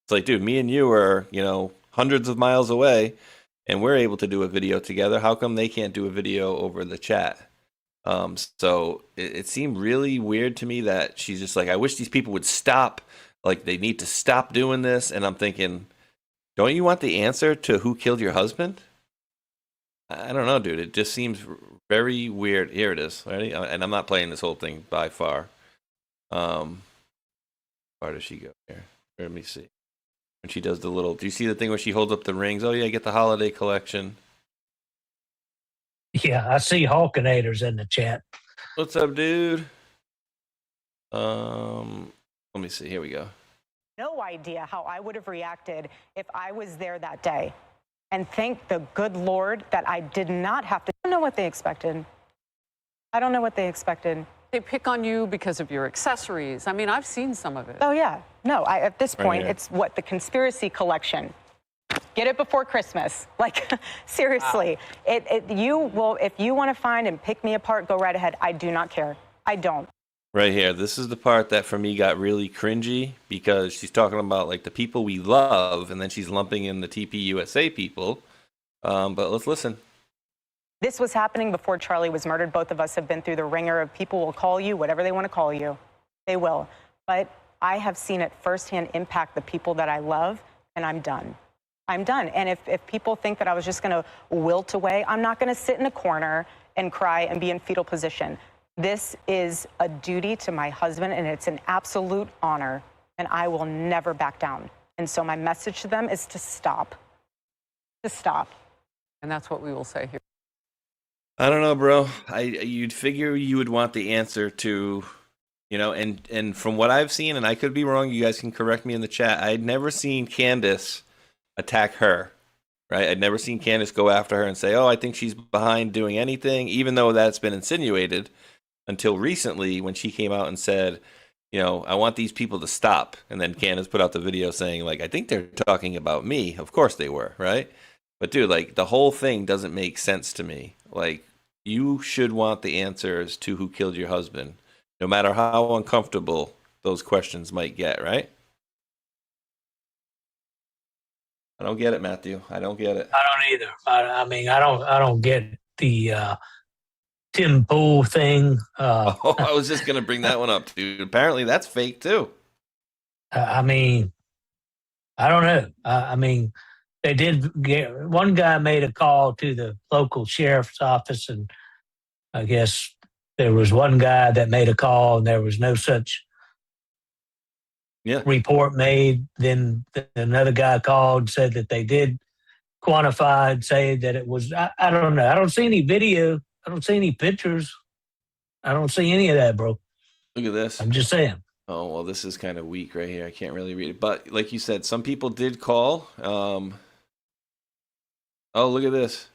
It's like, dude, me and you are, hundreds of miles away, and we're able to do a video together. How come they can't do a video over the chat? So it seemed really weird to me that she's just like, I wish these people would stop. Like, they need to stop doing this. And I'm thinking, don't you want the answer to who killed your husband? I don't know, dude. It just seems very weird. Here it is. Ready? And I'm not playing this whole thing by far. Where does she go here? Let me see. When she does the little, do you see the thing where she holds up the rings? Oh yeah, get the holiday collection. Yeah, I see Hawkinators in the chat. What's up, dude? Let me see. Here we go. No idea how I would have reacted if I was there that day. And thank the good Lord that I did not have to. I don't know what they expected. I don't know what they expected. They pick on you because of your accessories. I mean, I've seen some of it. Oh, yeah. No, at this point, here. it's what? The conspiracy collection. Get it before Christmas. Like, seriously. Wow. You will, if you want to find and pick me apart, go right ahead. I do not care. I don't. Right here. This is the part that for me got really cringy because she's talking about like the people we love, and then she's lumping in the TPUSA people. But let's listen. This was happening before Charlie was murdered. Both of us have been through the ringer of people will call you whatever they want to call you. They will. But I have seen it firsthand impact the people that I love, and I'm done. I'm done. And if people think that I was just going to wilt away, I'm not going to sit in a corner and cry and be in fetal position. This is a duty to my husband, and it's an absolute honor, and I will never back down. And so my message to them is to stop. To stop. And that's what we will say here. I don't know, bro. You'd figure you would want the answer to, you know, and from what I've seen, and I could be wrong, you guys can correct me in the chat, I'd never seen Candace attack her, right? I'd never seen Candace go after her and say, oh, I think she's behind doing anything, even though that's been insinuated until recently when she came out and said, you know, I want these people to stop. And then Candace put out the video saying, like, I think they're talking about me. Of course they were, right? But dude, like, the whole thing doesn't make sense to me. Like, you should want the answers to who killed your husband, no matter how uncomfortable those questions might get, right? I don't get it, Matthew. I don't get it. I don't either. I mean, I don't get the Tim Pool thing. I was just gonna bring that one up, dude. Apparently, that's fake too. I mean, I don't know. I mean, they did get one guy made a call to the local sheriff's office, and I guess there was one guy that made a call, and there was no such report made. Then another guy called and said that they did quantify and say that it was. I don't know. I don't see any video. I don't see any pictures. I don't see any of that, bro. Look at this. I'm just saying. Oh, well, this is kind of weak right here. I can't really read it. But like you said, some people did call. Oh, look at this.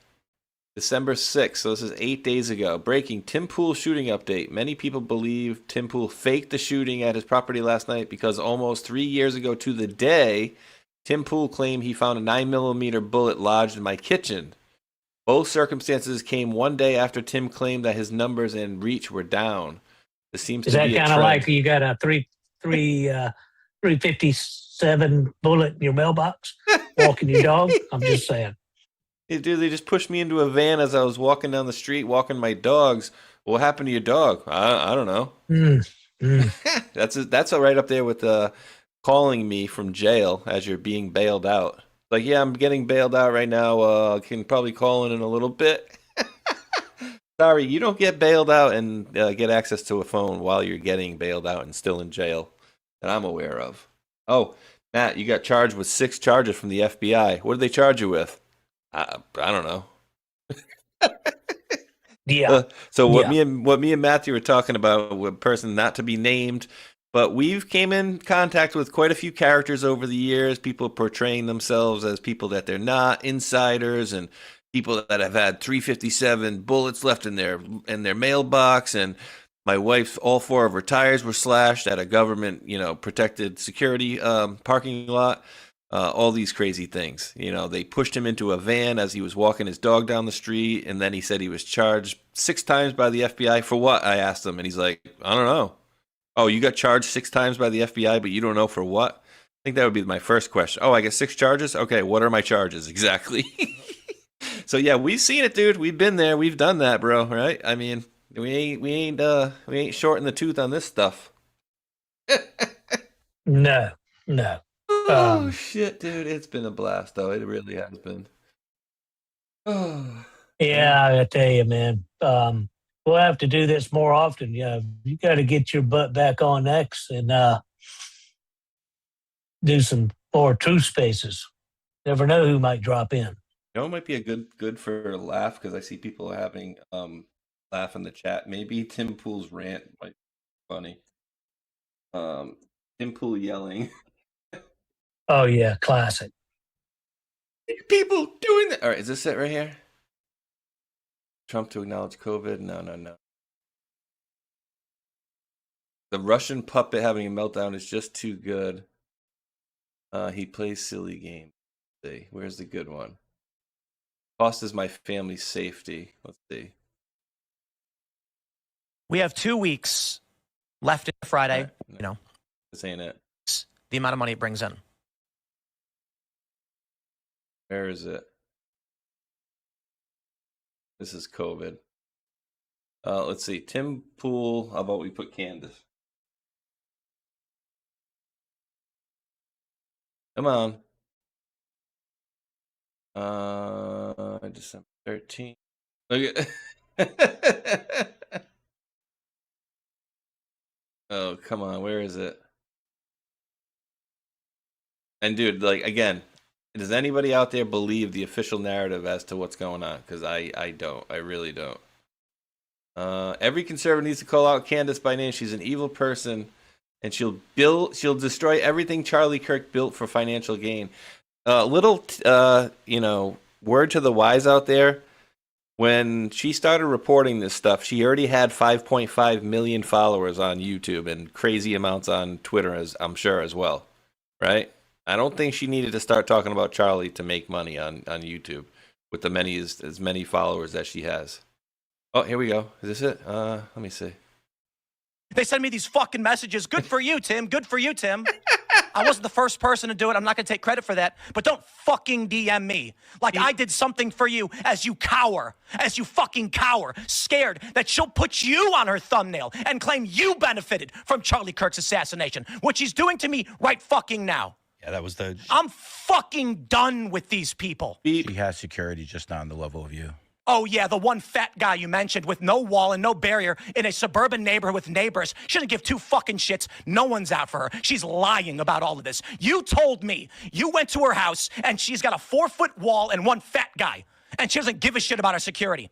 December 6th. So this is 8 days ago. Breaking Tim Pool shooting update. Many people believe Tim Pool faked the shooting at his property last night because almost 3 years ago to the day, Tim Pool claimed he found a 9mm bullet lodged in my kitchen. Both circumstances came one day after Tim claimed that his numbers and reach were down. This seems Is to that be a kind of trend. like you got a 357 bullet in your mailbox walking your dog? I'm just saying. Hey, dude, they just pushed me into a van as I was walking down the street, walking my dogs. What happened to your dog? I don't know. That's right up there with calling me from jail as you're being bailed out. Like, yeah, I'm getting bailed out right now. Can probably call in a little bit. Sorry, you don't get bailed out and get access to a phone while you're getting bailed out and still in jail that I'm aware of. Oh, Matt, you got charged with 6 charges from the FBI. What did they charge you with? I don't know. Yeah. So what me and Matthew were talking about, a person not to be named, but we've came in contact with quite a few characters over the years, people portraying themselves as people that they're not, insiders, and people that have had 357 bullets left in their mailbox. And my wife's, all 4 of her tires were slashed at a government, protected security parking lot. All these crazy things. They pushed him into a van as he was walking his dog down the street, and then he said he was charged 6 times by the FBI. For what? I asked him, and he's like, I don't know. Oh, you got charged 6 times by the FBI, but you don't know for what? I think that would be my first question. Oh, I get 6 charges? Okay, what are my charges exactly? So yeah, we've seen it, dude. We've been there. We've done that, bro, right? I mean, We ain't shorting the tooth on this stuff. No. Oh shit, dude! It's been a blast, though. It really has been. Oh. Yeah, I tell you, man. We'll have to do this more often. Yeah, you got to get your butt back on X and do some more truth spaces. Never know who might drop in. You know, it might be a good for a laugh because I see people having laugh in the chat. Maybe Tim Pool's rant might be funny. Tim Pool yelling. Oh yeah, classic. People doing that. All right, is this it right here? Trump to acknowledge COVID? No. The Russian puppet having a meltdown is just too good. He plays silly games. Let's see, where's the good one? Cost is my family's safety. Let's see. We have 2 weeks left in Friday. No, You know, this ain't it. the amount of money it brings in. Where is it? This is COVID. Let's see. Tim Pool. How about we put Candace? Come on. December 13th. Look at Oh, come on. Where is it? And dude, like, again, does anybody out there believe the official narrative as to what's going on? Because I don't. I really don't. Every conservative needs to call out Candace by name. She's an evil person, and she'll destroy everything Charlie Kirk built for financial gain. Little word to the wise out there. When she started reporting this stuff, she already had 5.5 million followers on YouTube and crazy amounts on Twitter, as I'm sure as well, right? I don't think she needed to start talking about Charlie to make money on YouTube with as many followers that she has. Oh, here we go. Is this it? Let me see. They send me these fucking messages. Good for you, Tim. Good for you, Tim. I wasn't the first person to do it. I'm not going to take credit for that. But don't fucking DM me like I did something for you as you fucking cower, scared that she'll put you on her thumbnail and claim you benefited from Charlie Kirk's assassination, which he's doing to me right fucking now. Yeah, that was the... I'm fucking done with these people. She has security, just not on the level of you. Oh, yeah, the one fat guy you mentioned with no wall and no barrier in a suburban neighborhood with neighbors. She doesn't give two fucking shits. No one's out for her. She's lying about all of this. You told me you went to her house and she's got a 4-foot wall and one fat guy. And she doesn't give a shit about her security.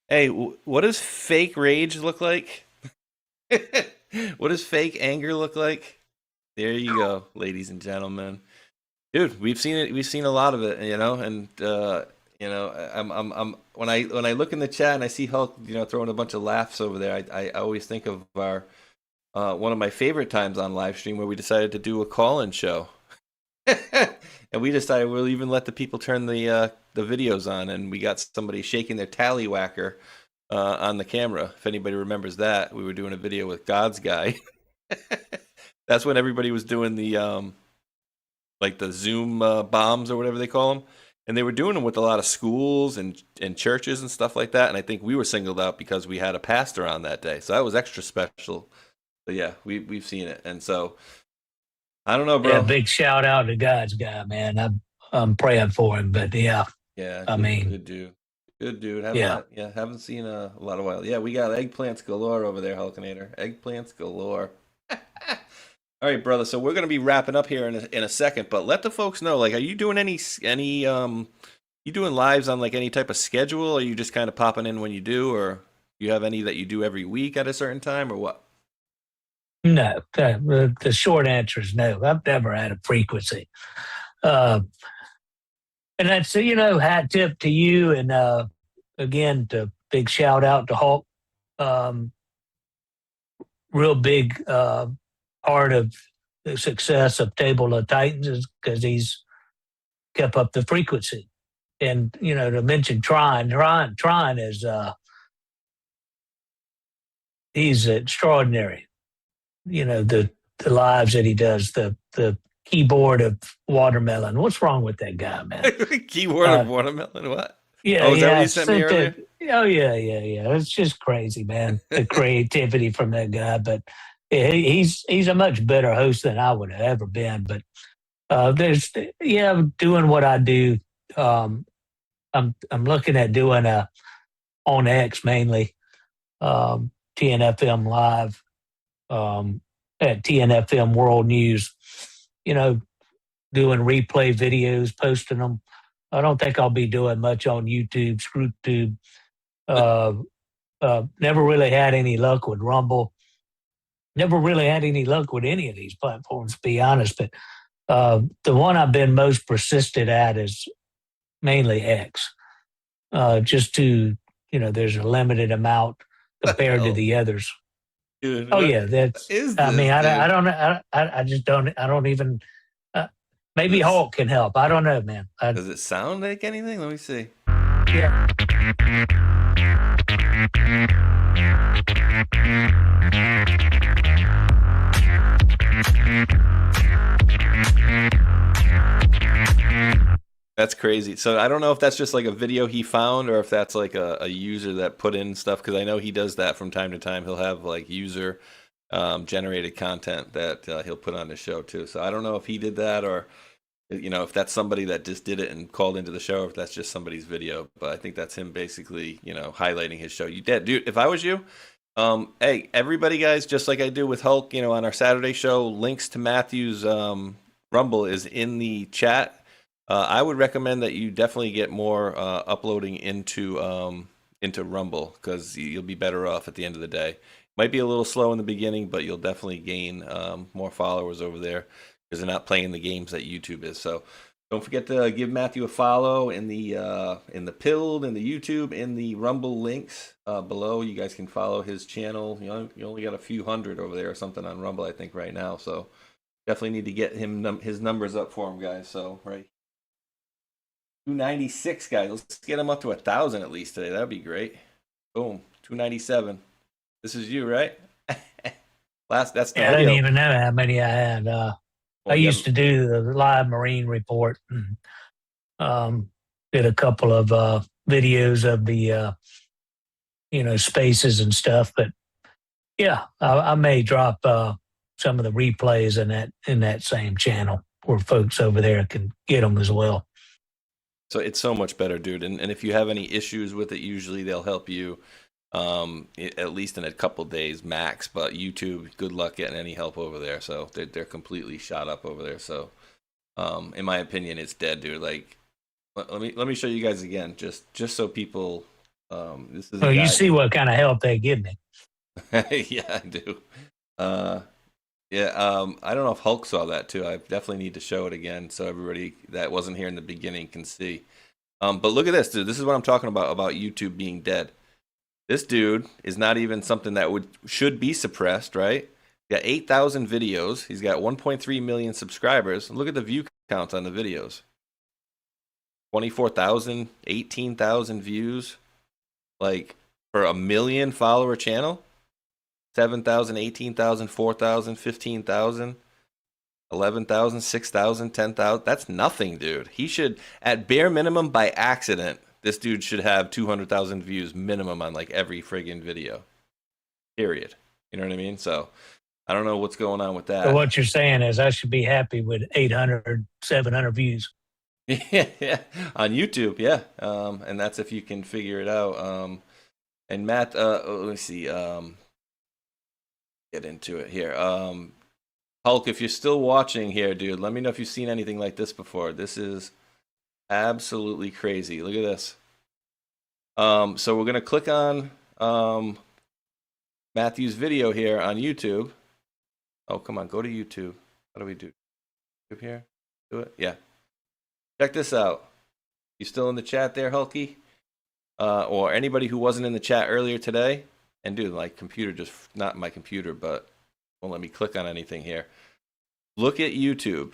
Hey, what does fake rage look like? What does fake anger look like? There you go, ladies and gentlemen. Dude, we've seen it. We've seen a lot of it, and I'm when I look in the chat and I see Hulk, throwing a bunch of laughs over there. I always think of our one of my favorite times on live stream where we decided to do a call-in show, and we decided we'll even let the people turn the videos on, and we got somebody shaking their tallywhacker on the camera. If anybody remembers that, we were doing a video with God's guy. That's when everybody was doing the like the Zoom bombs or whatever they call them. And they were doing them with a lot of schools and churches and stuff like that. And I think we were singled out because we had a pastor on that day. So that was extra special. But yeah, we've seen it. And so, I don't know, bro. Yeah, big shout out to God's guy, man. I'm praying for him. But yeah. Yeah. Good dude. Good dude. Haven't seen a lot of while. Yeah, we got eggplants galore over there, Hulkinator. Eggplants galore. All right, brother. So we're going to be wrapping up here in a second, but let the folks know. Like, are you doing any you doing lives on like any type of schedule? Or are you just kind of popping in when you do, or you have any that you do every week at a certain time, or what? No, the short answer is no. I've never had a frequency, and that's hat tip to you, and again, big shout out to Hulk. Real big. Part of the success of Table of Titans is because he's kept up the frequency. And, to mention Tron is, he's extraordinary. The lives that he does, the keyboard of watermelon. What's wrong with that guy, man? Keyboard of watermelon? What? Yeah, oh, is that what you sent me earlier? Oh yeah. It's just crazy, man. The creativity from that guy, but he's a much better host than I would have ever been. But there's doing what I do. Um, I'm looking at doing a on X mainly, TNFM live, at TNFM World News. You know, doing replay videos, posting them. I don't think I'll be doing much on YouTube, ScrewTube. Uh, Never really had any luck with Rumble. Never really had any luck with any of these platforms, to be honest. But the one I've been most persistent at is mainly X. Just to, there's a limited amount compared to the others. Dude, Oh what yeah, that's. is I this, mean, dude? I don't. I just don't. I don't even. Maybe Hulk can help. I don't know, man. Does it sound like anything? Let me see. Yeah. That's crazy. So I don't know if that's just like a video he found or if that's like a user that put in stuff, because I know he does that from time to time. He'll have like user generated content that he'll put on his show too. So I don't know if he did that or if that's somebody that just did it and called into the show, or if that's just somebody's video. But I think that's him basically highlighting his show. You did, dude. If I was you, hey, everybody, guys, just like I do with Hulk, on our Saturday show, links to Matthew's Rumble is in the chat. I would recommend that you definitely get more uploading into Rumble, because you'll be better off at the end of the day. Might be a little slow in the beginning, but you'll definitely gain more followers over there because they're not playing the games that YouTube is. So don't forget to give Matthew a follow in the Pilled, in the YouTube, in the Rumble links below. You guys can follow his channel. You only got a few hundred over there or something on Rumble, I think, right now. So definitely need to get his numbers up for him, guys. So 296, guys. Let's get him up to 1,000 at least today. That'd be great. Boom, 297. This is you, right? That's the I video. don't even know how many I had. I used to do the live Marine report. And, did a couple of videos of the spaces and stuff. But yeah, I may drop some of the replays in that same channel where folks over there can get them as well. So it's so much better, dude. And if you have any issues with it, usually they'll help you at least in a couple days max. But YouTube, good luck getting any help over there. So they're completely shot up over there. So in my opinion, it's dead, dude. Like, let me show you guys again, just so people. This is. Oh, you see what kind of help they give me? Yeah, I do. I don't know if Hulk saw that too. I definitely need to show it again so everybody that wasn't here in the beginning can see. But look at this, dude. This is what I'm talking about YouTube being dead. This dude is not even something that should be suppressed, right? He got 8,000 videos. He's got 1.3 million subscribers. Look at the view count on the videos. 24,000, 18,000 views. Like, for a 1 million follower channel? 7,000, 18,000, 4,000, 15,000, 11,000, 6,000, 10,000. That's nothing, dude. He should, at bare minimum, by accident, this dude should have 200,000 views minimum on like every friggin' video. Period. You know what I mean? So I don't know what's going on with that. So what you're saying is I should be happy with 800, 700 views. Yeah, on YouTube, yeah. And that's if you can figure it out. And Matt, let me see. Get into it here. Hulk, if you're still watching here, dude, let me know if you've seen anything like this before. This is absolutely crazy. Look at this. So we're gonna click on Matthew's video here on YouTube. Oh, come on, go to YouTube. How do we do? YouTube here? Do it? Yeah. Check this out. You still in the chat there, Hulky? Or anybody who wasn't in the chat earlier today? And dude, my computer just, not my computer, but won't let me click on anything here. Look at YouTube.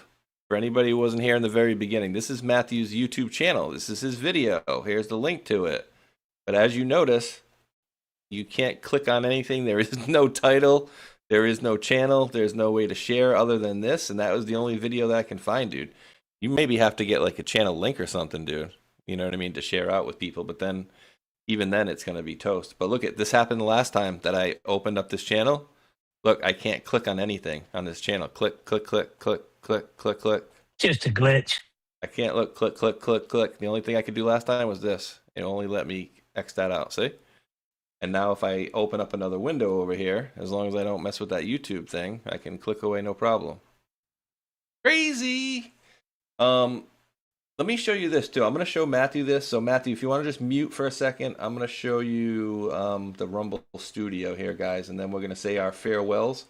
For anybody who wasn't here in the very beginning, this is Matthew's YouTube channel. This is his video. Here's the link to it. But as you notice, you can't click on anything. There is no title. There is no channel. There's no way to share other than this. And that was the only video that I can find, dude. You maybe have to get like a channel link or something, dude. You know what I mean? To share out with people. But then even then it's going to be toast. But look, this happened the last time that I opened up this channel. Look, I can't click on anything on this channel. Click, click, click, click, click, click, click. Just a glitch. I can't look, click, click, click, click. The only thing I could do last time was this. It only let me X that out, see? And now if I open up another window over here, as long as I don't mess with that YouTube thing, I can click away no problem. Crazy! Let me show you this too. I'm going to show Matthew this. So Matthew, if you want to just mute for a second, I'm going to show you the Rumble Studio here, guys, and then we're going to say our farewells.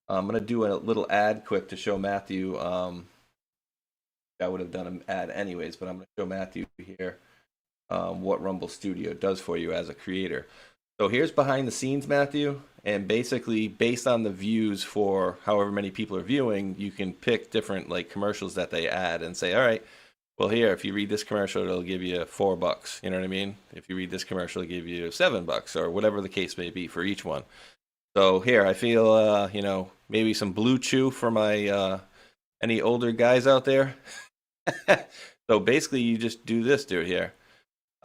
I'm going to do a little ad quick to show Matthew. I would have done an ad anyways, but I'm going to show Matthew here what Rumble Studio does for you as a creator. So here's behind the scenes, Matthew, and basically based on the views for however many people are viewing, you can pick different like commercials that they add and say, all right, well, here, if you read this commercial, it'll give you $4. You know what I mean? If you read this commercial, it'll give you $7 or whatever the case may be for each one. So here, I feel, you know, maybe some Blue Chew for my any older guys out there. So basically, you just do this, dude, here.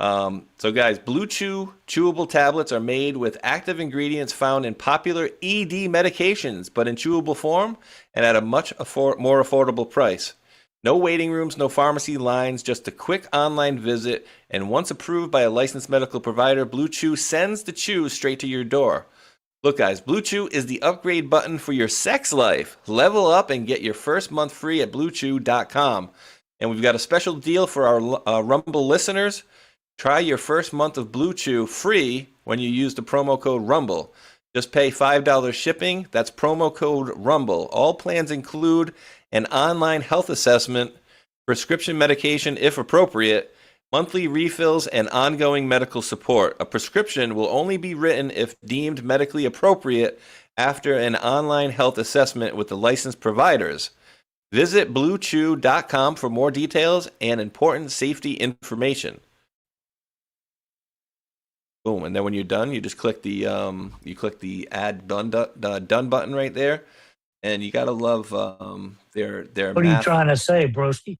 So guys, Blue Chew chewable tablets are made with active ingredients found in popular ED medications, but in chewable form and at a much more affordable price. No waiting rooms, no pharmacy lines, just a quick online visit, and once approved by a licensed medical provider, Blue Chew sends the chews straight to your door. Look, guys, Blue Chew is the upgrade button for your sex life. Level up and get your first month free at BlueChew.com. And we've got a special deal for our Rumble listeners. Try your first month of Blue Chew free when you use the promo code RUMBLE. Just pay $5 shipping. That's promo code RUMBLE. All plans include an online health assessment, prescription medication if appropriate, monthly refills, and ongoing medical support. A prescription will only be written if deemed medically appropriate after an online health assessment with the licensed providers. Visit BlueChew.com for more details and important safety information. Boom, and then when you're done, you just click the add done button right there, and you gotta love their. What are you trying to say, broski?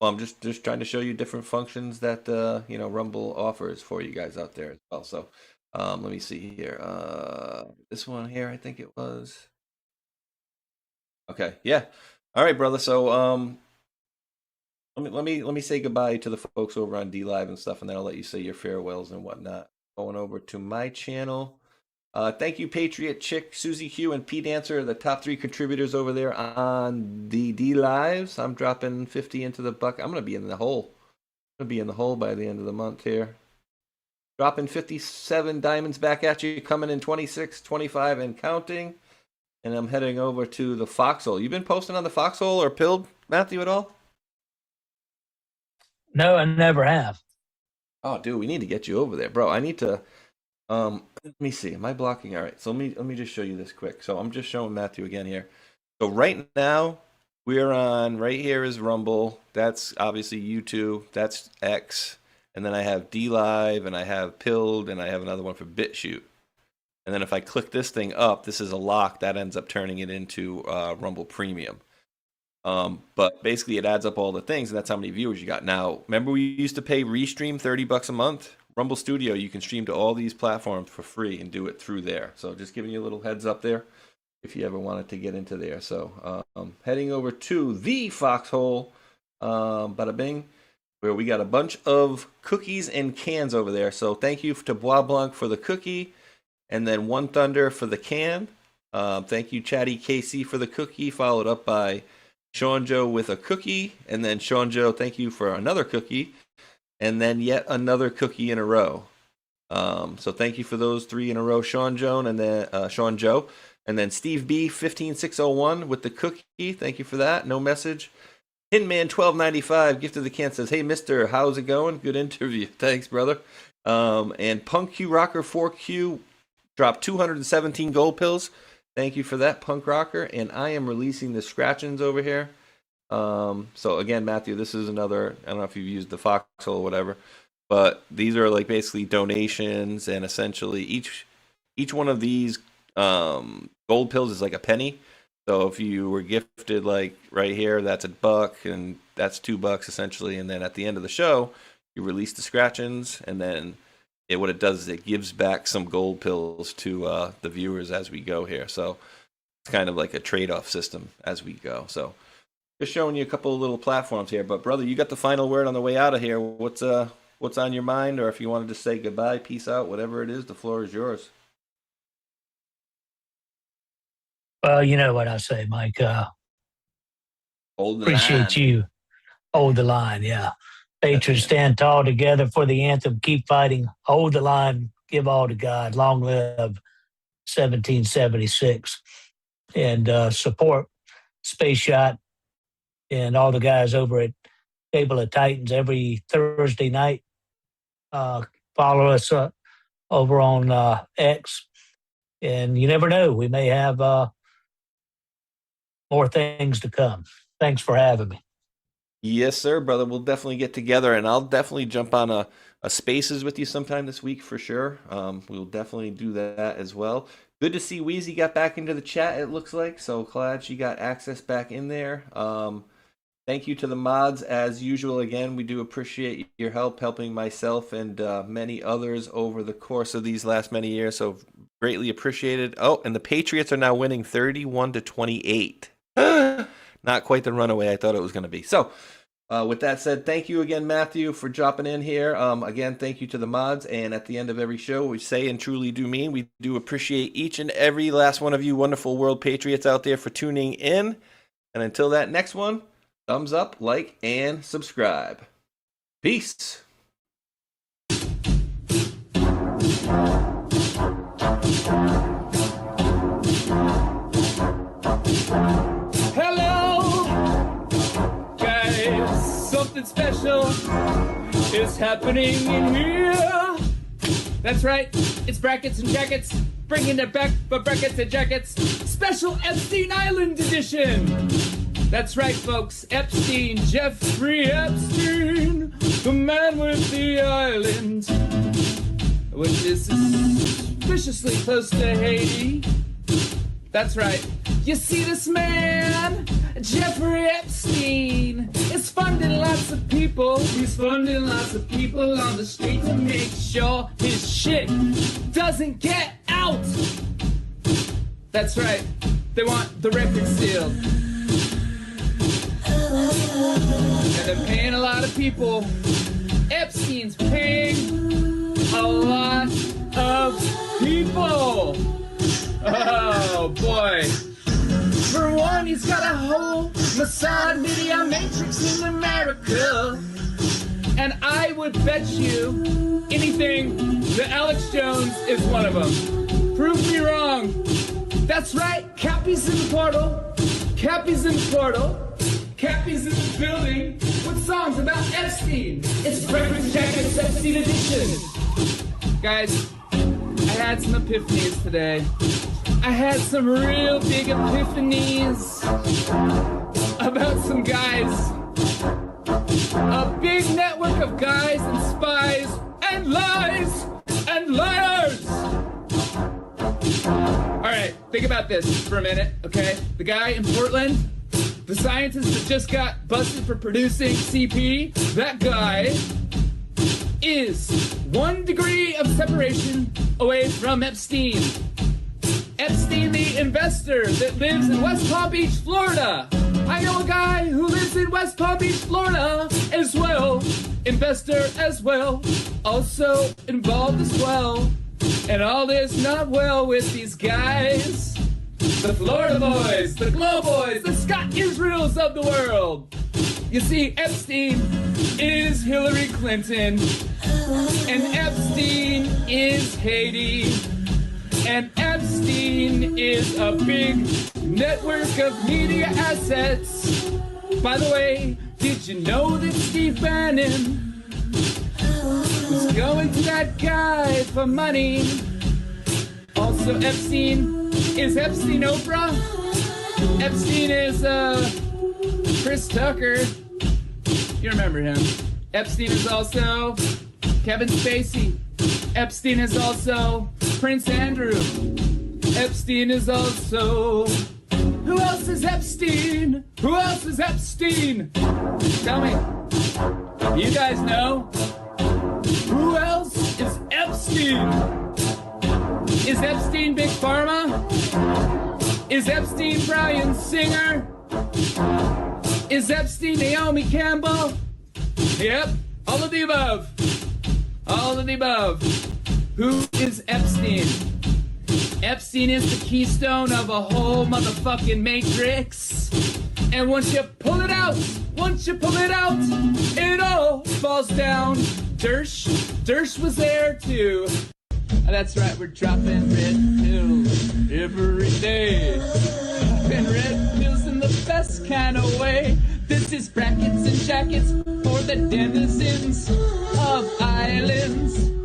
Well, I'm just trying to show you different functions that you know, Rumble offers for you guys out there as well. So let me see here. This one here, I think it was. Okay, yeah. All right, brother. So let me say goodbye to the folks over on D Live and stuff, and then I'll let you say your farewells and whatnot. Going over to my channel. Thank you, Patriot Chick, Susie Q, and P Dancer, the top 3 contributors over there on the D Lives. I'm dropping 50 into the bucket. I'm gonna be in the hole. I'm gonna be in the hole by the end of the month here. Dropping 57 diamonds back at you, coming in 26, 25, and counting. And I'm heading over to the Foxhole. You been posting on the Foxhole or Pilled, Matthew, at all? No, I never have. Oh, dude, we need to get you over there, bro. I need to. Let me see. Am I blocking? All right. So let me just show you this quick. So I'm just showing Matthew again here. So right now we're on. Right here is Rumble. That's obviously YouTube. That's X. And then I have D Live, and I have Pilled, and I have another one for BitChute. And then if I click this thing up, this is a lock that ends up turning it into Rumble Premium. But basically it adds up all the things, and that's how many viewers you got. Now, remember we used to pay Restream $30 a month? Rumble Studio, you can stream to all these platforms for free and do it through there. So just giving you a little heads up there if you ever wanted to get into there. So heading over to the Foxhole, bada bing, where we got a bunch of cookies and cans over there. So thank you to Bois Blanc for the cookie, and then One Thunder for the can. Thank you, Chatty KC, for the cookie, followed up by Sean Joe with a cookie, and then Sean Joe, thank you for another cookie, and then yet another cookie in a row. So thank you for those 3 in a row, Sean Joe, and then Steve B 15601 with the cookie. Thank you for that. No message. Hinman 1295 gifted the can, says, "Hey Mister, how's it going? Good interview. Thanks, brother." And Punk Q Rocker 4Q dropped 217 gold pills. Thank you for that, Punk Rocker. And I am releasing the scratchings over here. So again, Matthew, this is another, I don't know if you've used the Foxhole or whatever, but these are like basically donations, and essentially each one of these gold pills is like a penny. So if you were gifted like right here, that's $1, and that's $2 essentially. And then at the end of the show, you release the scratchings, and then what it does is it gives back some gold pills to the viewers as we go here. So it's kind of like a trade-off system as we go. So just showing you a couple of little platforms here. But brother, you got the final word on the way out of here. What's on your mind, or if you wanted to say goodbye, peace out, whatever it is, the floor is yours. Well, you know what I say, Mike. Hold the Appreciate line. you. Hold the line, yeah. Patriots stand tall together for the anthem. Keep fighting. Hold the line. Give all to God. Long live 1776. And support Space Shot and all the guys over at Table of Titans every Thursday night. Follow us over on X. And you never know. We may have more things to come. Thanks for having me. Yes, sir, brother. We'll definitely get together, and I'll definitely jump on a Spaces with you sometime this week for sure. We'll definitely do that as well. Good to see Wheezy got back into the chat, it looks like. So glad she got access back in there. Thank you to the mods as usual. Again, we do appreciate your help helping myself and many others over the course of these last many years. So greatly appreciated. Oh, and the Patriots are now winning 31-28. Not quite the runaway I thought it was going to be. So with that said, thank you again, Matthew, for dropping in here. Again, thank you to the mods. And at the end of every show, we say and truly do mean we do appreciate each and every last one of you wonderful World Patriots out there for tuning in. And until that next one, thumbs up, like, and subscribe. Peace. Something special is happening in here. That's right, it's Brackets and Jackets, bringing it back for Brackets and Jackets, special Epstein Island edition. That's right, folks, Epstein, Jeffrey Epstein, the man with the island, which is suspiciously close to Haiti. That's right. You see, this man, Jeffrey Epstein, is funding lots of people. He's funding lots of people on the street to make sure his shit doesn't get out. That's right. They want the record sealed. And they're paying a lot of people. Epstein's paying a lot of people. Oh, boy. For one, he's got a whole Mossad media matrix in America. And I would bet you anything that Alex Jones is one of them. Prove me wrong. That's right, Cappy's in the portal. Cappy's in the portal. Cappy's in the building with songs about Epstein. It's Breakfast Jacket's Epstein edition. Guys, I had some epiphanies today. I had some real big epiphanies about some guys. A big network of guys and spies and lies and liars. All right, think about this for a minute, okay? The guy in Portland, the scientist that just got busted for producing CP, that guy is 1 degree of separation away from Epstein. Epstein, the investor that lives in West Palm Beach, Florida. I know a guy who lives in West Palm Beach, Florida as well. Investor as well. Also involved as well. And all is not well with these guys. The Florida boys, the Glow boys, the Scott Israels of the world. You see, Epstein is Hillary Clinton. And Epstein is Haiti. And Epstein is a big network of media assets. By the way, did you know that Steve Bannon was going to that guy for money? Also, Epstein is Epstein Oprah. Epstein is Chris Tucker. You remember him. Epstein is also Kevin Spacey. Epstein is also Prince Andrew. Epstein is also... Who else is Epstein? Who else is Epstein? Tell me. You guys know? Who else is Epstein? Epstein? Is Epstein Big Pharma? Is Epstein Bryan Singer? Is Epstein Naomi Campbell? Yep, all of the above. All of the above. Who is Epstein? Epstein is the keystone of a whole motherfucking matrix. And once you pull it out, it all falls down. Dersh was there too. That's right, we're dropping red pills every day. Dropping red pills in the best kind of way. This is brackets and jackets for the denizens of islands.